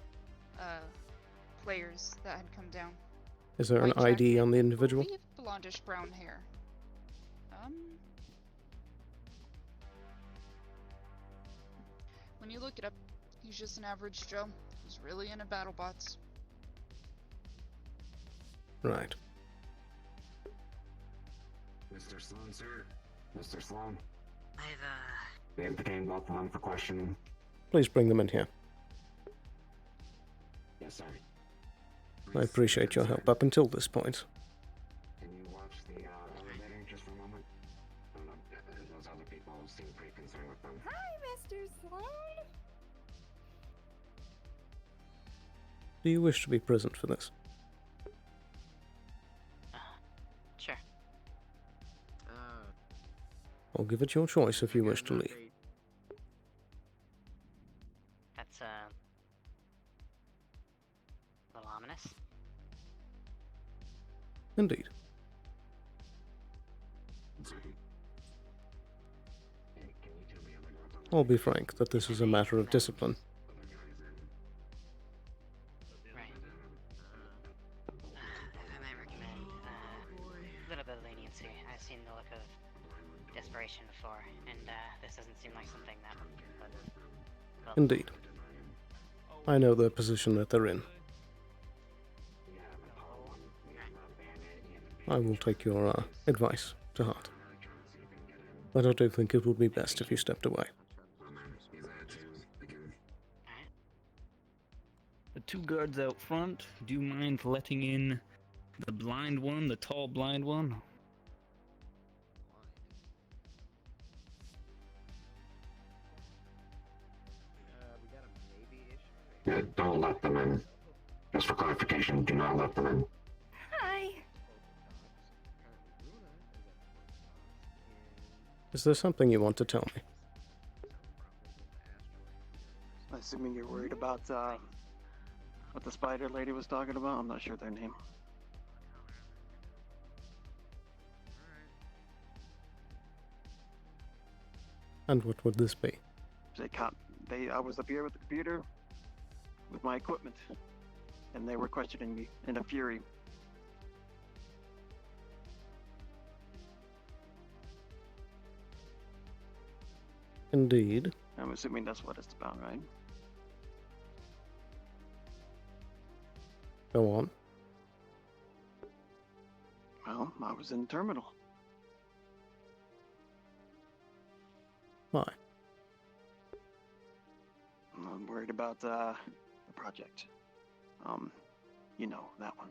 players that had come down. Is there an White ID jacket, on the individual? believe blondish brown hair. When you look it up, he's just an average Joe. He's really into battle bots. Right. Mr. Sloan, sir. Mr. Sloan. We have detained both of them for questioning. Please bring them in here. Yes, sir. I appreciate your help up until this point. Can you watch the elevator just for a moment? Those other people seem pretty concerned with them. Hi, Mr. Sloan. Do you wish to be present for this? Sure. I'll give it your choice if you wish to leave. That's, a little ominous. Indeed. I'll be frank that this is a matter of discipline. Right. If I might recommend a little bit of leniency. I've seen the look of desperation before, and this doesn't seem like something that would. Well, Indeed. I know the position that they're in. I will take your advice to heart. But I do think it would be best if you stepped away. The two guards out front, do you mind letting in the blind one, the tall blind one? Yeah, don't let them in. Just for clarification, do not let them in. Hi. Is there something you want to tell me? Assuming you're worried about what the spider lady was talking about. I'm not sure their name. And what would this be? I was up here with the computer with my equipment, and they were questioning me in a fury. Indeed. I'm assuming that's what it's about, right? Go on. Well, I was in the terminal. Why? I'm worried about the project. You know, that one.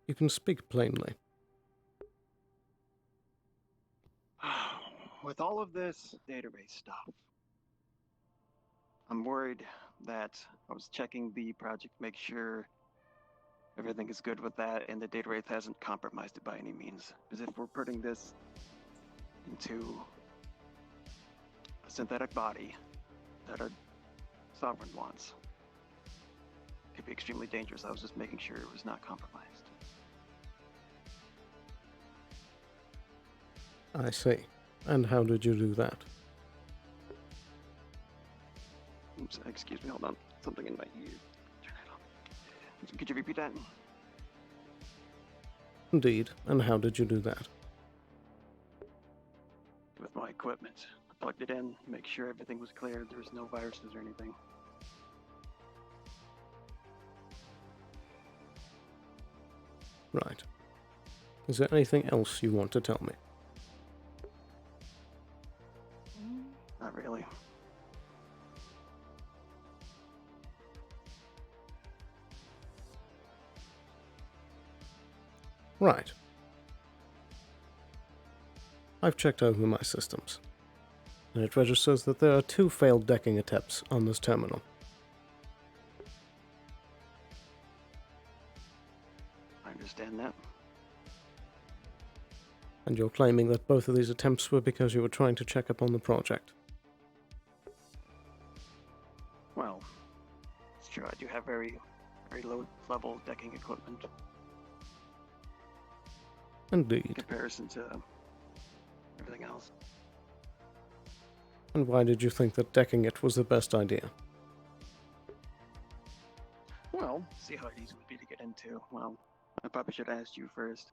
You can speak plainly. With all of this database stuff, I'm worried that I was checking the project to make sure everything is good with that and the data wraith hasn't compromised it by any means. Because if we're putting this into a synthetic body that our sovereign wants, it could be extremely dangerous. I was just making sure it was not compromised. I see. And how did you do that? Oops, excuse me, hold on. Something in my ear. Turn it on. Could you repeat that? Indeed. And how did you do that? With my equipment. I plugged it in, make sure everything was clear, there was no viruses or anything. Right. Is there anything else you want to tell me? Not really. Right. I've checked over my systems, and it registers that there are 2 failed decking attempts on this terminal. I understand that. And you're claiming that both of these attempts were because you were trying to check up on the project. Well, it's true. I do have very low level decking equipment. Indeed. In comparison to everything else. And why did you think that decking it was the best idea? Well, see how easy it would be to get into. Well, I probably should have asked you first.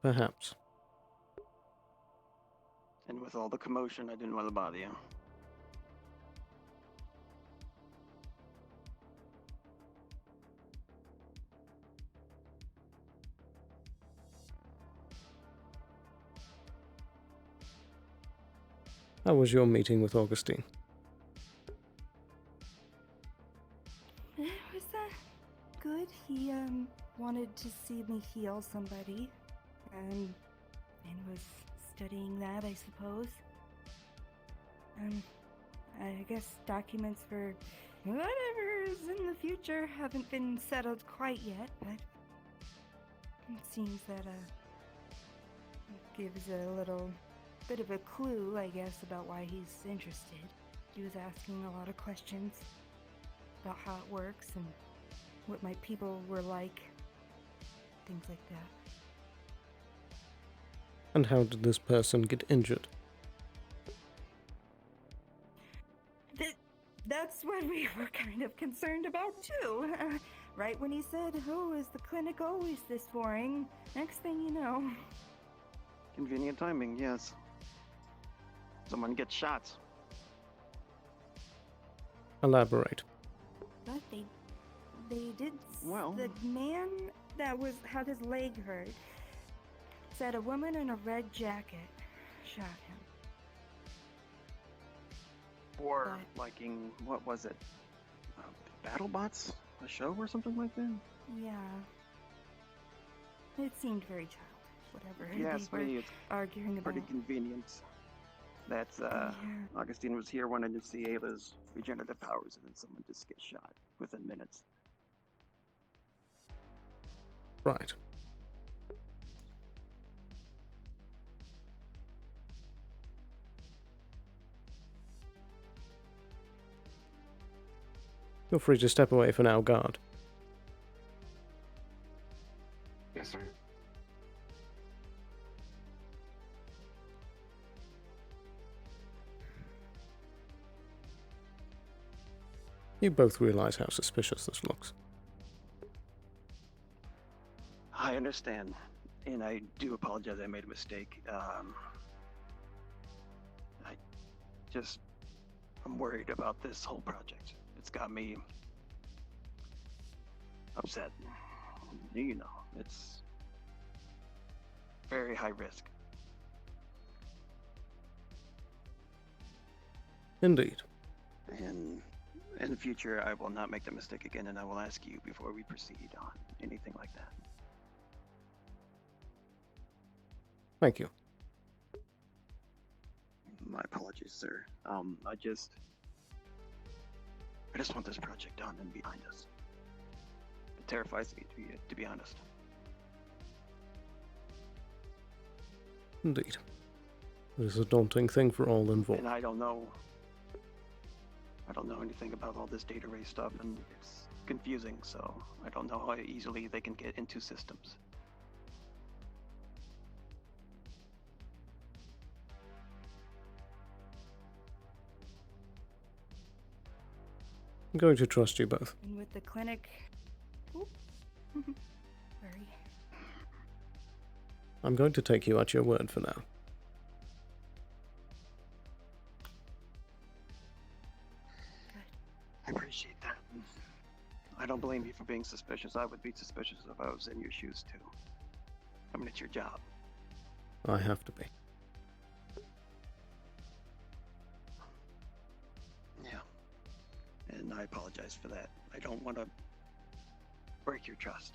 Perhaps. And with all the commotion, I didn't want to bother you. How was your meeting with Augustine? It was good. He wanted to see me heal somebody, and was studying that, I suppose. I guess documents for whatever is in the future haven't been settled quite yet, but it seems that it gives a little bit of a clue, I guess, about why he's interested. He was asking a lot of questions about how it works and what my people were like, things like that. And how did this person get injured? That's what we were kind of concerned about, too. Right when he said, "Oh, is the clinic always this boring?" Next thing you know... Convenient timing, yes. Someone gets shot. Elaborate. But they did... Well... The man that had his leg hurt said a woman in a red jacket shot him. Or liking, what was it? BattleBots? A show or something like that? Yeah. It seemed very childish, whatever. Yes, they were it's arguing pretty about. convenient. That Augustine was here wanting to see Ayla's regenerative powers, and then someone just gets shot within minutes. Right. Feel free to step away for now, guard. Yes, sir. You both realize how suspicious this looks. I understand, and I do apologize. I made a mistake. I'm worried about this whole project. It's got me upset. You know, it's very high risk. Indeed. And in the future, I will not make that mistake again, and I will ask you before we proceed on anything like that. Thank you. My apologies, sir. I just want this project done and behind us. It terrifies me, to be honest. Indeed. It is a daunting thing for all involved. And I don't know anything about all this data array stuff, and it's confusing, so I don't know how easily they can get into systems. I'm going to trust you both. And with the clinic... Oop. Sorry. I'm going to take you at your word for now. I appreciate that. I don't blame you for being suspicious. I would be suspicious if I was in your shoes, too. I mean, it's your job. I have to be. Yeah. And I apologize for that. I don't want to break your trust.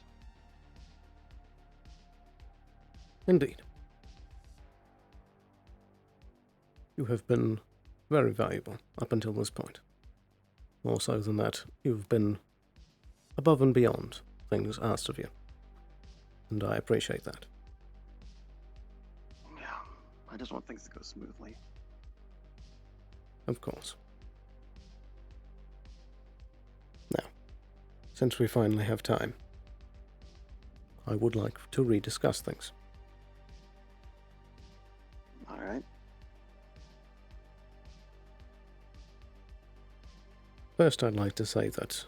Indeed. You have been very valuable up until this point. More so than that, you've been above and beyond things asked of you. And I appreciate that. Yeah, I just want things to go smoothly. Of course. Now, since we finally have time, I would like to rediscuss things. All right. First, I'd like to say that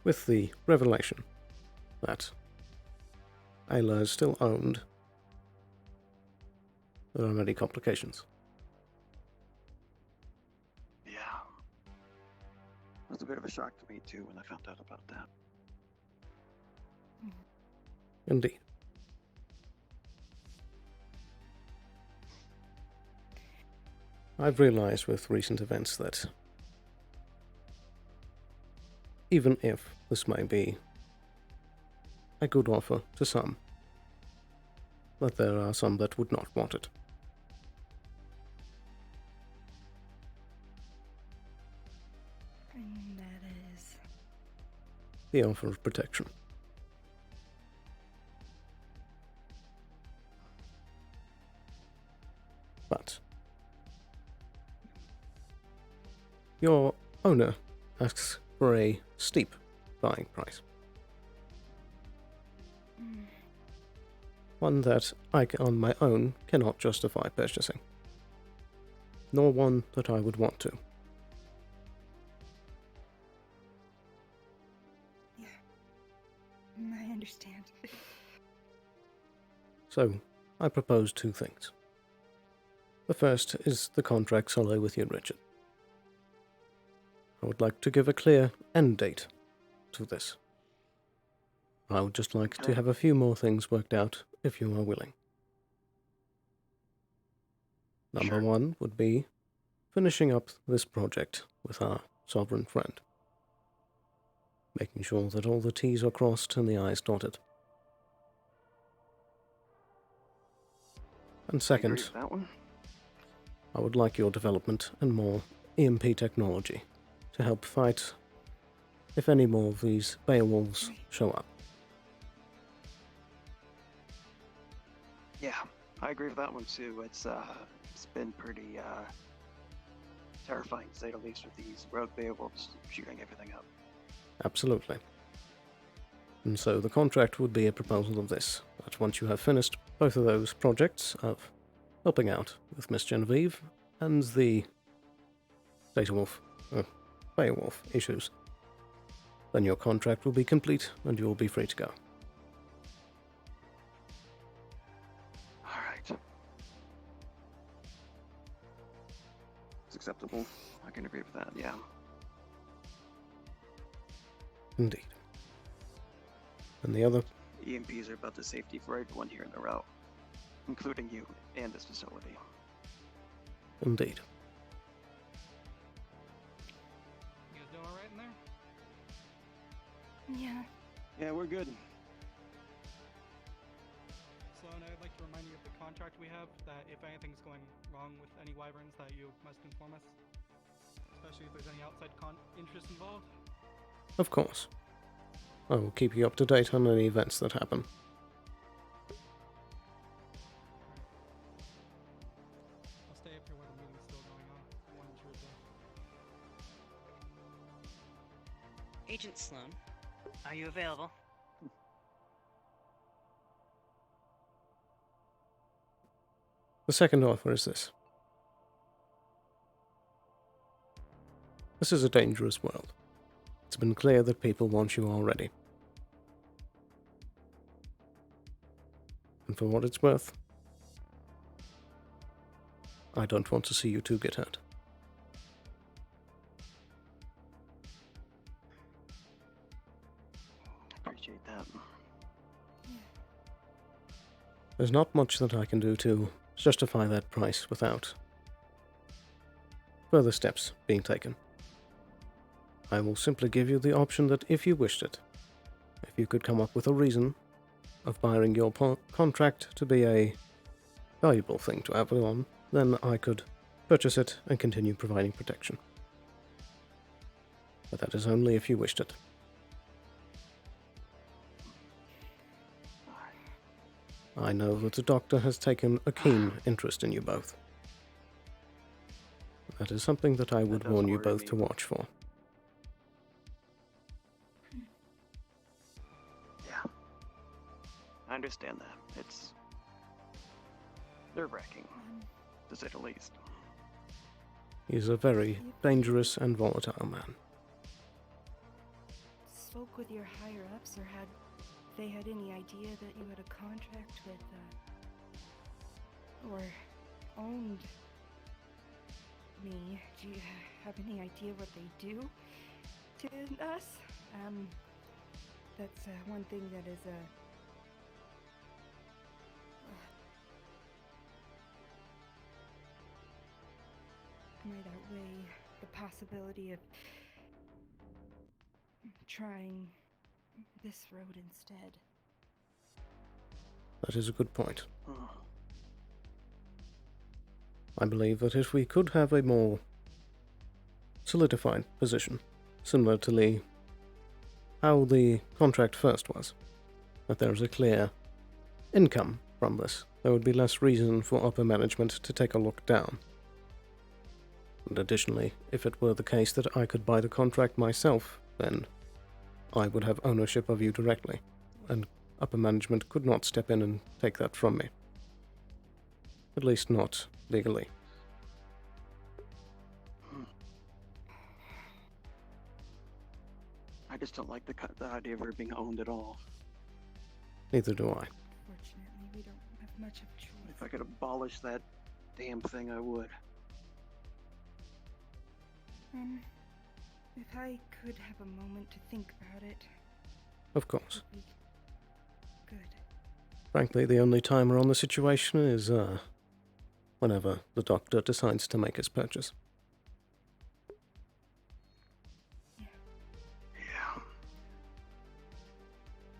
with the revelation that Ayla is still owned, there are many complications. Yeah. It was a bit of a shock to me, too, when I found out about that. Indeed. I've realized with recent events that even if this may be a good offer to some, that there are some that would not want it. And that is... The offer of protection. But your owner asks for a steep buying price. One that I, on my own, cannot justify purchasing. Nor one that I would want to. Yeah. I understand. So, I propose two things. The first is the contract solo with you, Richard. I would like to give a clear end date to this. I would just like to have a few more things worked out, if you are willing. Number one would be finishing up this project with our sovereign friend. Making sure that all the T's are crossed and the I's dotted. And second, that one. I would like your development and more EMP technology to help fight if any more of these Beowulfs show up. Yeah, I agree with that one too. It's been pretty terrifying to say the least with these rogue Beowulfs shooting everything up. Absolutely. And so the contract would be a proposal of this, that once you have finished both of those projects of helping out with Miss Genevieve and the Beowulf issues, then your contract will be complete and you will be free to go. Alright. It's acceptable. I can agree with that, yeah. Indeed. And the other? EMPs are about the safety for everyone here in the route, including you and this facility. Indeed. You guys doing alright in there? Yeah. Yeah, we're good. Sloan, I'd like to remind you of the contract we have, that if anything's going wrong with any wyverns, that you must inform us. Especially if there's any outside interest involved. Of course. I will keep you up to date on any events that happen. I'll stay up here while the meeting's still going on. I want to ensure that. Agent Sloan, are you available? The second offer is this. This is a dangerous world. It's been clear that people want you already. And for what it's worth, I don't want to see you two get hurt. Appreciate that. There's not much that I can do to justify that price without further steps being taken. I will simply give you the option that if you wished it, if you could come up with a reason of buying your contract to be a valuable thing to have on, then I could purchase it and continue providing protection. But that is only if you wished it. I know that the Doctor has taken a keen interest in you both. That is something that I would warn you both to watch for. Yeah. I understand that. It's nerve-wracking, to say the least. He's a very dangerous and volatile man. Spoke with your higher-ups, or had they had any idea that you had a contract with, or owned me? Do you have any idea what they do to us? That's one thing that is possibility of trying this road instead. That is a good point. I believe that if we could have a more solidified position, similar to how the contract first was, that there is a clear income from this, there would be less reason for upper management to take a look down. And additionally, if it were the case that I could buy the contract myself, then I would have ownership of you directly, and upper management could not step in and take that from me. At least not legally. I just don't like the idea of her being owned at all. Neither do I. Fortunately, we don't have much of a choice. If I could abolish that damn thing, I would. If I could have a moment to think about it. Of course. Good. Frankly, the only timer on the situation is, whenever the doctor decides to make his purchase. Yeah.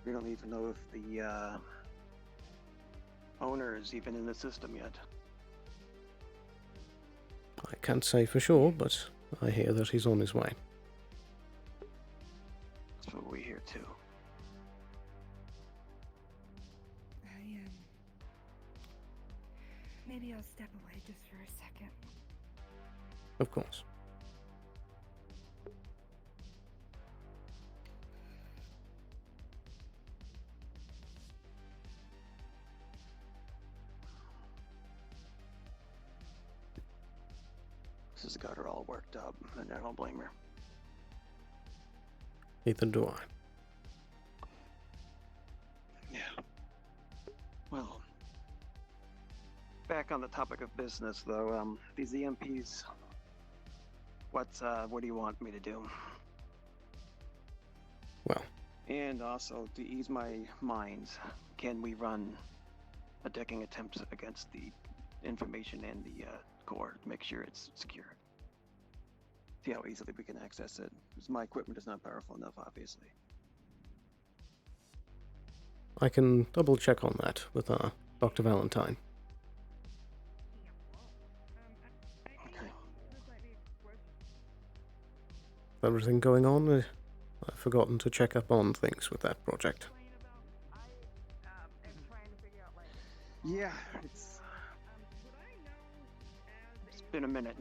We don't even know if the, owner is even in the system yet. I can't say for sure, but I hear that he's on his way. That's what we hear too. Maybe I'll step away just for a second. Of course. This has got her all worked up, and I don't blame her. Neither do I. Yeah. Well, back on the topic of business, though, these EMPs, what do you want me to do? Well. And also, to ease my mind, can we run a decking attempt against the information and the core to make sure it's secure? See how easily we can access it, because my equipment is not powerful enough, obviously. I can double check on that with Dr. Valentine. Okay. Everything going on? I've forgotten to check up on things with that project. Yeah, it's been a minute.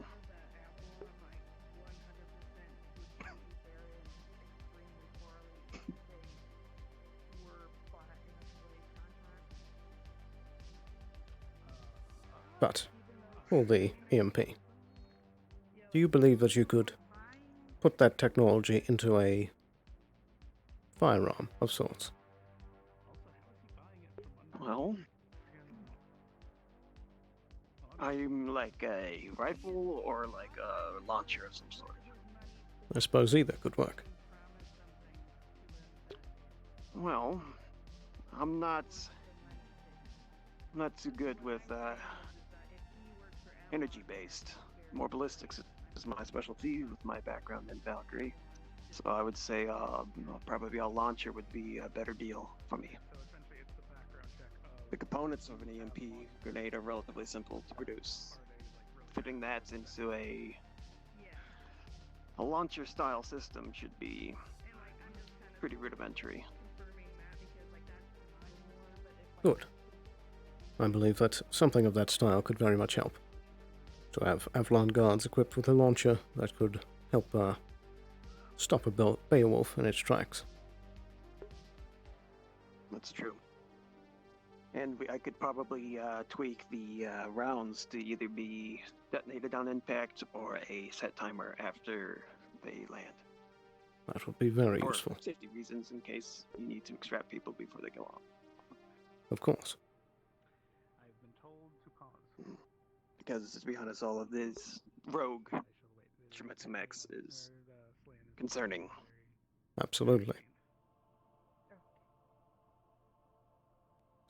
But, for the EMP, do you believe that you could put that technology into a firearm of sorts? Well, I'm like a rifle or like a launcher of some sort. I suppose either could work. Well, I'm not too good with energy-based. More ballistics is my specialty with my background in Valkyrie. So I would say probably a launcher would be a better deal for me. The components of an EMP grenade are relatively simple to produce. Fitting that into a launcher-style system should be pretty rudimentary. Good. I believe that something of that style could very much help. To have Avalon guards equipped with a launcher that could help stop a Beowulf in its tracks. That's true. And I could probably tweak the rounds to either be detonated on impact or a set timer after they land. That would be very For useful. safety reasons, in case you need to extract people before they go off. Of course. I've been told to pause. Because, to be honest, all of this rogue Shimizu Max is concerning. Absolutely.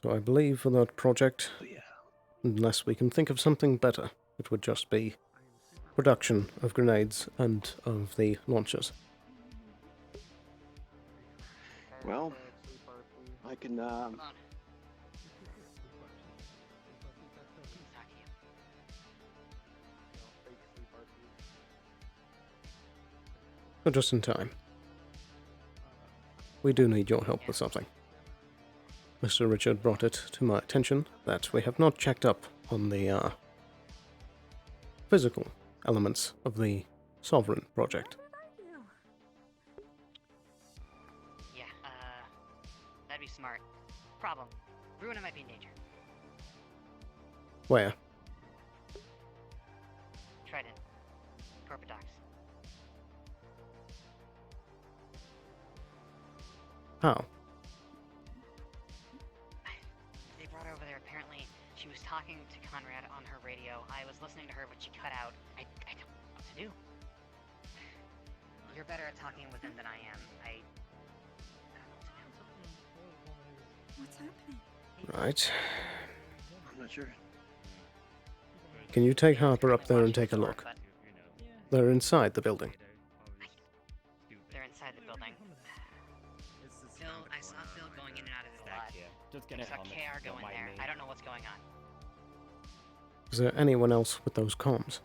So I believe for that project, unless we can think of something better, it would just be production of grenades and of the launchers? Well, I can, But just in time. We do need your help with something. Mr. Richard brought it to my attention that we have not checked up on the physical elements of the Sovereign project. Yeah, that'd be smart. Problem. Ruina might be in danger. Where? Trident. Corporate docks. How? They brought her over there. Apparently, she was talking to Conrad on her radio. I was listening to her, but she cut out. I don't know what to do. You're better at talking with them than I am. What's happening? Right. I'm not sure. Can you take Harper up there and take a look? They're inside the building. They're inside the building. Phil, I saw Phil going in and out of his lab. Just get I a saw helmet. KR go Don't in mind there. me. I don't know what's going on. Is there anyone else with those comms?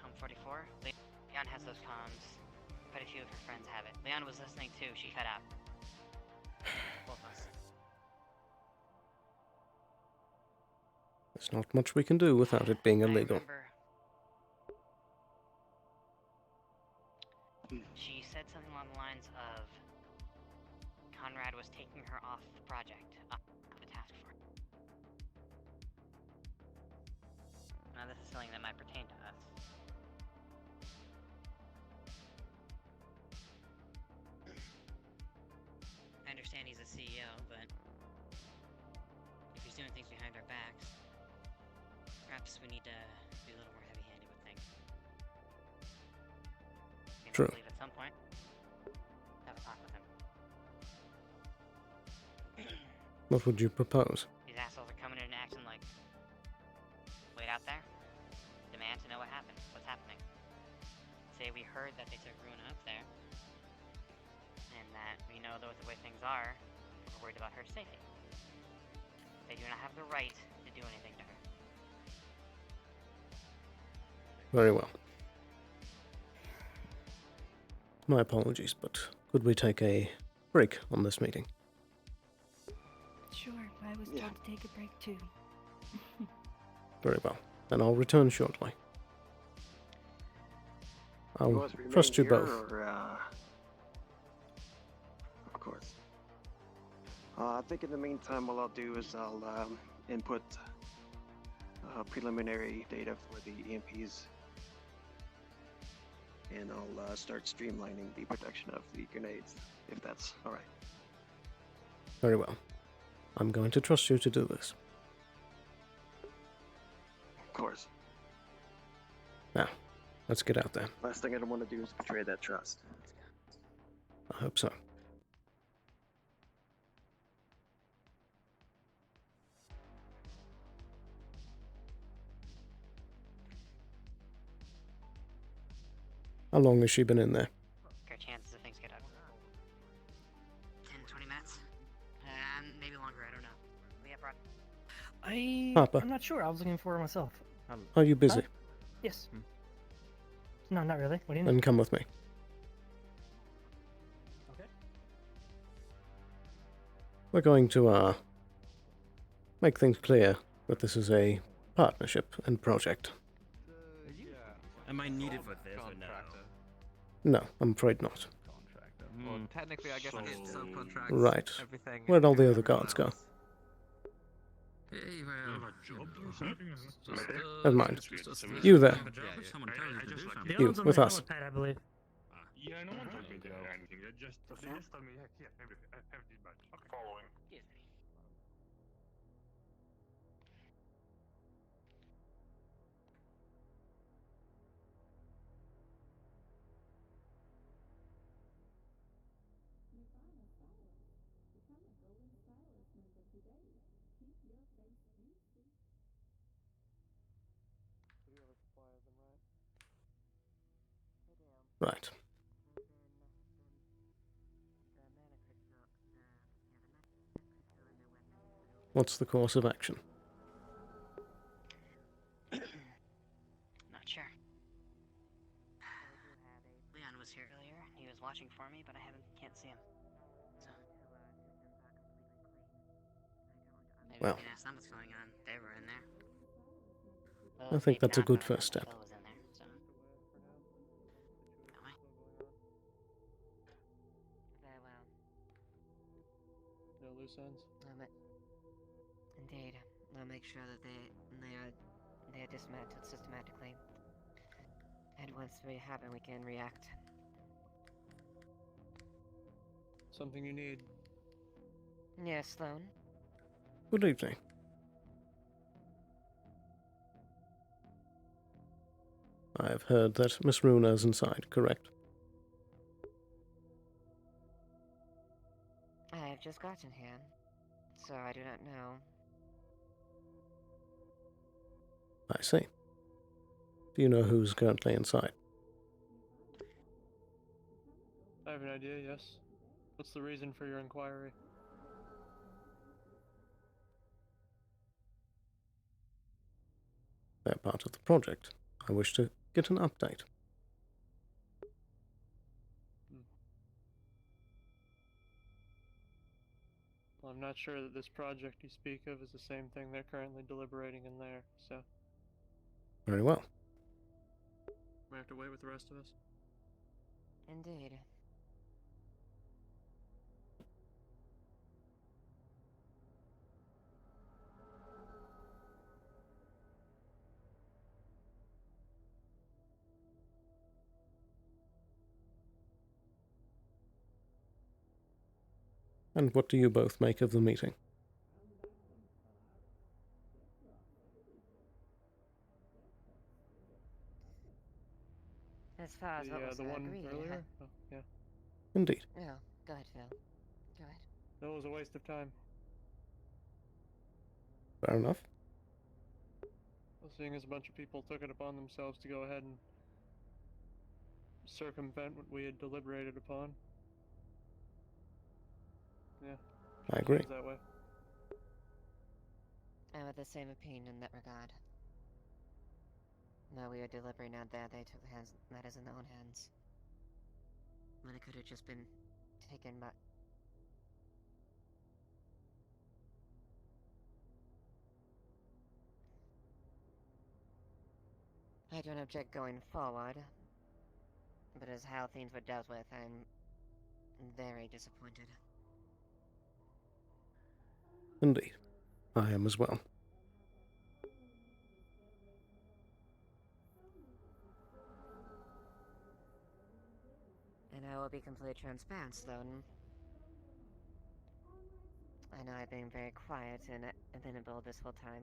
Com 44. Leon has those comms. Quite a few of her friends have it. Leon was listening too. She cut out. Both of us. There's not much we can do without it being illegal. She said something along the lines of Conrad was taking her off the project, off the task force. Now this is something that might pertain to us. I understand he's a CEO, but if he's doing things behind our backs, perhaps we need to be a little more heavy-handed with things. And True. I believe at some point, have a talk with him. What would you propose? These assholes are coming in and acting like, wait out there, demand to know what happened, what's happening. Say we heard that they took Ruina up there, and that we know that with the way things are, we're worried about her safety. They do not have the right to do anything to her. Very well. My apologies, but could we take a break on this meeting? Sure, I was told to take a break too. Very well. Then I'll return shortly. You I'll want us to trust you remain here, both. Or, of course. I think in the meantime, what I'll do is I'll input preliminary data for the EMPs, and I'll start streamlining the production of the grenades, if that's all right. Very well. I'm going to trust you to do this. Of course. Now, let's get out there. Last thing I don't want to do is betray that trust. I hope so. How long has she been in there? Fair chances of things get out. 10, 20 minutes? Maybe longer, I don't know. We have brought... Papa. I'm not sure. I was looking for her myself. Are you busy? Huh? Yes. No, not really. What do you need? Then come with me. Okay. We're going to, make things clear that this is a partnership and project. Am I needed for this or no? No, I'm afraid not. Well, technically, I guess it's subcontracts. Right. Everything. Where'd all the to other everyone guards go? else. Hey, well, Never mind. You there. The one's on with the us. helipad, I believe. Yeah, no one told me to do anything. They just told me, heck, yeah, everything bad. Okay. Following. Right. What's the course of action? Not sure. Leon was here earlier. He was watching for me, but I can't see him. So maybe Well, we can ask them what's going on. They were in there. I think that's a good first step. Phil was in there, so. Am I? Very well. No loose ends. Indeed. I'll make sure that they are dismantled systematically. And once they happen, we can react. Something you need. Yes, Sloan? Good evening. I've heard that Miss Runa's inside, correct? I have just gotten here, so I do not know. I see. Do you know who's currently inside? I have an idea, yes. What's the reason for your inquiry? They're part of the project. I wish to get an update. Well, I'm not sure that this project you speak of is the same thing they're currently deliberating in there, so... Very well. We have to wait with the rest of us. Indeed. And what do you both make of the meeting? As far as what was the one agreed, earlier? Oh, yeah. Indeed. No, go ahead, Phil. Go ahead. That was a waste of time. Fair enough. Well, seeing as a bunch of people took it upon themselves to go ahead and circumvent what we had deliberated upon. Yeah. I agree. That way. I'm of the same opinion in that regard. No, we are deliberating out there, they took matters in their own hands. When it could have just been taken by... I don't object going forward, but as how things were dealt with, I'm very disappointed. Indeed. I am as well. And I will be completely transparent, Sloan. I know I've been very quiet and amenable this whole time.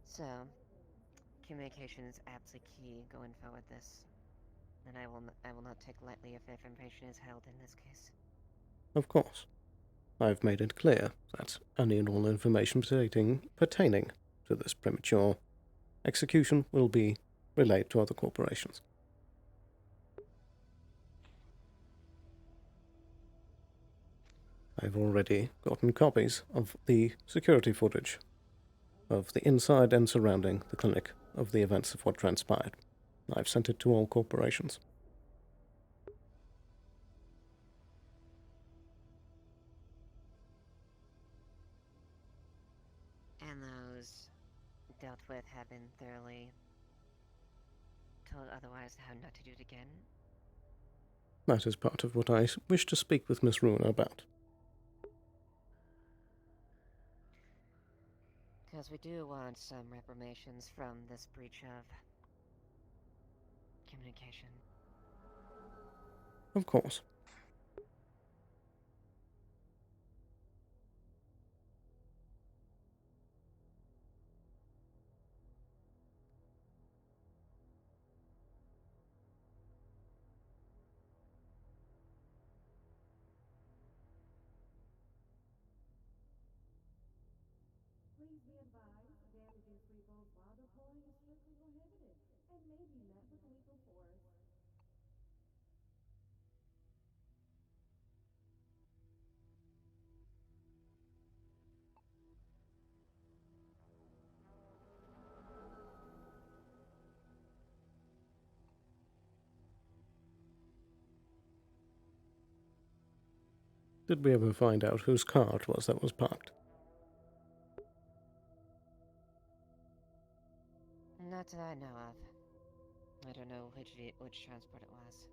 So, communication is absolutely key going forward this. And I will not take lightly if information is held in this case. Of course. I've made it clear that any and all information pertaining to this premature execution will be relayed to other corporations. I've already gotten copies of the security footage of the inside and surrounding the clinic of the events of what transpired. I've sent it to all corporations. And those dealt with have been thoroughly told otherwise how not to do it again? That is part of what I wish to speak with Miss Runa about. Because we do want some reprimations from this breach of communication. Of course. Please be advised, damages for both while the polling is strictly prohibited. Did we ever find out whose car it was that was parked? Not that I know of. I don't know which transport it was.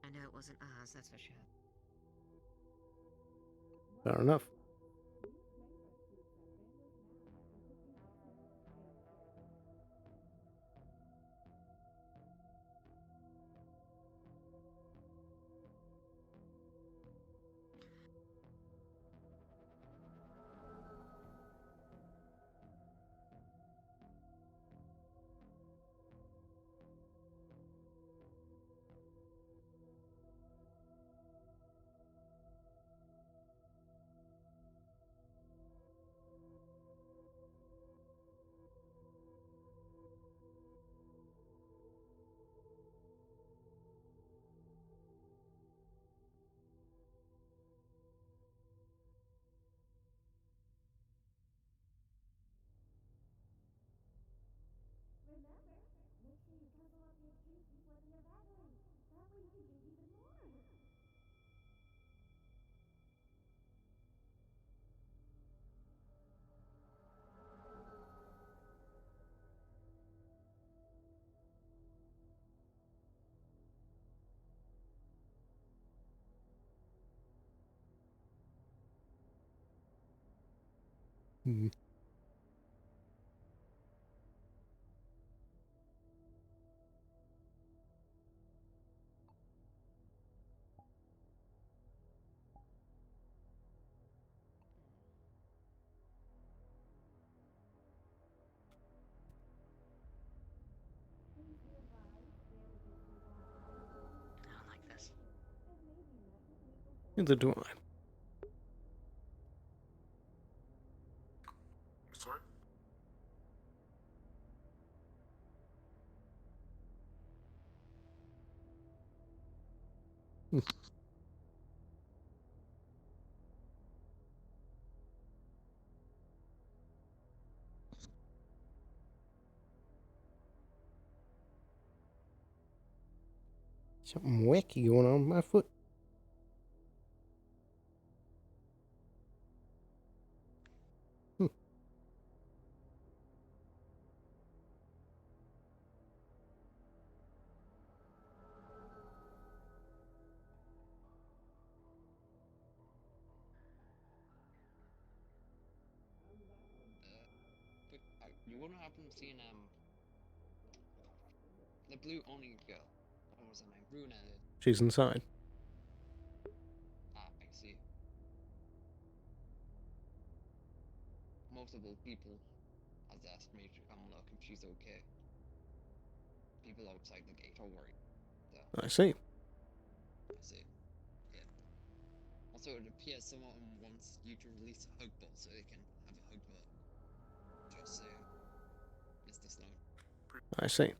I know it wasn't ours, that's for sure. Fair enough. Hmm. I don't like this. Neither do I. Sorry? Hmm. Something wacky going on with my foot. Hmm. But you wouldn't happen to seen the blue owning girl. What was her name? Bruna. She's inside. Ah, I see. Multiple people has asked me to come look if she's okay. People outside the gate are worried. So, I see. I see. Yeah. Also, it appears someone wants you to release a hug ball so they can have a hug ball. Just saying, Mr. Sloan. I see.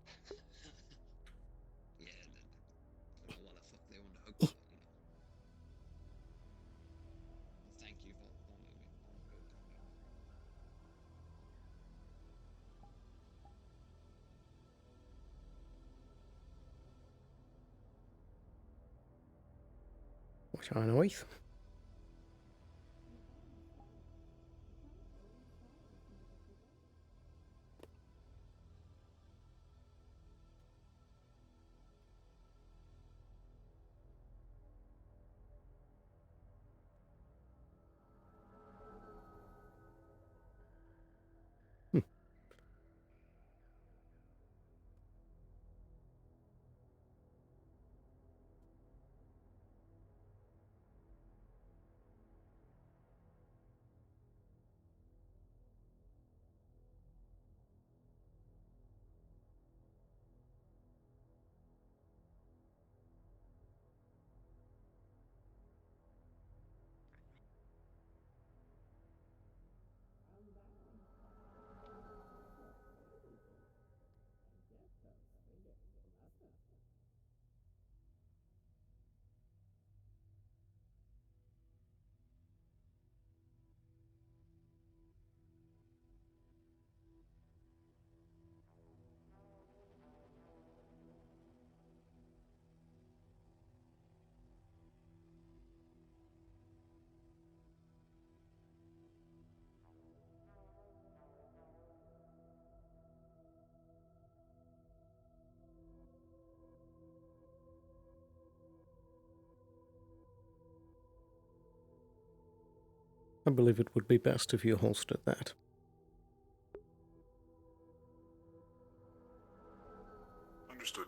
Yeah, I don't know what the fuck they want to hug ball, you know. Well, thank you for informing me. I will come down. Which I know eighth. I believe it would be best if you holstered that. Understood.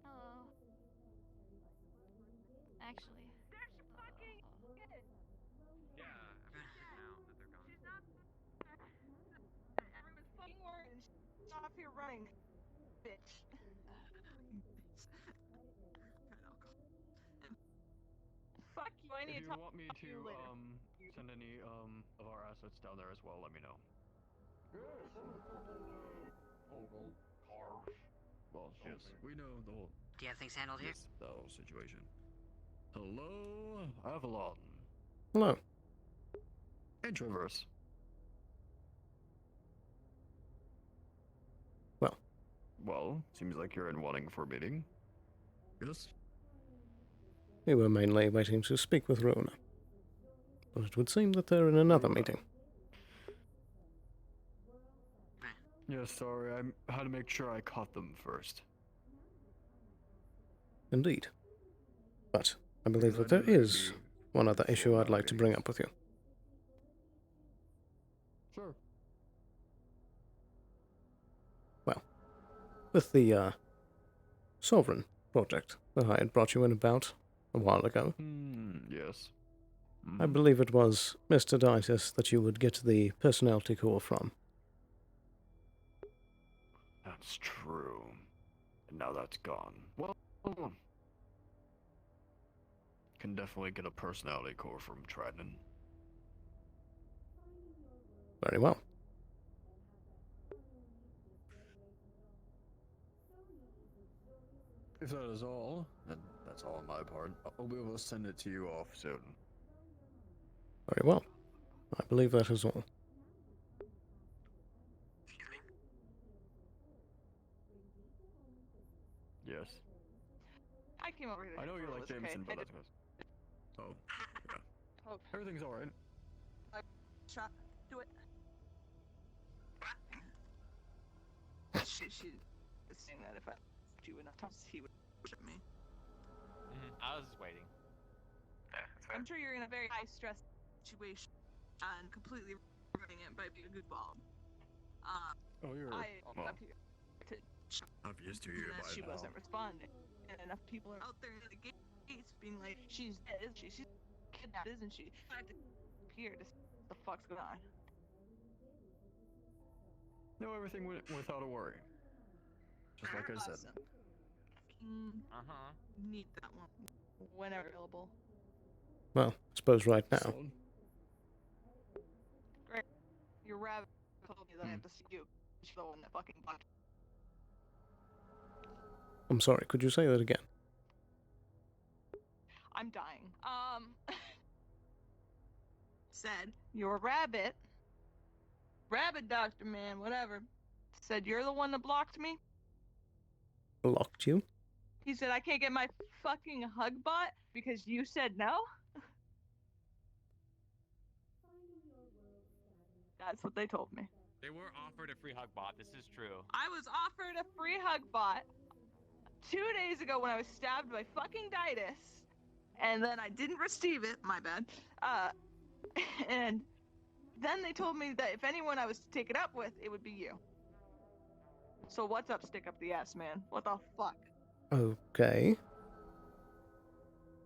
Hello. Actually. Yeah, I'm freaking out that they're gone. Everyone's fucking orange. Stop here running, bitch. Fuck you. I need If to you talk want me to you to later. send any of our assets down there as well, let me know. Well, yes, we know the whole. Do you have things handled here? Yes, the whole situation. Hello, Avalon. Hello. Introverse. Well. Well, seems like you're in wanting for a meeting. Yes? We were mainly waiting to speak with Rona. But it would seem that they're in another meeting. Yeah, sorry, I had to make sure I caught them first. Indeed. But I believe that there is one other issue I'd like to bring up with you. Sure. Well, with the Sovereign project that I had brought you in about a while ago. Yes. I believe it was Mr. Ditus that you would get the personality core from. That's true. And now that's gone. Well, can definitely get a personality core from Trident. Very well. If that is all, then that's all on my part. I'll be able to send it to you off soon. Very well. I believe that is all. Yes. I came over here to I know you confirm like it was okay. Jameson, but I that's did- Oh, yeah. Oh. Everything's alright. Shot. Do it. She was saying that if I do enough times, he would push at me. I was just waiting. I'm sure you're in a very high stress situation and completely ruining it by being a goofball. Oh, you're well, up here to obvious to you that by she now. wasn't responding, and enough people are out there in the gates being like, "She's dead, isn't she? She's kidnapped, isn't she?" I have to appear to see what the fuck's going on. No, everything went without a worry. Just like I said. Awesome. Need that one whenever available. Well, I suppose right now. Sloan? Great. Your rabbit told me that I have to see you. She's the one that fucking blocked. I'm sorry, could you say that again? I'm dying. Said your rabbit doctor man, whatever, said you're the one that blocked me. Blocked you? He said I can't get my fucking hug bot because you said no. That's what they told me. They were offered a free hug bot. This is true. I was offered a free hug bot 2 days ago when I was stabbed by fucking Ditus, and then I didn't receive it. My bad. And then they told me that if anyone I was to take it up with, it would be you. So what's up, stick up the ass, man? What the fuck? Okay.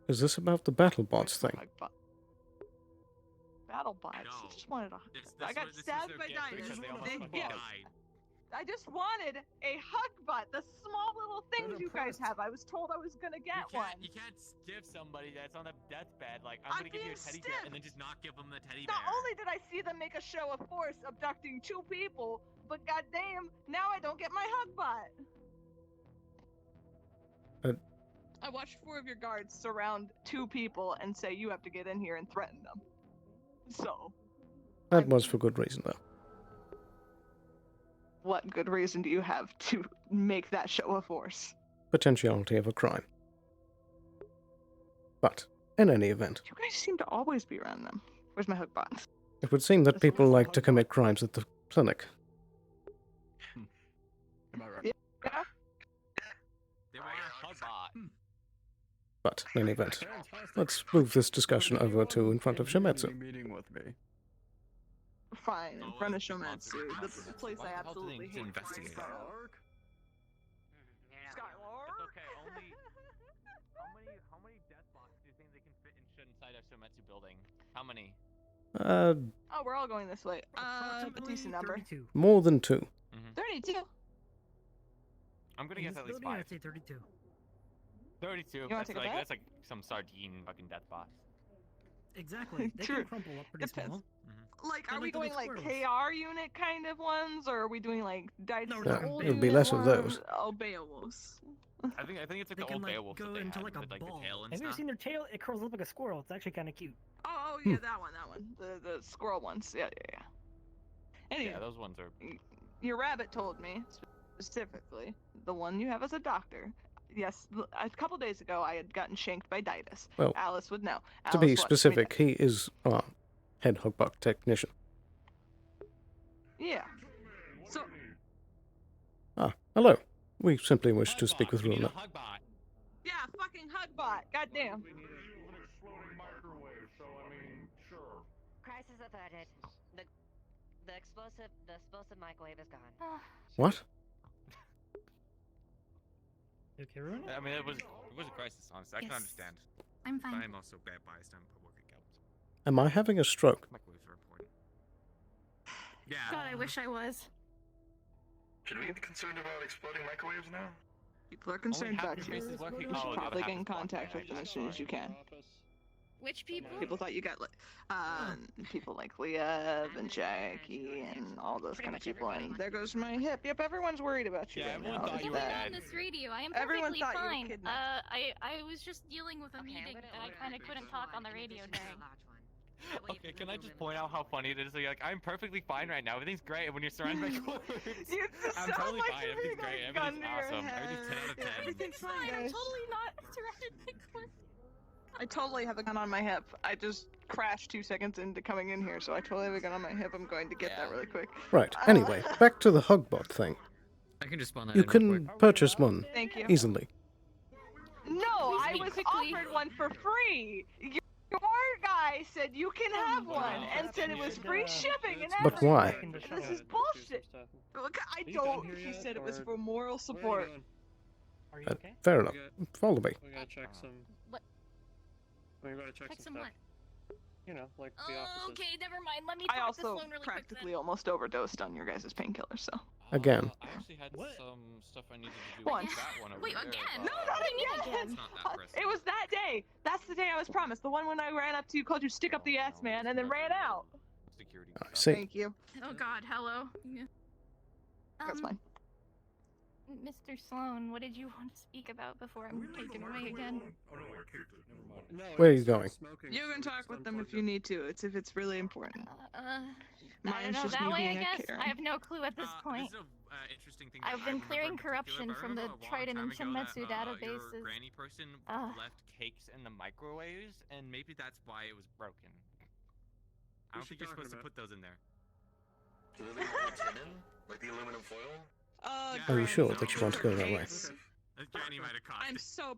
Is this about the BattleBots thing? Battle bots. I just wanted a. I got stabbed by Dinas. I just wanted a hug bot, the small little things you guys have. I was told I was gonna get one. You can't stiff somebody that's on a deathbed. Like, I'm gonna give you a teddy bear and then just not give them the teddy bear. Not only did I see them make a show of force abducting 2 people, but goddamn, now I don't get my hug bot. I watched 4 of your guards surround 2 people and say you have to get in here and threaten them. So. That was for good reason, though. What good reason do you have to make that show of force? Potentiality of a crime. But, in any event, You guys seem to always be around them. Where's my hug bot? it would seem that people like to commit crimes at the clinic. Am I right? Yeah. They want a hug bot. But, in any event, let's move this discussion over to in front of Shimetsu. Meeting with me. Fine, in front of Shometsu, the place I absolutely hate. Investigate. It's okay. Only how many death boxes do you think they can fit inside a Shometsu building? How many? Oh, we're all going this way. A decent number. 32. More than 2. 32. I'm gonna In guess this at least building, 5. I'd say 32. 32. You wanna That's take a like bet? that's like some sardine fucking death box. Exactly. They True. can crumple up pretty small. Like, They're are we like the going big like squirrels. KR unit kind of ones, or are we doing like Dice No, old it'd be unit less of ones? those. Oh, Beowulfs. I think it's like They the can old like Beowulf go that they into had like a with like ball. the tail and Have you ever stuff. seen their tail? It curls up like a squirrel. It's actually kind of cute. Oh yeah, that one. The squirrel ones. Yeah. Anyway, Yeah, those ones are. your rabbit told me specifically the one you have as a doctor. Yes, a couple days ago I had gotten shanked by Ditus. Well, Alice would know. To be specific, he is our head hugbot technician. Yeah. So. Hello. We simply wish to speak with Runa. Yeah, fucking hugbot. Goddamn. Crisis averted. The explosive microwave is gone. What? Okay, Runa? I mean, it was a crisis, honestly. I can Yes. understand. I'm But fine. I'm also biased on public accounts. Am I having a stroke? Microwaves are important. Yeah. God, I wish I was. Should we be concerned about exploding microwaves now? People are concerned half about your you. face is working. You should Oh, the other probably half get in is blocked. contact with them as soon as you can. Which people? People thought you got people like Liev and Jackie and all those kind of people. And there goes my hip. Yep, everyone's worried about you right now. Everyone Is on that- this radio. I am Everyone perfectly thought you were fine. kidnapped. I was just dealing with a meeting that I kind of couldn't talk on the radio during. Okay, can I just point out how funny it is? Like, I'm perfectly fine right now. Everything's great. And when you're surrounded by microwaves, I'm totally fine. Everything's great. Everything's awesome. Everything's 10 out of 10. Everything's fine, I'm guys. totally not surrounded by clips. I totally have a gun on my hip. I just crashed 2 seconds into coming in here, so I totally have a gun on my hip. I'm going to get that really quick. Right. Anyway, back to the hugbot thing. I can just spawn that You in real can quick. purchase one Thank you. easily. No, I was offered one for free. Your guy said you can have one and said it was free shipping and But why? everything. This is bullshit. Look, I don't. He said it was for moral support. Are you okay? Fair enough. Follow me. We gotta check some. What? We gotta check Check some some stuff. You know, like the Oh, offices. okay, never mind. Let me I talk to also Sloan really quick practically then. almost overdosed on your guys' painkillers, so. Again. I actually had some stuff I needed to do Once. with that one over Wait, there. again? No, not again. It's not that pressing. It was that day. That's the day I was promised. The one when I ran up to you, called you stick up the ass man, and then ran out. Security I see. Thank you. Oh God, hello. Yeah. That's fine. Mr. Sloan, what did you want to speak about before I'm taken away again? Oh no, I kicked it. Never mind. Where are you going? You can talk with them if you need to. It's if it's really important. I Mine's don't know, just that me way I being a guess? Karen. I have no clue at this point. This is a, interesting thing I've that been I clearing remember in particular, corruption but I from the remember a long Trident and time ago Shimetsu Your databases. granny person left cakes in the microwaves, and maybe that's why it was broken. I don't Who's she think you're supposed talking to put those in there. Do they leave tin in? Like the aluminum foil? Are you sure that you want to go that way? Granny might have caught I'm so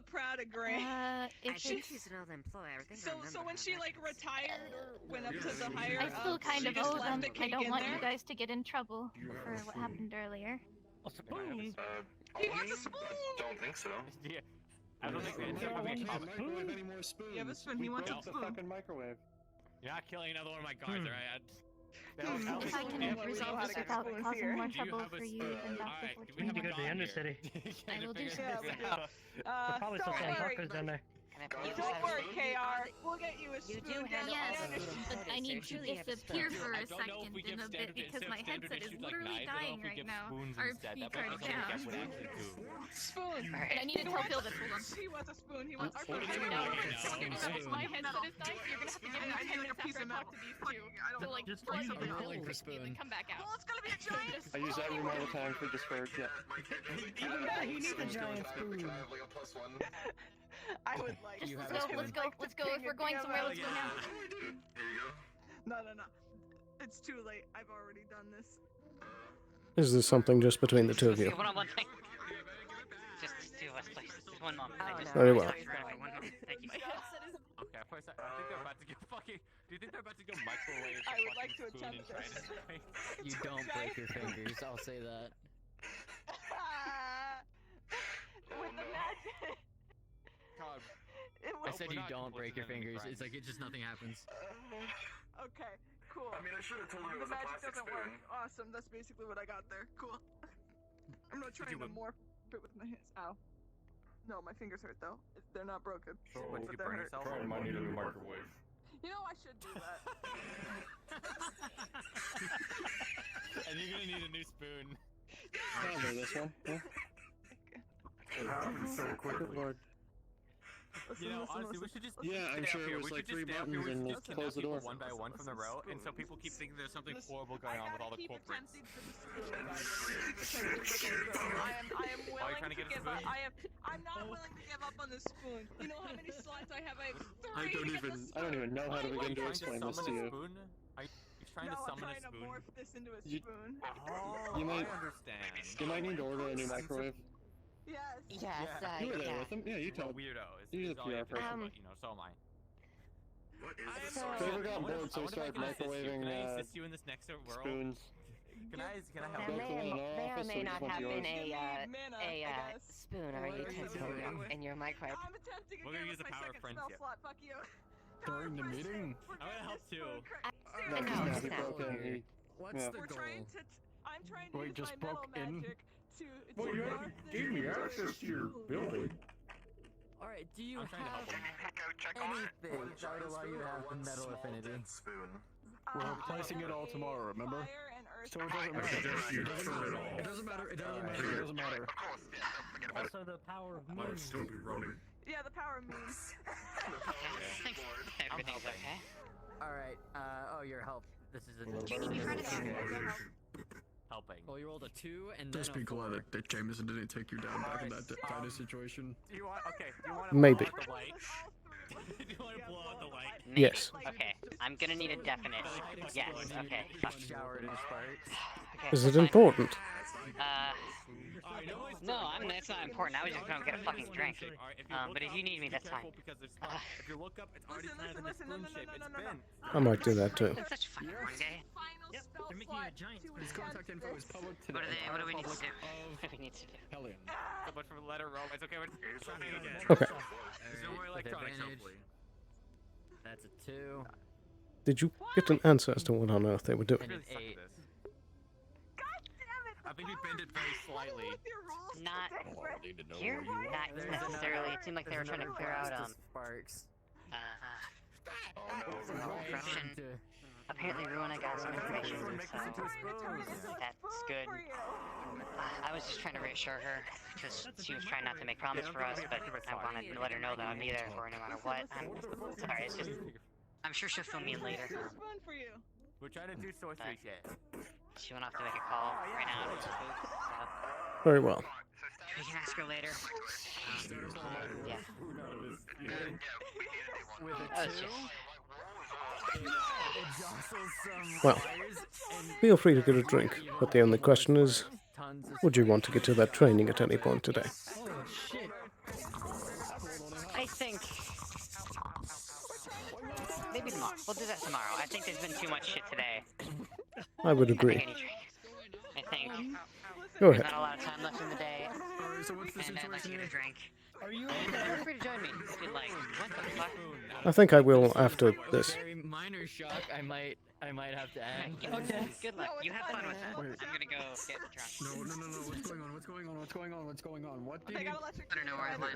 proud of Gray. I think she's an old employee. I think I remember So when her she like retired or went up to the higher I still kind she of just owe left them. the I cake don't in want there? you guys to get in trouble for what happened earlier. He wants a spoon! Don't think so. I don't think it's We gonna be a can't tough. microwave any more spoons. You have a spoon, he We wants a broke the spoon. fucking microwave. You're not killing another one of my guards, alright? If I can resolve this without causing more trouble for you, then that's the We have to go to the Undercity. I will do so. We're probably still selling tacos down there. Don't worry, KR. We'll get you a spoon. Yes, but I need to disappear for a second in a bit because my headset is literally dying right now. RP card down. Spoon. And I need to tell Phil this. Hold on. He wants a spoon. He wants a spoon. My headset is dying, so you're gonna have to give me 10 minutes after I talk to these two. So like, Just plug use something the out rolling really for quickly and then spoon. come back out. Well, it's gonna be a giant I use that room all the time for Discord, yeah. Even better, he needs a giant spoon. I would like. Just let's go. If we're going somewhere, let's go now. No. It's too late. I've already done this. Is this something just between the two of you? One-on-one thing. Just two of us, please. Just one moment. Very well. Thank you. Okay, for a second, I think they're about to go fucking. Do you think they're about to go microwave the I would like fucking to spoon attempt and try this. to fight? You don't break your fingers, I'll say that. With the magic. God. I said you don't break your fingers. It's like just nothing happens. Okay, cool. I mean, I should have told you it The was a magic plastic doesn't work. spoon. Awesome. That's basically what I got there. Cool. I'm not trying to morph it with my hands. Ow. No, my fingers hurt though. They're not broken. So, but you they're burn hurt. yourself? Probably might need a new microwave. You know, I should do that. And you're gonna need a new spoon. Probably this one. Yeah. It happened so quickly. Good lord. You know, honestly, we should just Yeah, I'm stay sure up it here. was We like should just 3 stay up here. buttons We and should just close the kidnap door. people one by one from the row, and so people keep thinking there's something horrible going on with all the Keep corporates. attempting for the spoon, guys. I am willing trying to get a give up. spoon? I'm not willing to give up on this spoon. You know how many slots I have? I have 3. I don't even know how to begin to explain this to you. Are you trying to No, I'm summon a trying to spoon? morph this into a You- spoon. Oh, You might- I understand. You might need to order a new microwave. Yes. Yes, You were there yeah. with him? Yeah, you Well, told. weirdo. You're Is the all you PR have to do, person. but, you know, so am I. Trevor got bored, so he started microwaving Can I assist you in this next world? spoons. Can I That help Broke the may one in our or office, so may he not just wants have yours. been a spoon or a utensil in your microwave. I'm attempting We're gonna again use with the my power of second friends spell here. slot. Fuck you. During the meeting? I'm gonna help too. No, No, he's not. it's He not. broke in. He, What's yeah. the We're goal? trying to. I'm trying to Wait, use just my metal broke in? magic to. Well, you morph already this gave me into a access to your spoon. building. Alright, do you I'm trying to help have him. anything that would allow you to have the metal affinity? Spoon. We're replacing it all tomorrow, remember? Fire and earth. So it doesn't I matter. suggest you It doesn't turn it matter. off. It doesn't matter. It doesn't matter. It doesn't matter. Of course, yeah, don't forget about it. Also, the power of Might moon. still be running. Yeah, the power of means. Everything's okay. Alright, your help. This is a Do you need me for anything? Helping. Well, you rolled a 2 and then Just be glad that Jameson didn't take you down back in that kind of situation. Do you want? Okay. Do you want Maybe. to blow out the light? Do you want to blow out the light? Maybe. Yes. Okay, I'm gonna need a definite. Yes. Okay. Showered in sparks. Okay. Is it fine. important? No, it's not important. I was just gonna get a fucking drink. But if you need me, that's fine. If you look up, it's already kind of in the spoon shape. It's been. I might do that too. It's such a fucking one day. Yep, they're making you a giant spoon. His contact info is public to What the do we need to public do? of What do we need to do? Hellion. So much for the letter roll. It's okay. We're trying again. Okay. There's no more With electronics, advantage. hopefully. That's a 2. Did you get an answer as to what on earth they were doing? And an Really 8. suck at this. I think we bend it very slightly. Not need to know here. Not There's necessarily. another- It seemed like they were there's trying to another clear out blast of sparks. some corruption. Apparently, Ruina got some information, so that's good. I was just trying to reassure her because she was trying not to make promises for us, but I wanted to let her know that I'd be there for her no matter what. I'm sorry. It's just. I'm sure she'll fill me in later. Spoon for you. We're trying to do sorcery shit. She went off to make a call right now. So Very well. we can ask her later. Yeah. With a Oh, 2, it's just. it jostles some Well, wires and feel free to get a drink, but the only question is, tons of would you want to get to that training at any point today? Oh shit. I think. Maybe tomorrow. We'll do that tomorrow. I think there's been too much shit today. I would I think agree. I need a drink. I think Go there's ahead. not a lot of time left in the day, Alright, so what's the and I'd like to situation get a here? drink. Are you Feel free to join me if you'd like. What the fuck? I think I will after this. Very minor shock. I might have to end. Okay. Good luck. You have fun with that. Wait. I'm gonna go get drunk. No. What's going on? What's going on? What's going on? What's going on? What do you They need? got electric. I don't know where I went.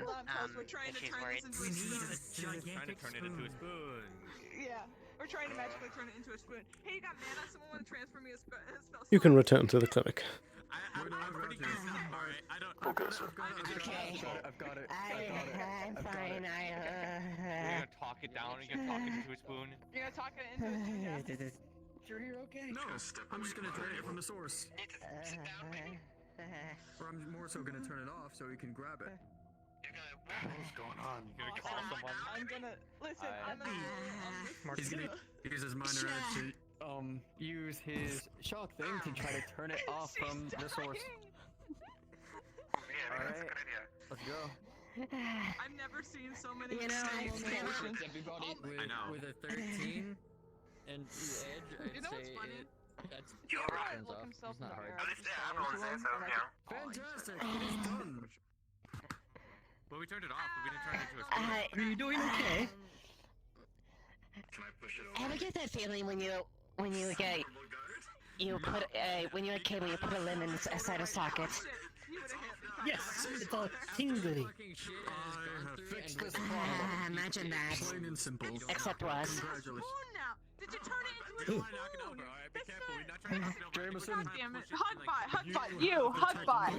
We're trying to she's turn worried. this into a spoon. Trying to turn it into a spoon. Yeah, we're trying to magically turn it into a spoon. Hey, you got mana? Someone want to transfer me a spell? You can return to the clinic. I'm pretty good. Alright, I don't. I've got it. I'm fine. You're gonna talk it down. You're gonna talk it into a spoon. You're gonna talk it into a spoon. Yeah. Sure, you're okay. No, I'm just gonna drain it from the source. Or I'm more so gonna turn it off so he can grab it. What's going on? You're gonna call someone. I'm gonna listen. He's gonna use his minor edge to use his shock thing to try to turn it off from the source. Alright, let's go. I've never seen so many. Everybody. With a 13 and the edge, I'd say that's You're right. turns off. It's not hard. Fantastic! It is done. Well, we turned it off, but we didn't turn it into a spoon. Are you doing okay? Can I push it Ever get that feeling when you get you put when you're a kid when you put a limb inside a socket? Yes, it's all tingly. I have fixed this problem. Imagine that. Plain and simple. Except was. Congratulations. Now, did you turn it into a spoon? Knock it over, alright? Be careful. We're not trying to knock it over. Jameson. God damn it! Hugbot, you, Hugbot.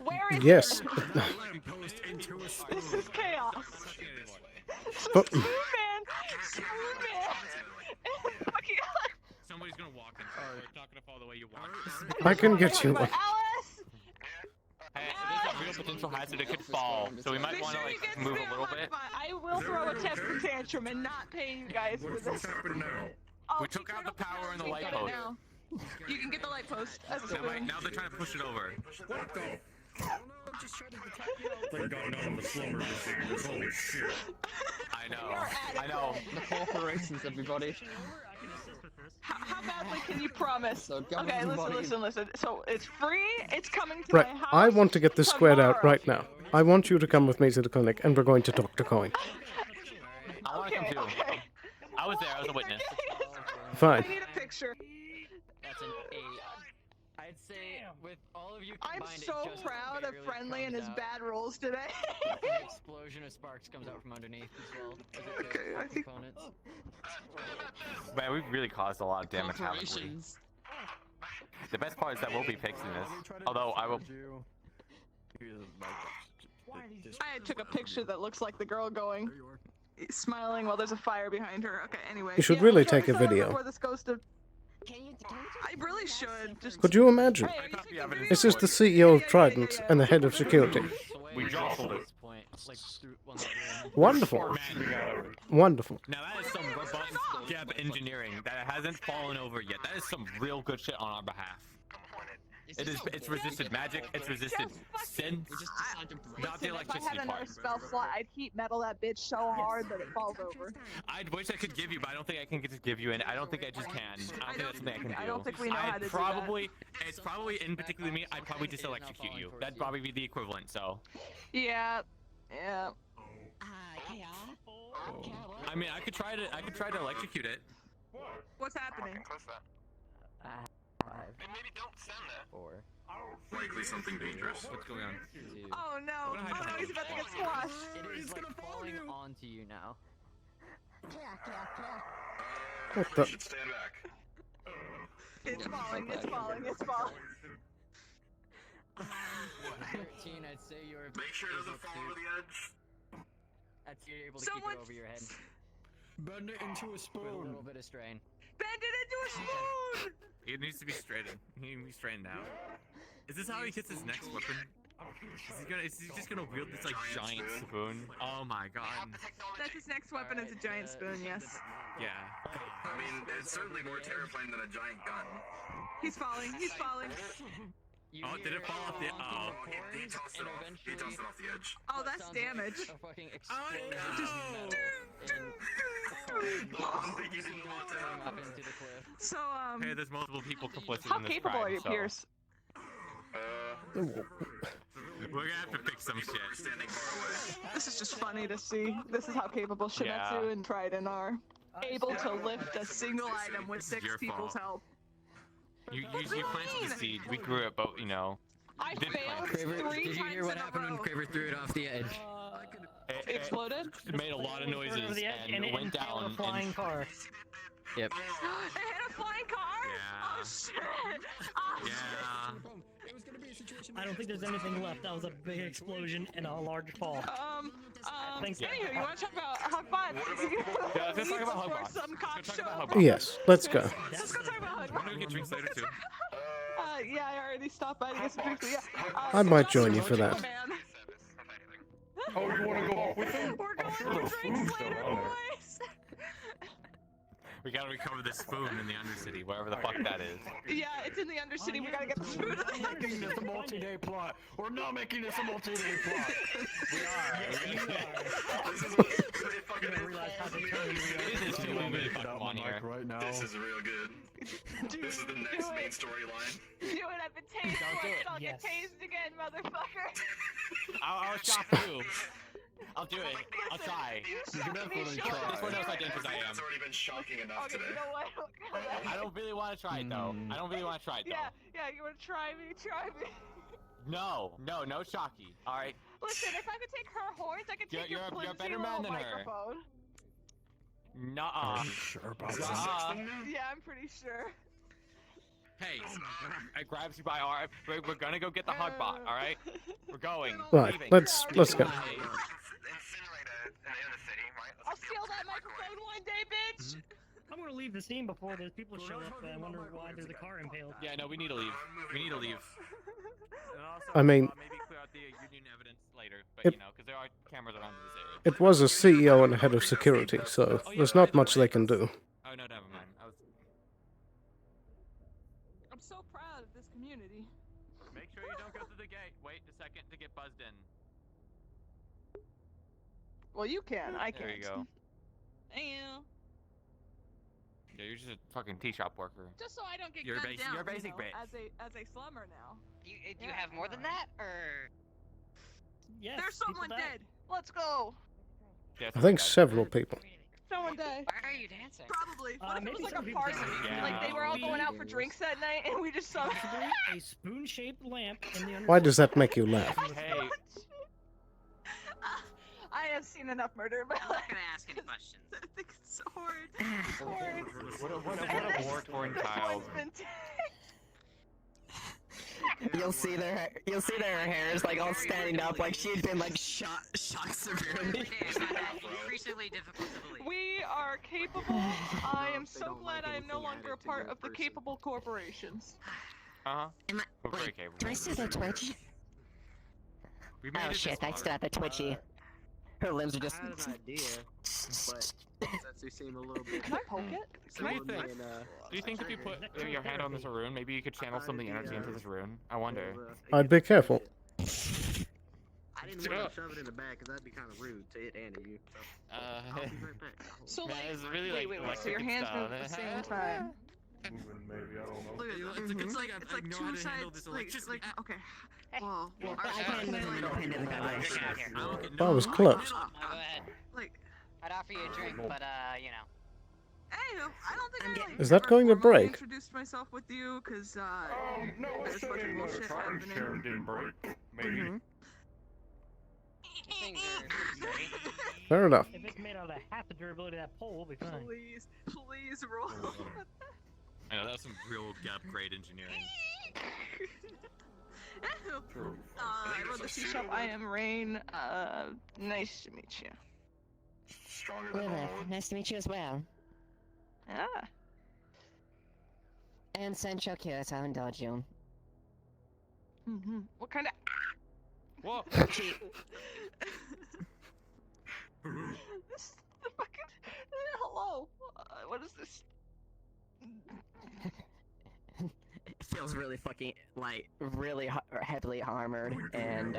Where is Yes. it? Lamppost into a spoon. This is chaos. But- Spoon man. Fucking Somebody's gonna walk in. It's not gonna fall the way you walk. I can get you one. Alice. Hey, there's a real potential hazard it could fall, so we might want to like move a little bit. I will throw a temper tantrum and not pay you guys for this. happening now? Oh, We took out the power in the light post. You can get the light post as a So spoon. now they're trying to push it over. What the? I'm just trying to detect you. Thank God none of the slumbers are seeing this. Holy shit. I know. The corporations, everybody. How badly can you promise? So go Okay, everybody. listen. So it's free. It's coming to Right, my house. I want to get this squared out tomorrow. right now. I want you to come with me to the clinic, and we're going to talk to Coin. I want to come too. Okay. I was there. I was a witness. Fine. I need a picture. That's an 8. I'd say with all of you I'm combined, so it just proud of barely Friendly and comes his out. bad rolls today. An explosion of sparks comes out from underneath as well. As it goes with components. Man, we've really caused a lot of damage, haven't we? Corporations. The best part is that we'll be fixing this. Although I will. I took a picture that looks like the girl going, smiling while there's a fire behind her. Okay, anyway. You should yeah, really let's take a start video. Before this goes to... I really should. Just... Could you imagine? Hey, are you taking video? This is the CEO of Trident and the head of security. We jostled it. Wonderful. Wonderful. Now that is some robust Geb engineering that hasn't fallen over yet. That is some real good shit on our behalf. It's resisted magic, it's resisted sin. Not the If I electricity had another part. spell slot, I'd heat metal that bitch so hard that it falls over. I wish I could give you, but I don't think I can just give you any. I don't think I just can. I don't think that's something I can do. I don't think we know how to do that. It's probably, in particularly me, I'd probably just electrocute you. That'd probably be the equivalent, so. Yeah. I mean, I could try to electrocute it. What's happening? And maybe don't send that. 4. Likely something dangerous. What's going on? 2. Oh no! Oh no, he's about to get squashed. It is like falling onto you now. What the? You should stand back. It's falling, it's falling, it's falling. 13, I'd say you're Make sure it able doesn't fall to- over the edge. I'd say you're able to Someone- keep it over your head. Bend it into a With a spoon. little bit of strain. Bend it into a spoon! It needs to be straightened. He needs to be straightened now. Is this how he gets his next weapon? Is he just gonna wield this like giant spoon? Oh my god. That's his next weapon, is a giant spoon, yes. Yeah. I mean, it's certainly more terrifying than a giant gun. He's falling, he's falling. Oh, did it fall off the? Oh. He tossed it off. He tossed it off the edge. Oh, that's damage. A fucking Oh explosion up into the cliff. So, Hey, there's multiple people complicit how in this capable crime, are you, so. Pierce? We're gonna have to fix some shit. This is just funny to see. This is how capable Shinetsu and Trident are. Able to lift a single item with This is 6 your people's fault. help. You planted the seed. We grew it, but you know. I failed Kraver, 3 did you times hear what in a happened when row. Kraver threw it off the edge? It exploded? It made a lot of noises and it went down. A flying car. Yep. It hit a flying car? Yeah. Oh shit! Oh, Yeah. I don't think there's anything left. That was a big explosion and a large fall. Anywho, you want to talk about Hugbot? Yeah, let's talk about Hugbot. Some cock show. Yes, let's go. Let's go talk about Hugbot. We're gonna get drinks later too. Yeah, I already stopped by to get some drinks, but yeah. I might join you for that. Oh, you wanna go off with him? We're going for drinks later, boys! We gotta recover the spoon in the Undercity, wherever the fuck that is. Yeah, it's in the Undercity. We gotta get the food. We're making this a multi-day plot. We're not making this a multi-day plot. We are. This is pretty fucking It is too really fucking on here. Right now. This is real good. This is the next main storyline. Do it, I've been tased once, I'll get tased again, motherfucker. I'll shock you. I'll do it. I'll try. You can definitely try. This one knows I did because I am. It's already been shocking enough Okay, today. you know what? I don't really want to try it though. I don't really want to try it though. Yeah, you wanna try me? Try me. No shocky. All right. Listen, if I could take her horns, I could take You're your a flimsy better little man than her. microphone. Nuh-uh. Are you sure about Yeah, I'm pretty sure. Hey, I grabs you by arm. We're gonna go get the Hugbot. All right. We're going. Right, Leaving. let's go. I'll steal that microphone one day, bitch! I'm gonna leave the scene before there's people show up and I wonder why there's a car impaled. Yeah, no, we need to leave. We need to leave. And also, I mean, maybe clear out the union evidence later, but it- you know, because there are cameras around this area. It was a CEO and a head of security, so there's not much they can do. Oh no, never mind. I'm so proud of this community. Make sure you don't go through the gate. Wait a second to get buzzed in. Well, you can. I can't. There you go. Yeah. Yeah, you're just a fucking tea shop worker. Just so I don't get You're gunned basic- down, you're basic you know, bitch. as a slummer now. Do you have more than that, or? Yes. There's someone dead. Let's go. I think several people. Someone dead. Why are you dancing? Probably. What if it maybe was like some a people party? died. Like they were all going out for drinks that night, and we just saw A spoon-shaped lamp in the Why does that make you laugh? Hey. I have seen enough murder in my I'm life. not gonna ask any questions. I think it's so horrid. What a war-torn child. You'll see their hair is like all standing up, like she'd been like shot severely. Increasingly difficult to believe. We are capable. I am so glad I am no longer a part of the capable corporations. Uh-huh. Am I, We're very wait, capable. do I still have Twitch? We made Oh it shit, this I still have the twitchy. Her limbs are just. I had an idea, but since they seem a little bit. Can I poke it? What do you think? Do you think if you put your hand on this rune, maybe you could channel some of the energy into this rune? I wonder. I'd be careful. I didn't want to shove it in the back because that'd be kind of rude to it and to you. So I'll be right back. So Man, like, it's really wait, like wait, so your hands move at the same time. Maybe, I don't know. Look at it's like two sides. Like okay. Well, I can't move independently that way. That was close. Go ahead. Like, I'd offer you a drink, but you know. Hey, I don't think I like, Is that going to ever formally break? Introduced myself with you because No, there's a bunch of bullshit happening. Sharon didn't break. Maybe. Things are dirty. Fair enough. If it's made out of half the durability of that pole, we'll be fine. Please roll. I know that was some real great engineering. I run the tea shop. I am Rain. Nice to meet you. Stronger than Willa, all. nice to meet you as well. Yeah. And Sancho Kyoto, I'll indulge you. What kind of? Whoa. This the fucking. Hello. What is this? It feels really fucking, like, really heavily armored, and,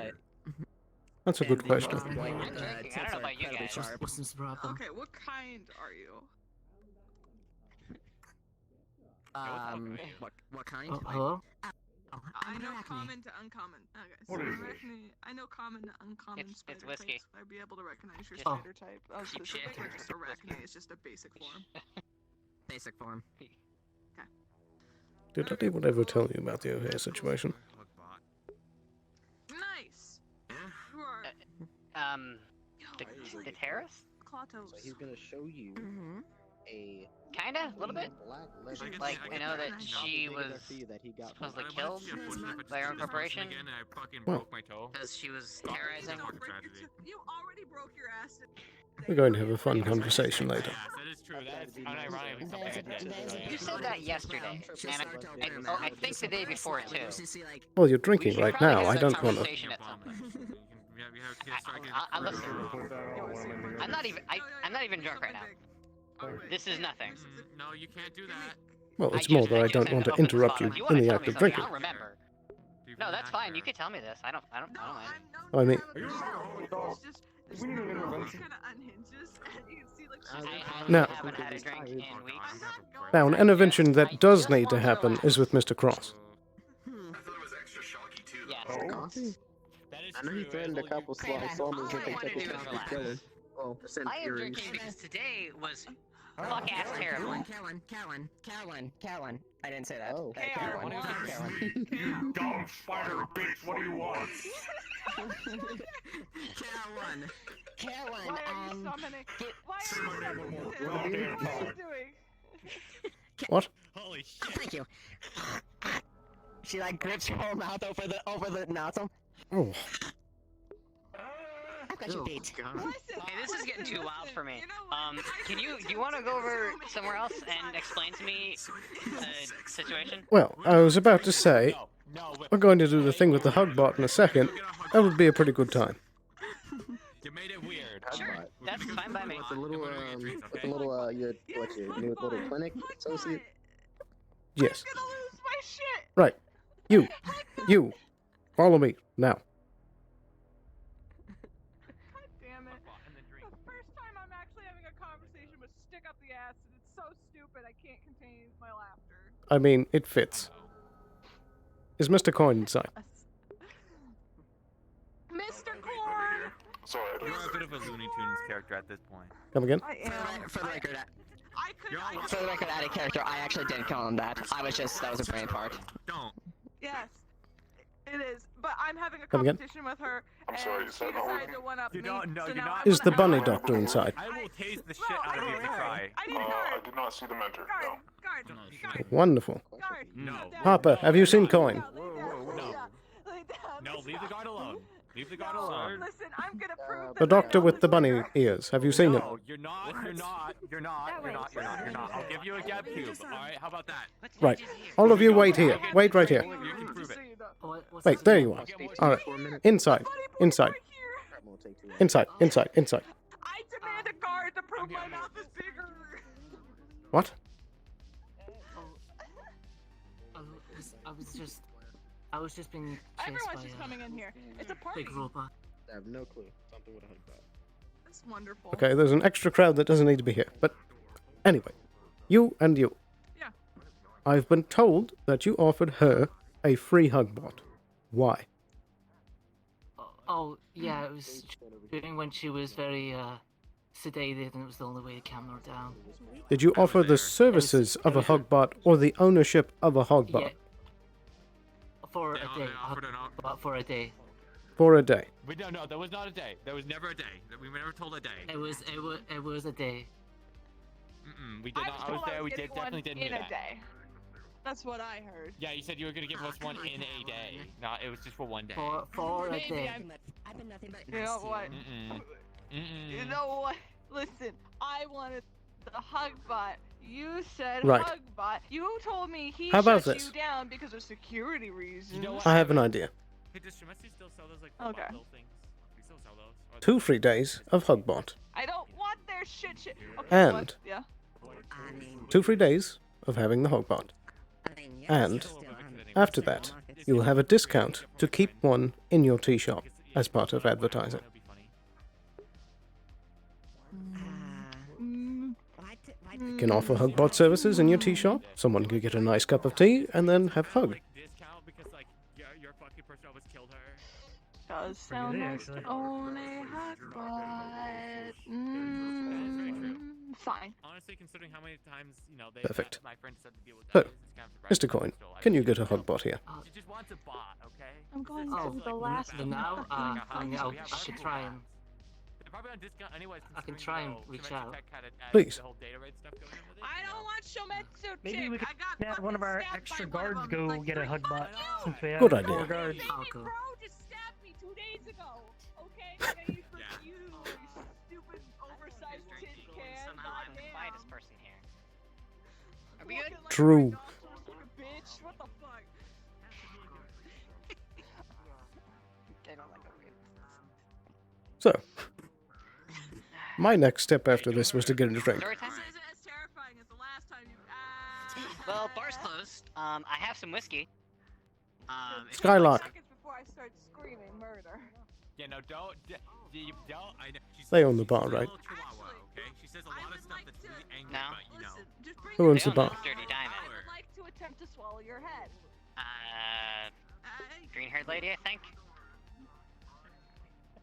That's a good question. I don't know about you guys. Okay, what kind are you? what kind? Hello? I know common to uncommon. Okay, so What is arachne. I know common to uncommon It's spider whiskey. types. I'd be able to recognize your Just spider type. cheap shit. Specific or just arachne is just a basic form. Basic form. Did anyone ever tell you about the O'Hare situation? Nice. You are The terrace? Clatos. So he's gonna show you a Kinda, a little bit. black leather. Like, I know that she was supposedly killed by her own corporation Well, because she was terrorizing. You already broke your ass. we're going to have a fun conversation later. That is true. That is unironically something I did. You said that yesterday, and I think the day before too. Well, you're drinking right now. I don't want to. Conversation at some point. Listen, I'm not even drunk right now. This is nothing. No, you can't do that. Well, it's more that I don't want to interrupt you in the act of drinking. I don't remember. No, that's fine. You can tell me this. I don't mind. I mean, It's kind of unhinges. You can see, like, Now- haven't had a drink in weeks. now, an intervention that does need to happen is with Mr. Cross. Yes. I know he threatened a couple slummers if they took his fucking killing. Well, sent I am theories. drinking because today was fuck ass terrible. Cowan. I didn't say that. Oh. Cowan. Dumb spider bitch, what do you want? Why Cowan, are you summoning? Why are you summoning? What are you doing? What? Holy shit. Oh, thank you. She like grips her whole mouth over the nozzle. Oh, I've got you beat. Okay, this is getting too wild for me. Do you want to go over somewhere else and explain to me the situation? well, I was about to say, we're going to do the thing with the hug bot in a second. That would be a pretty good time. You made it weird. Sure, that's fine by me. With a little, your new little clinic associate. Yes. I'm gonna lose my shit. Right. You. Follow me, now. God damn it. The first time I'm actually having a conversation with stick up the ass, and it's so stupid I can't contain my laughter. I mean, it fits. Is Mr. Coin inside? Mr. Corn! Sorry, You're a bit of a Looney Tunes character at this point. Come again? I am. For the record, I for the record, out of character, I actually didn't call him that. That was a brain part. Don't. Yes. It is, but I'm having a Come again? competition with her, I'm and sorry, she is that not decided working? to one up me. You don't. No, so you're now not. I Is the wanna- bunny doctor inside? I will tase the shit out of you if you try. I need a I guard. did not see them enter. No. Guard. Wonderful. Guard. No. Harper, have you seen Coin? No, leave the guard alone. Leave the guard alone. Listen, I'm gonna prove The doctor with the bunny ears. Have you seen him? No, you're not. I'll give you a gab cube. Alright, how about that? Right. All of you wait here. Wait right here. You can prove it. Wait, there you are. Alright. Inside. Inside. Inside. Inside. Inside. I demand a guard to prove my mouth is bigger. What? I was just being chased Everyone's by just coming in here. It's a party. big robot. I have no clue. Something with a hug bot. That's wonderful. Okay, there's an extra crowd that doesn't need to be here. But anyway, you and you. Yeah. I've been told that you offered her a free hug bot. Why? Oh, yeah, it was during when she was very sedated, and it was the only way to calm her down. Did you offer the services of a hug bot or the ownership of a hug bot? Yeah. For a day. For a day. For a day. No, there was not a day. There was never a day. We were never told a day. It was a day. We did not. I was there. We definitely didn't in do a that. day. That's what I heard. Yeah, you said you were gonna give us one in a day. No, it was just for one day. For a Maybe day. I've been nothing but you know what? You know what? Listen, I wanted the hug bot. You said Right. hug bot. You told me he How about shut this? you down because of security reasons. I have an idea. Hey, does Shimotsu still sell those like Okay. little things? We still sell those. 2 free days of hug bot. I don't want their shit. Okay, And- what? Yeah. 2 free days of having the hog bot. And after that, you will have a discount to keep one in your tea shop as part of advertising. You can offer hug bot services in your tea shop. Someone could get a nice cup of tea and then have hug. Discount because like Does sound nice to own a Hugbot. Fine. Honestly, considering how many times, you know, Perfect. my friends had to deal with So, that, it's kind of Mr. Coin, can you get a Hugbot here? She just wants a bot, okay? I'm going This is to the like last fucking now, fucking I know, we have I could Hugbot try bots. and- They're probably on discount anyways. I can considering, try you and know, reach Symmetric out. Tech kinda adds Please. The whole data rate stuff going on with it. I don't want Shometsu Maybe we chick. could have one of our extra guards them, go like, get a 3 Hugbot since we have Good 4 idea. guards. Bro just stabbed me 2 days ago. Okay, you stupid oversized tin can. Somehow I'm the quietest person here. Are we good? True. Bitch, what the fuck? I don't like it. So, my next step after this was to get a drink. Story time? As terrifying as the last time you. Well, bar's closed. I have some whiskey. Skylark. Seconds before I start screaming murder. Yeah, no, don't. You don't. I know. She's They own the bar, right? Chihuahua, okay? She says a lot of stuff that's really angry, No. but you know. Who owns the bar? Dirty Diamond. I would like to attempt to swallow your head. Green-haired lady, I think.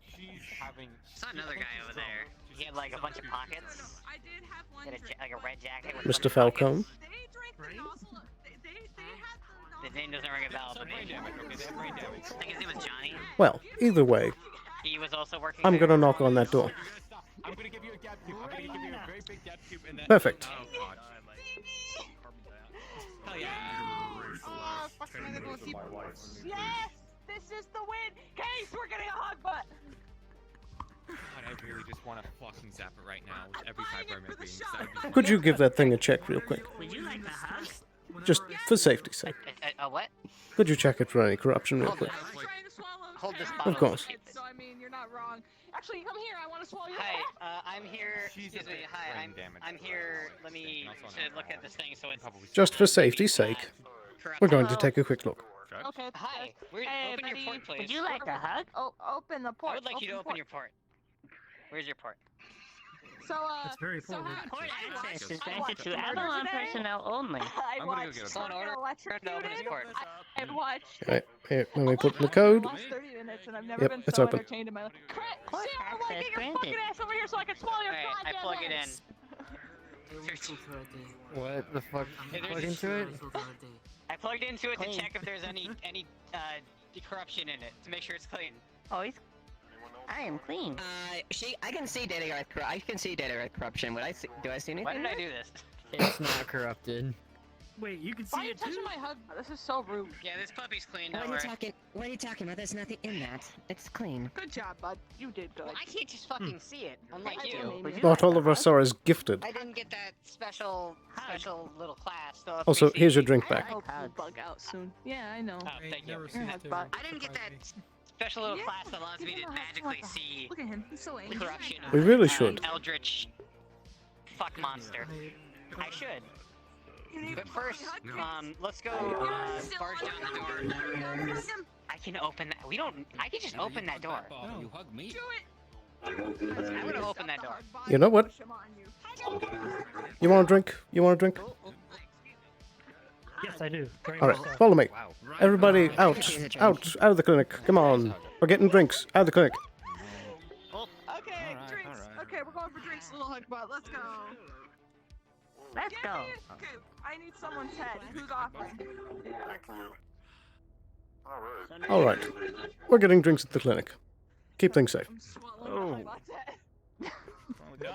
She's having. Saw another guy over there. He had like a bunch of pockets. I did have one He had drink, like a red jacket with Mr. Falcone. They drank the nozzle. They had the The name doesn't ring a bell, but brain damage. Okay, they have brain damage. I think his name was Johnny. Well, either way, He was also working. I'm there. gonna knock on that door. I'm gonna give you a gap tube. I'm gonna give you a very big gap tube, and then. Perfect. Oh god. Hell yeah. Yes! This is the win! Case, we're getting a Hugbot! God, I really just want to fucking zap it right now with every fiber I'm being. Could you give that thing a check real quick? Would you like a hug? Just for safety's sake. A what? Could you check it for any corruption real quick? Hold this Of bottle. course. So, I mean, you're not wrong. Actually, come here, I want to swallow your Hi, head. I'm here. Excuse me. Hi, I'm here. Let me to look at this thing. So it's Just for safety's sake, we're going to take a quick look. Okay. Hi. Hey, Open your buddy. port, please. Would you like a hug? Oh, open the port. I would like you to open your port. Where's your port? So, It's very so important. how- Port I access watched- is I granted watched to murder Avalon today. personnel only. I I'm gonna go watched get a someone order. electrocuted. Open his port. I watched Right, here, let me put in the code. the last 30 minutes, and I've never Yep, been it's so open. entertained in my life. Port Sarah, access get your granted. fucking ass over here so I can swallow your Alright, I goddamn plug it in. legs. What the fuck? Hey, there's- Plug into it? I plugged into it to Clean. check if there's any corruption in it to make sure it's clean. Oh, I am clean. I can see data corruption. Would I see? Do I see anything? Why did I there? do this? It's not corrupted. Wait, you can Why are see you it touching too? my hug? This is so rude. Yeah, this puppy's clean. What Don't are worry. you talking? What are you talking about? There's nothing in that. It's clean. Good job, bud. You did good. Well, I can't just fucking see it, unlike I you. didn't. Not all of us are as gifted. I didn't get that special little class. So if Also, we see- here's your drink I back. hope you bug out soon. Yeah, I know. Oh, thank you. Your hug bot. I didn't get that special little class that allows me to magically see Look at him. He's so angry. corruption. We really should. Eldritch fuck monster. I should. But first, let's go barge down the door. I can open that. I can just open that door. You hug me. Do it. I'm gonna open that door. You know what? You want a drink? You want a drink? Yes, I do. Very All right, much so. follow me. Everybody out of the clinic. Come on. We're getting drinks. Out of the clinic. Okay, drinks. Okay, we're going for drinks, little hug bot. Let's go. Let's Give go. me- Okay, I need someone's head. Who's offering? All right. We're getting drinks at the clinic. Keep things safe. I'm swallowing my bot's head.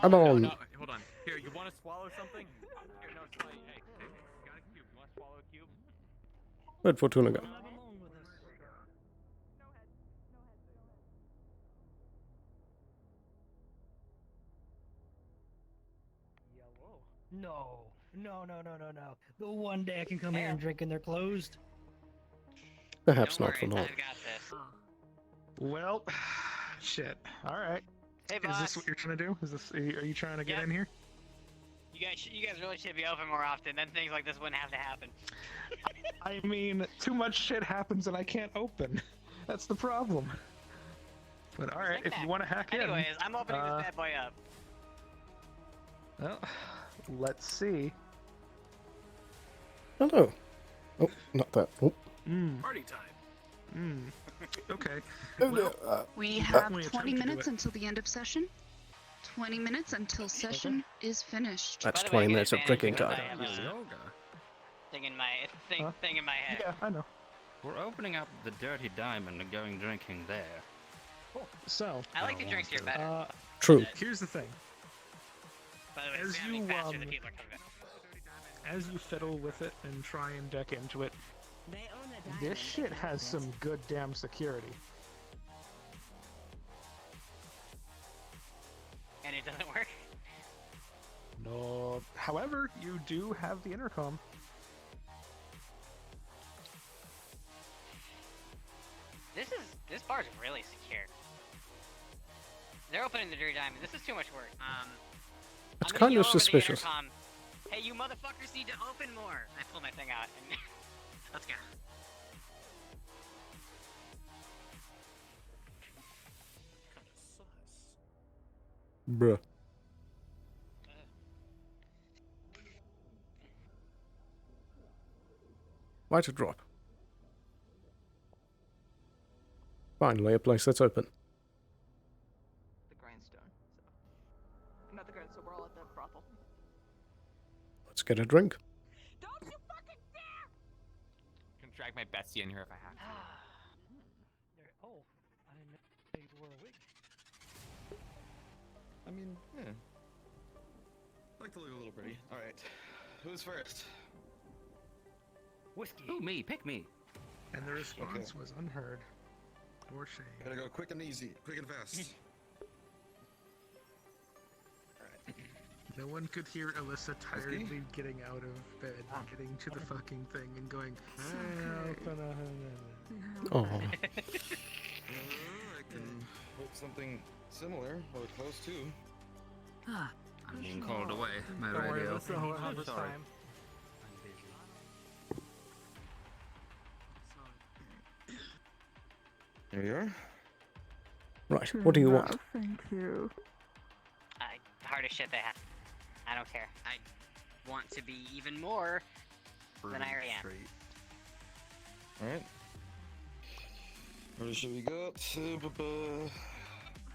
Come on. No, hold on. Here, you want to swallow something? Here, no, it's like, hey, you got a cube. You want to swallow a cube? Where'd Fortuna go? No. No. The one day I can come here and drink and they're closed. Perhaps not for long. Well, shit. All right. Hey, Is boss. this what you're trying to do? Is this? Are you trying to get Yep. in here? You guys really should be open more often. Then things like this wouldn't have to happen. I mean, too much shit happens and I can't open. That's the problem. But all right, if you want to hack in. Anyways, I'm opening this bad boy up. Well, let's see. Hello. Oh, not that. Oh. Party time. Okay. We have definitely 20 attempt to do minutes it. until the end of session. 20 minutes until session is finished. That's By the way, 20 I get minutes of advantage drinking because time. I have a thing in my thing in my head. Yeah, I know. We're opening up the Dirty Diamond and going drinking there. So. I like the drinks here better. True. Here's the thing. By the way, As it's happening you, faster than people are coming back. As you fiddle with it and try and deck into it, this shit has some good damn security. And it doesn't work. No. However, you do have the intercom. This bar's really secure. They're opening the Dirty Diamond. This is too much work. It's I'm gonna kind yell of over the suspicious. intercom, hey, you motherfuckers need to open more. I pull my thing out and let's go. Bruh. Why to drop? Finally, a place that's open. The grindstone. So. Not the grindstone, we're all at the brothel. Let's get a drink. Don't you fucking dare! I can drag my Betsy in here if I have to. Oh, I didn't know they wore a wig. I mean, yeah. I like to look a little pretty. Alright. Who's first? Whiskey. Ooh, me. Pick me. And the response was unheard. Or shame. Gotta go quick and easy. Quick and fast. No one could hear Alyssa tiredly getting out of bed, getting to the fucking thing, and going, Oh. I can hope something similar or close to. I'm being called away. My Don't worry, radio. let's have this Sorry. time. Here we are. Right, what do you want? Thank you. Hardest shit they have. I don't care. I want to be even more than I already am. Alright. Where should we go?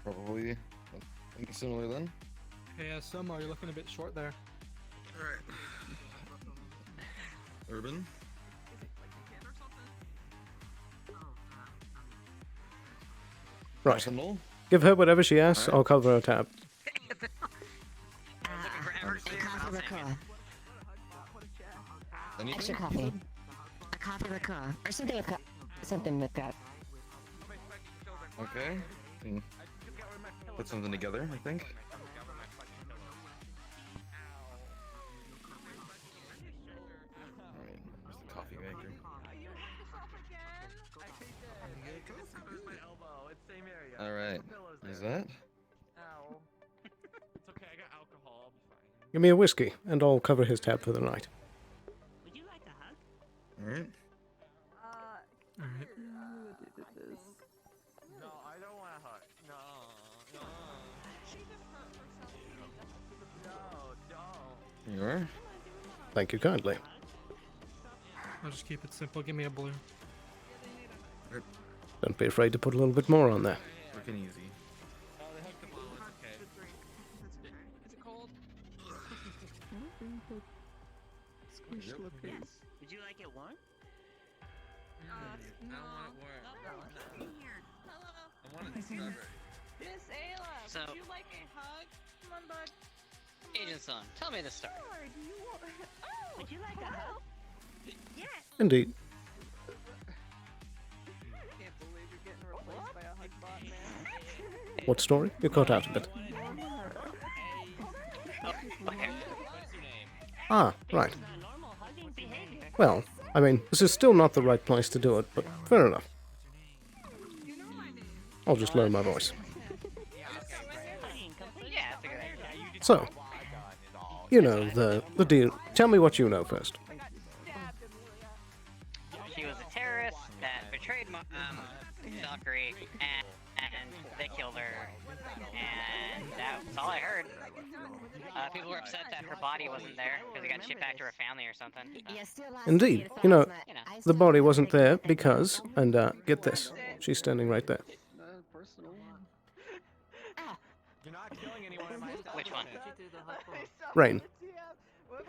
Probably something similar then. Yeah, Summer, you're looking a bit short there. Alright. Urban. Right. Give her whatever she asks, I'll cover her tab. Coffee liqueur. Extra coffee. A coffee liqueur. Or something with something with that. Okay. Can put something together, I think. Alright, where's the coffee maker? Alright, is that? It's okay, I got alcohol, I'll be fine. Give me a whiskey, and I'll cover his tab for the night. Would you like a hug? Alright. Alright. No, I don't want a hug. No, no. No, don't. Here you are. Thank you kindly. I'll just keep it simple. Give me a blue. Don't be afraid to put a little bit more on there. Quick and easy. Oh, they hooked the ball, it's okay. Is it cold? Yep. Would you like it warm? No. I want it warm. I want it strawberry. Miss Ayla, So- would you like a hug? Come on, bud. Agent Son, tell me the story. Sure, do you want... Oh, Would you like a hug? Yes. Indeed. Can't believe you're getting replaced by a hug bot, man. What story? You cut out a bit. Ah, right. Well, I mean, this is still not the right place to do it, but fair enough. I'll just lower my voice. Yeah, that's a good idea. So, you know, the deal. Tell me what you know first. She was a terrorist that betrayed Valkyrie, and they killed her. And that's all I heard. People were upset that her body wasn't there because it got shipped back to her family or something. Indeed, you know, the body wasn't there because, and get this, she's standing right there. You're not killing anyone in my establishment. Which one? Rain. What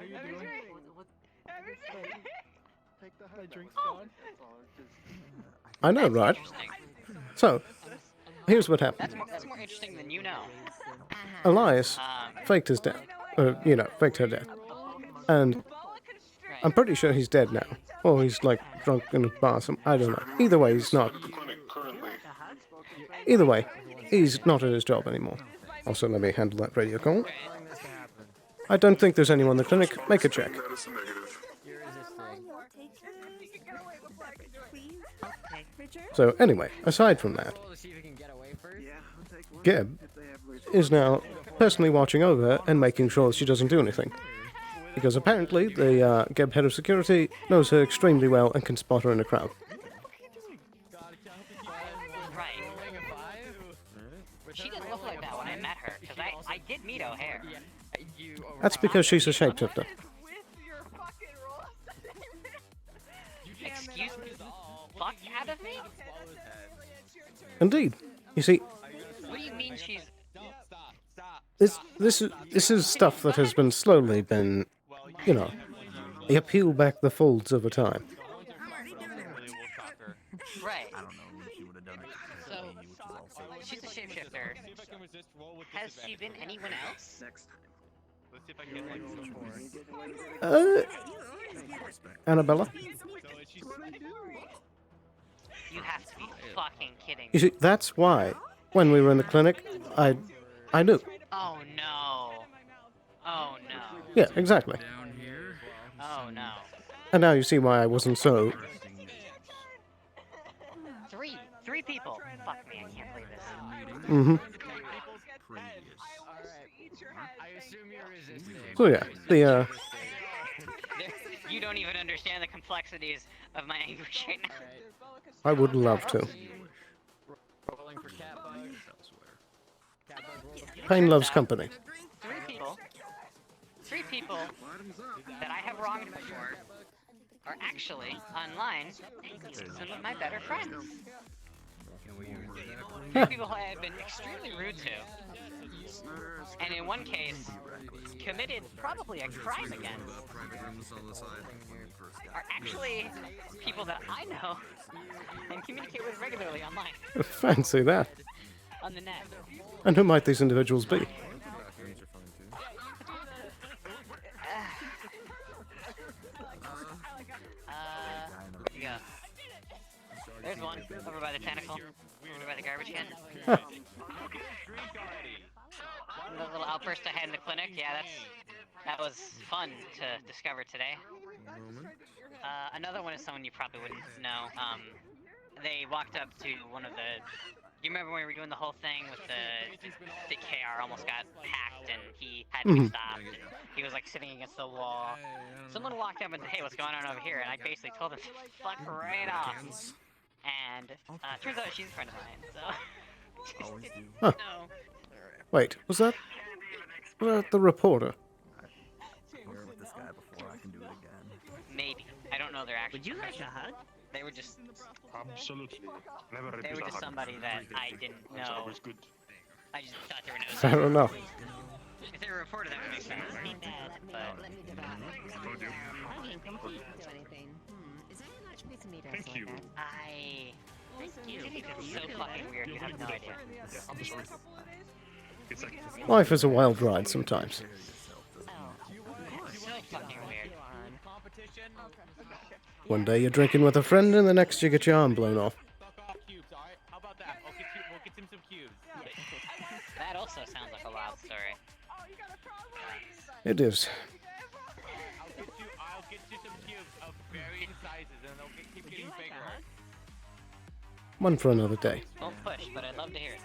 are you doing? My drink's gone. I know, right? So, here's what happened. That's more interesting than you know. Elias faked his death. Faked her death. And I'm pretty sure he's dead now. Or he's, like, drunk in a bar. I don't know. Either way, he's not. Either way, he's not at his job anymore. Also, let me handle that radio call. I don't think there's anyone in the clinic. Make a check. So, anyway, aside from that, Geb is now personally watching over her and making sure she doesn't do anything. Because apparently, the Geb head of security knows her extremely well and can spot her in a crowd. Right. She didn't look like that when I met her, because I did meet O'Hare. That's because she's a shapeshifter. Excuse me? Fuck out of me? Indeed. You see, What do you mean she's... this is stuff that has been slowly been, you peel back the folds over time. Right. I don't know if she would have done it. So, she's a shapeshifter. Has she been anyone else? Let's see if I can get Annabella? You have to be fucking kidding. You see, that's why, when we were in the clinic, I knew. Oh no. Oh no. Yeah, exactly. Oh no. And now you see why I wasn't so... Three people. Fuck me, I can't believe this. Mm-hmm. I assume you're resisting. So yeah, the, You don't even understand the complexities of my anguish right now. I would love to. Pain loves company. Three people that I have wronged before are actually online some of my better friends. Three people I have been extremely rude to, and in one case committed probably a crime against, are actually people that I know and communicate with regularly online. Fancy that. On the net. And who might these individuals be? Yeah. There's one over by the tentacle, over by the garbage can. The little outburst I had in the clinic, yeah, that was fun to discover today. Another one is someone you probably wouldn't know. They walked up to one of the... You remember when we were doing the whole thing with the KR almost got hacked and he had to be stopped. And he was like sitting against the wall. Someone walked up and said, "Hey, what's going on over here?" And I basically told him to fuck right off. And turns out she's a friend of mine, so... Huh. No. Wait, was that the reporter? With this guy before I can do it again. Maybe. I don't know their actual... Would you like a hug? They were just... Absolutely. Never They were just somebody that I didn't know. Good. I just thought they were nosy. I don't know. If they were a reporter, that would make sense. But... Thank you. It's so fucking weird, you have no idea. Life is a wild ride sometimes. So fucking weird. One day you're drinking with a friend and the next you get your arm blown off. How about that? We'll get him some cubes. That also sounds like a wild story. It is. I'll get you some cubes of varying sizes and they'll keep getting bigger. One for another day. Don't push, but I'd love to hear it.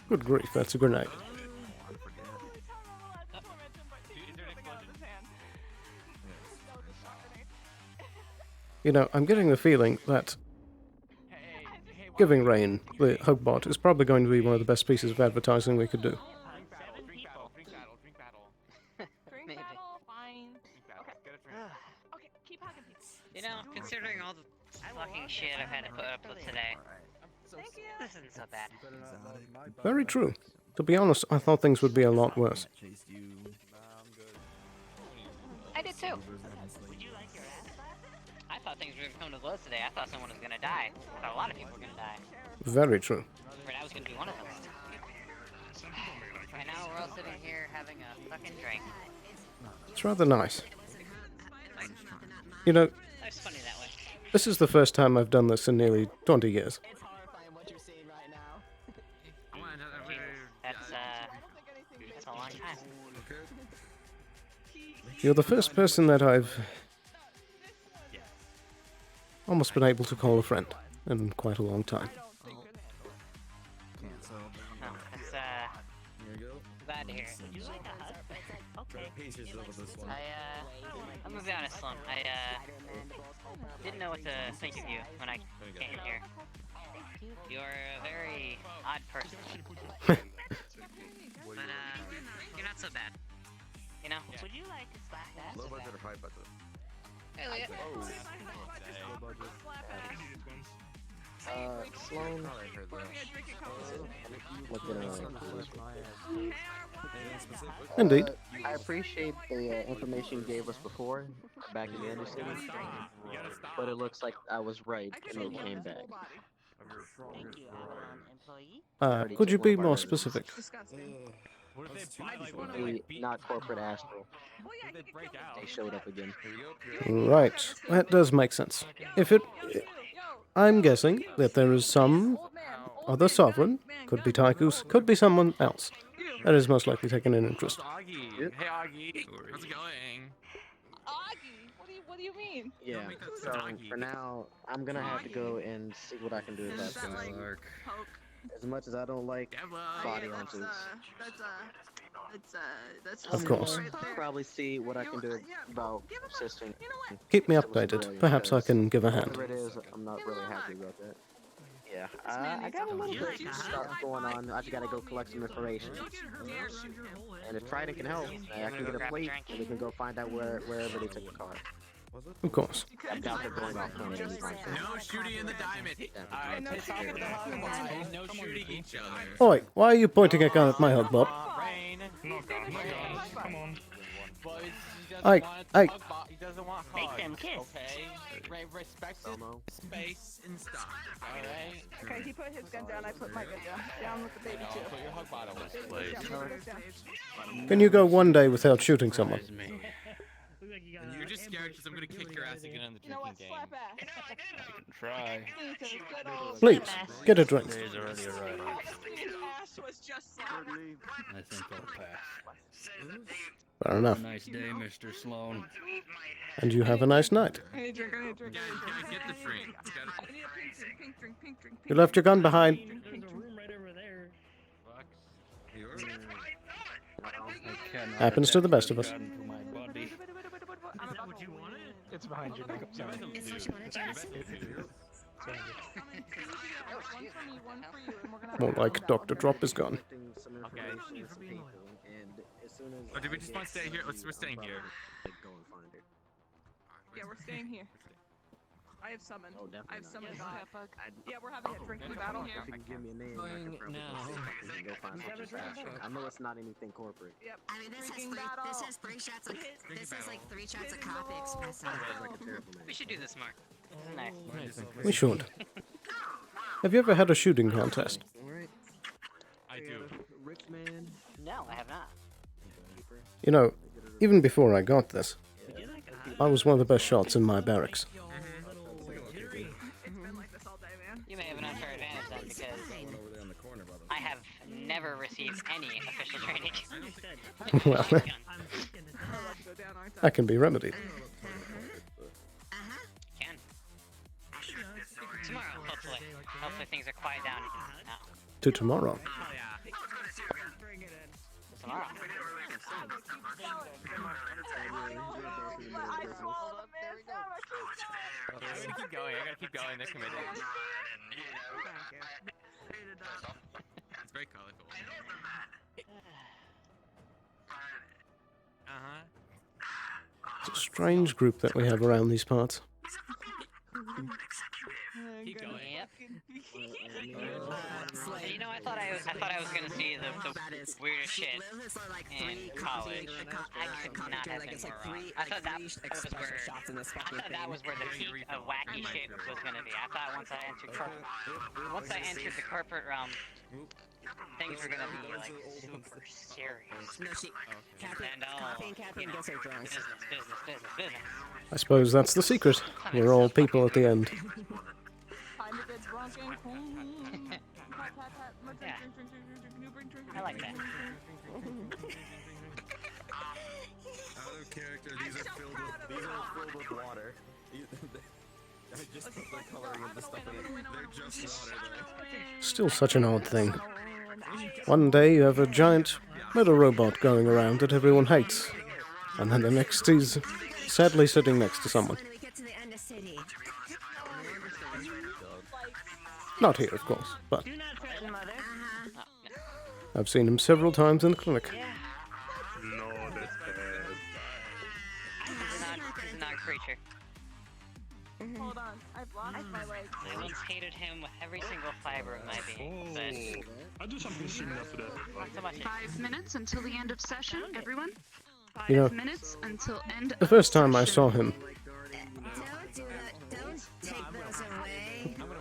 Good grief, that's a grenade. You know, I'm getting the feeling that giving Rain the Hugbot is probably going to be one of the best pieces of advertising we could do. Drink battle, fine. Okay, keep hugging people. You know, considering all the fucking shit I've had to put up with today, this isn't so bad. Very true. To be honest, I thought things would be a lot worse. I did too. I thought things were gonna come to blows today. I thought someone was gonna die. I thought a lot of people were gonna die. Very true. But I was gonna be one of them. Right now we're all sitting here having a fucking drink. It's rather nice. You know, Life's funny that way. this is the first time I've done this in nearly 20 years. That's a long time. You're the first person that I've almost been able to call a friend in quite a long time. Glad to hear it. I'm gonna be honest, Sloan. I didn't know what to think of you when I came here. You're a very odd person. But you're not so bad. You know? Would you like to slap that? Low budget or high budget? Hey, Leah. Sloan. Indeed. I appreciate the information you gave us before, back in the Ender City, but it looks like I was right and it came back. Could you be more specific? Not corporate astral. They showed up again. Right, that does make sense. I'm guessing that there is some other sovereign, could be Tychus, could be someone else, that is most likely taking an interest. Hey, Augie. How's it going? Augie? What do you mean? Yeah, so for now, I'm gonna have to go and see what I can do about this. As much as I don't like body hunters. Of course. Probably see what I can do about assisting. Keep me updated. Perhaps I can give a hand. Whatever it is, I'm not really happy about that. Yeah, I got a little bit of stuff going on. I just gotta go collect some information. And if Trident can help, I can get a plate and we can go find out wherever they took the car. Of course. I doubt they're going off planet anytime soon. No shooting in the diamond. No shooting each other. Oi, why are you pointing a gun at my Hugbot? Come on. Hey. He doesn't want hugs. Make them kiss. Okay. Respect his space and stuff. Alright? Okay, he put his gun down, I put my gun down. Down with the baby too. Put your hug bottom in place. Can you go one day without shooting someone? You're just scared because I'm gonna kick your ass again on the drinking game. Slap ass. Try. Please, get a drink. Today's already arrived. Ass was just slapped. I think I'll pass. Fair enough. Have a nice day, Mr. Sloan. And you have a nice night. I need a drink, I need a drink. Get the drink. I need a pink drink. You left your gun behind. There's a room right over there. Happens to the best of us. Is that what you wanted? It's behind you now. Sorry. It's what you wanted, Jess. More like Dr. Drop is gone. Okay. Or did we just want to stay here? We're staying here. Yeah, we're staying here. I have summoned. Oh, definitely I have not. summoned God. Yeah, we're having a drinking battle here. If you can give me a name, I can probably go find something. I know it's not anything corporate. Yep. I mean, this has three shots of coffee espresso. We should do this more. This is nice. We should. Have you ever had a shooting contest? Alright. I do. Rich man. No, I have not. You know, even before I got this, I was one of the best shots in my barracks. You may have an unfair advantage then because I have never received any official training. Well, that can be remedied. Can. Tomorrow, hopefully. Hopefully things are quiet down now. To tomorrow. Oh yeah. tomorrow. I gotta keep going. They're committed. It's very colorful. It's a strange group that we have around these parts. Keep going. Yep. You know, I thought I was gonna see the weirdest shit in college. I could not have been more wrong. I thought that was where the peak of wacky shit was gonna be. I thought once I entered the corporate realm, things were gonna be like super serious. No, she. Catherine gets her drunk. Business. I suppose that's the secret. We're all people at the end. I like that. Out of character, these are filled with water. I just put the coloring of the stuff in it. They're just water though. Still such an odd thing. One day you have a giant metal robot going around that everyone hates. And then the next he's sadly sitting next to someone. Not here, of course, but I've seen him several times in the clinic. No, that's bad. He's a non-creature. Hold on, I've lost my legs. I once hated him with every single fiber of my being, but I do something similar to that. not so much. 5 minutes until the end of session, everyone. 5 You know, minutes until end the first time I saw him,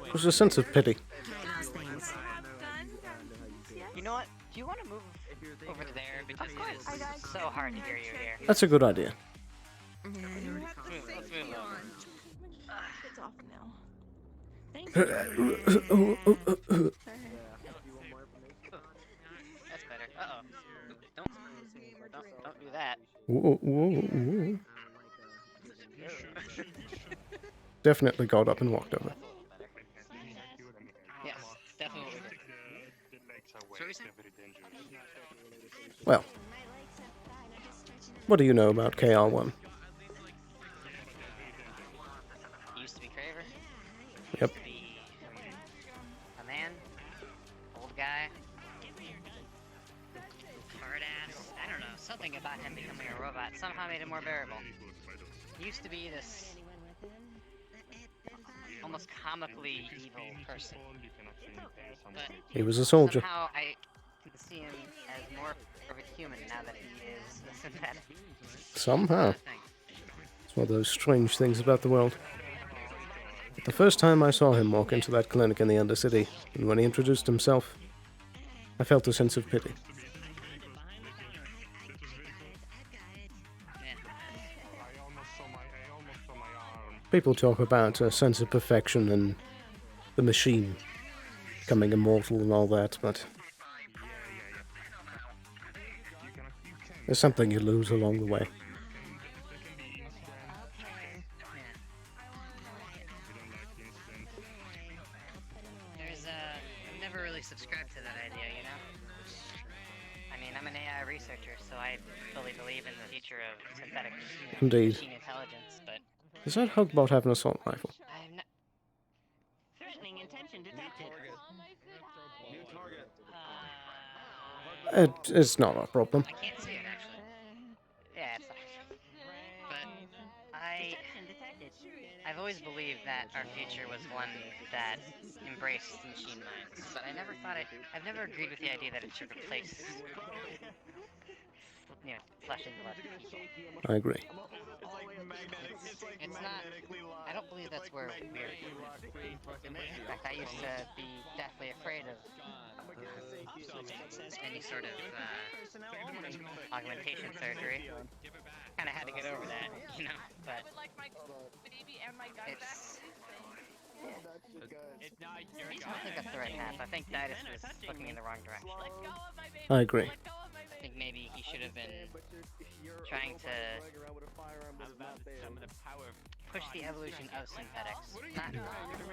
it was a sense of pity. You know what? Do you want to move over there? Because it's so hard to hear you here. That's a good idea. Let's move over. It's off now. Thank That's better. Uh-oh. Don't do that. Whoa, whoa, whoa. Definitely got up and walked over. Yes, definitely. Well, what do you know about KR1? He used to be Craver. Yep. Used to be a man. Old guy. Hard ass. I don't know. Something about him becoming a robot somehow made it more bearable. He used to be this almost comically evil person. But He was a soldier. somehow I can see him as more of a human now that he is a synthetic. Somehow. It's one of those strange things about the world. The first time I saw him walk into that clinic in the Undercity, and when he introduced himself, I felt a sense of pity. People talk about a sense of perfection and the machine becoming immortal and all that, but there's something you lose along the way. I've never really subscribed to that idea, you know? I mean, I'm an AI researcher, so I fully believe in the future of synthetic Indeed. machine intelligence, but Does that Hugbot have an assault rifle? I'm not... Threatening intention detected. It's not our problem. I can't see it, actually. Yeah, it's not. But I've always believed that our future was one that embraced machine minds, but I've never agreed with the idea that it should replace, flesh and blood people. I agree. It's not, I don't believe that's where we're, in fact, I used to be deathly afraid of any sort of augmentation surgery. Kind of had to get over that, you know, but I don't think that's the right path. I think Didus was looking in the wrong direction. I agree. I think maybe he should have been trying to push the evolution of synthetics, not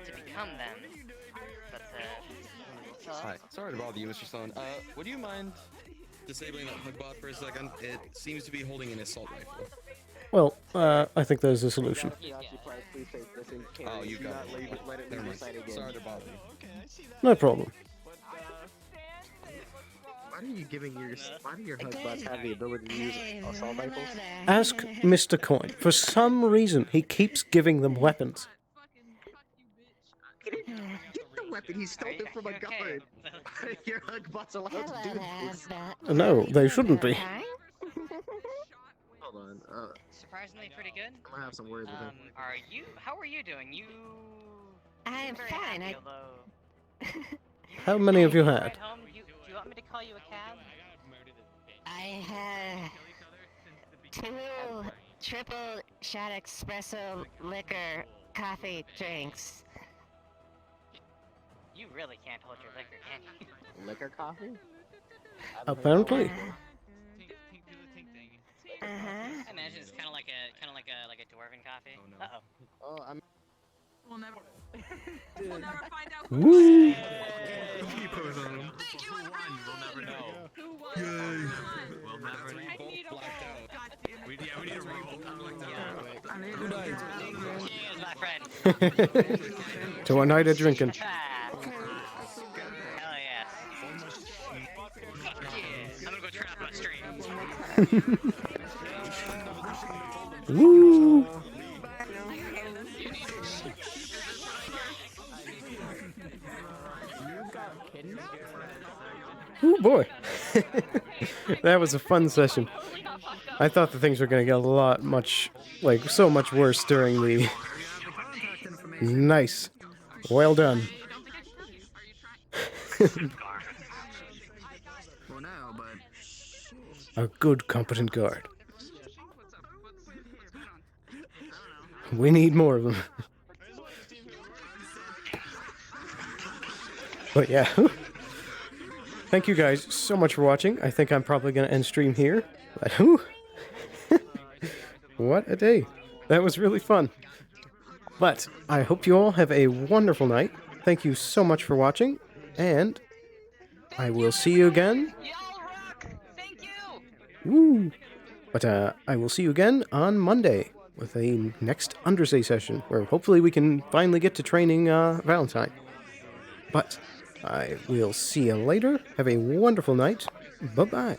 to become them, but to... Hi, sorry to bother you, Mr. Sloan. Would you mind disabling that Hugbot for a second, it seems to be holding an assault rifle. Well, I think there's a solution. Oh, you got it. Never mind. Sorry to bother you. No problem. Why are you giving your? Why do your Hugbots have the ability to use assault rifles? Ask Mr. Coin. For some reason, he keeps giving them weapons. Get the weapon. He stole it from a guard. Your Hugbot's allowed to do this. No, they shouldn't be. Hold on. Surprisingly pretty good. I'm gonna have some words with him. Are you? How are you doing? You? I am fine. Happy, How many have you had? Right home? Do you want me to call you a cab? I had 2 triple shot espresso liquor coffee drinks. You really can't hold your liquor, can you? Liquor coffee? Apparently. I imagine it's kind of like a dwarven coffee. Oh no. Oh, I'm. We'll never. We'll never find out. Woo! Keep it on him. Who won? We'll never know. Who won? Yay. We'll never know. I need a roll. God damn it. We need a roll. Who died? Cheers, my friend. To a night of drinking. Hell yeah. I'm gonna go try out my stream. Woo! Oh boy. That was a fun session. I thought the things were going to get a lot so much worse during the... Nice. Well done. A good, competent guard. We need more of them. But yeah. Thank you guys so much for watching. I think I'm probably going to end stream here. But what a day. That was really fun. But I hope you all have a wonderful night. Thank you so much for watching. And I will see you again. Woo! But I will see you again on Monday with a next Undersea session where hopefully we can finally get to training Valentine. But I will see you later. Have a wonderful night. Bye-bye.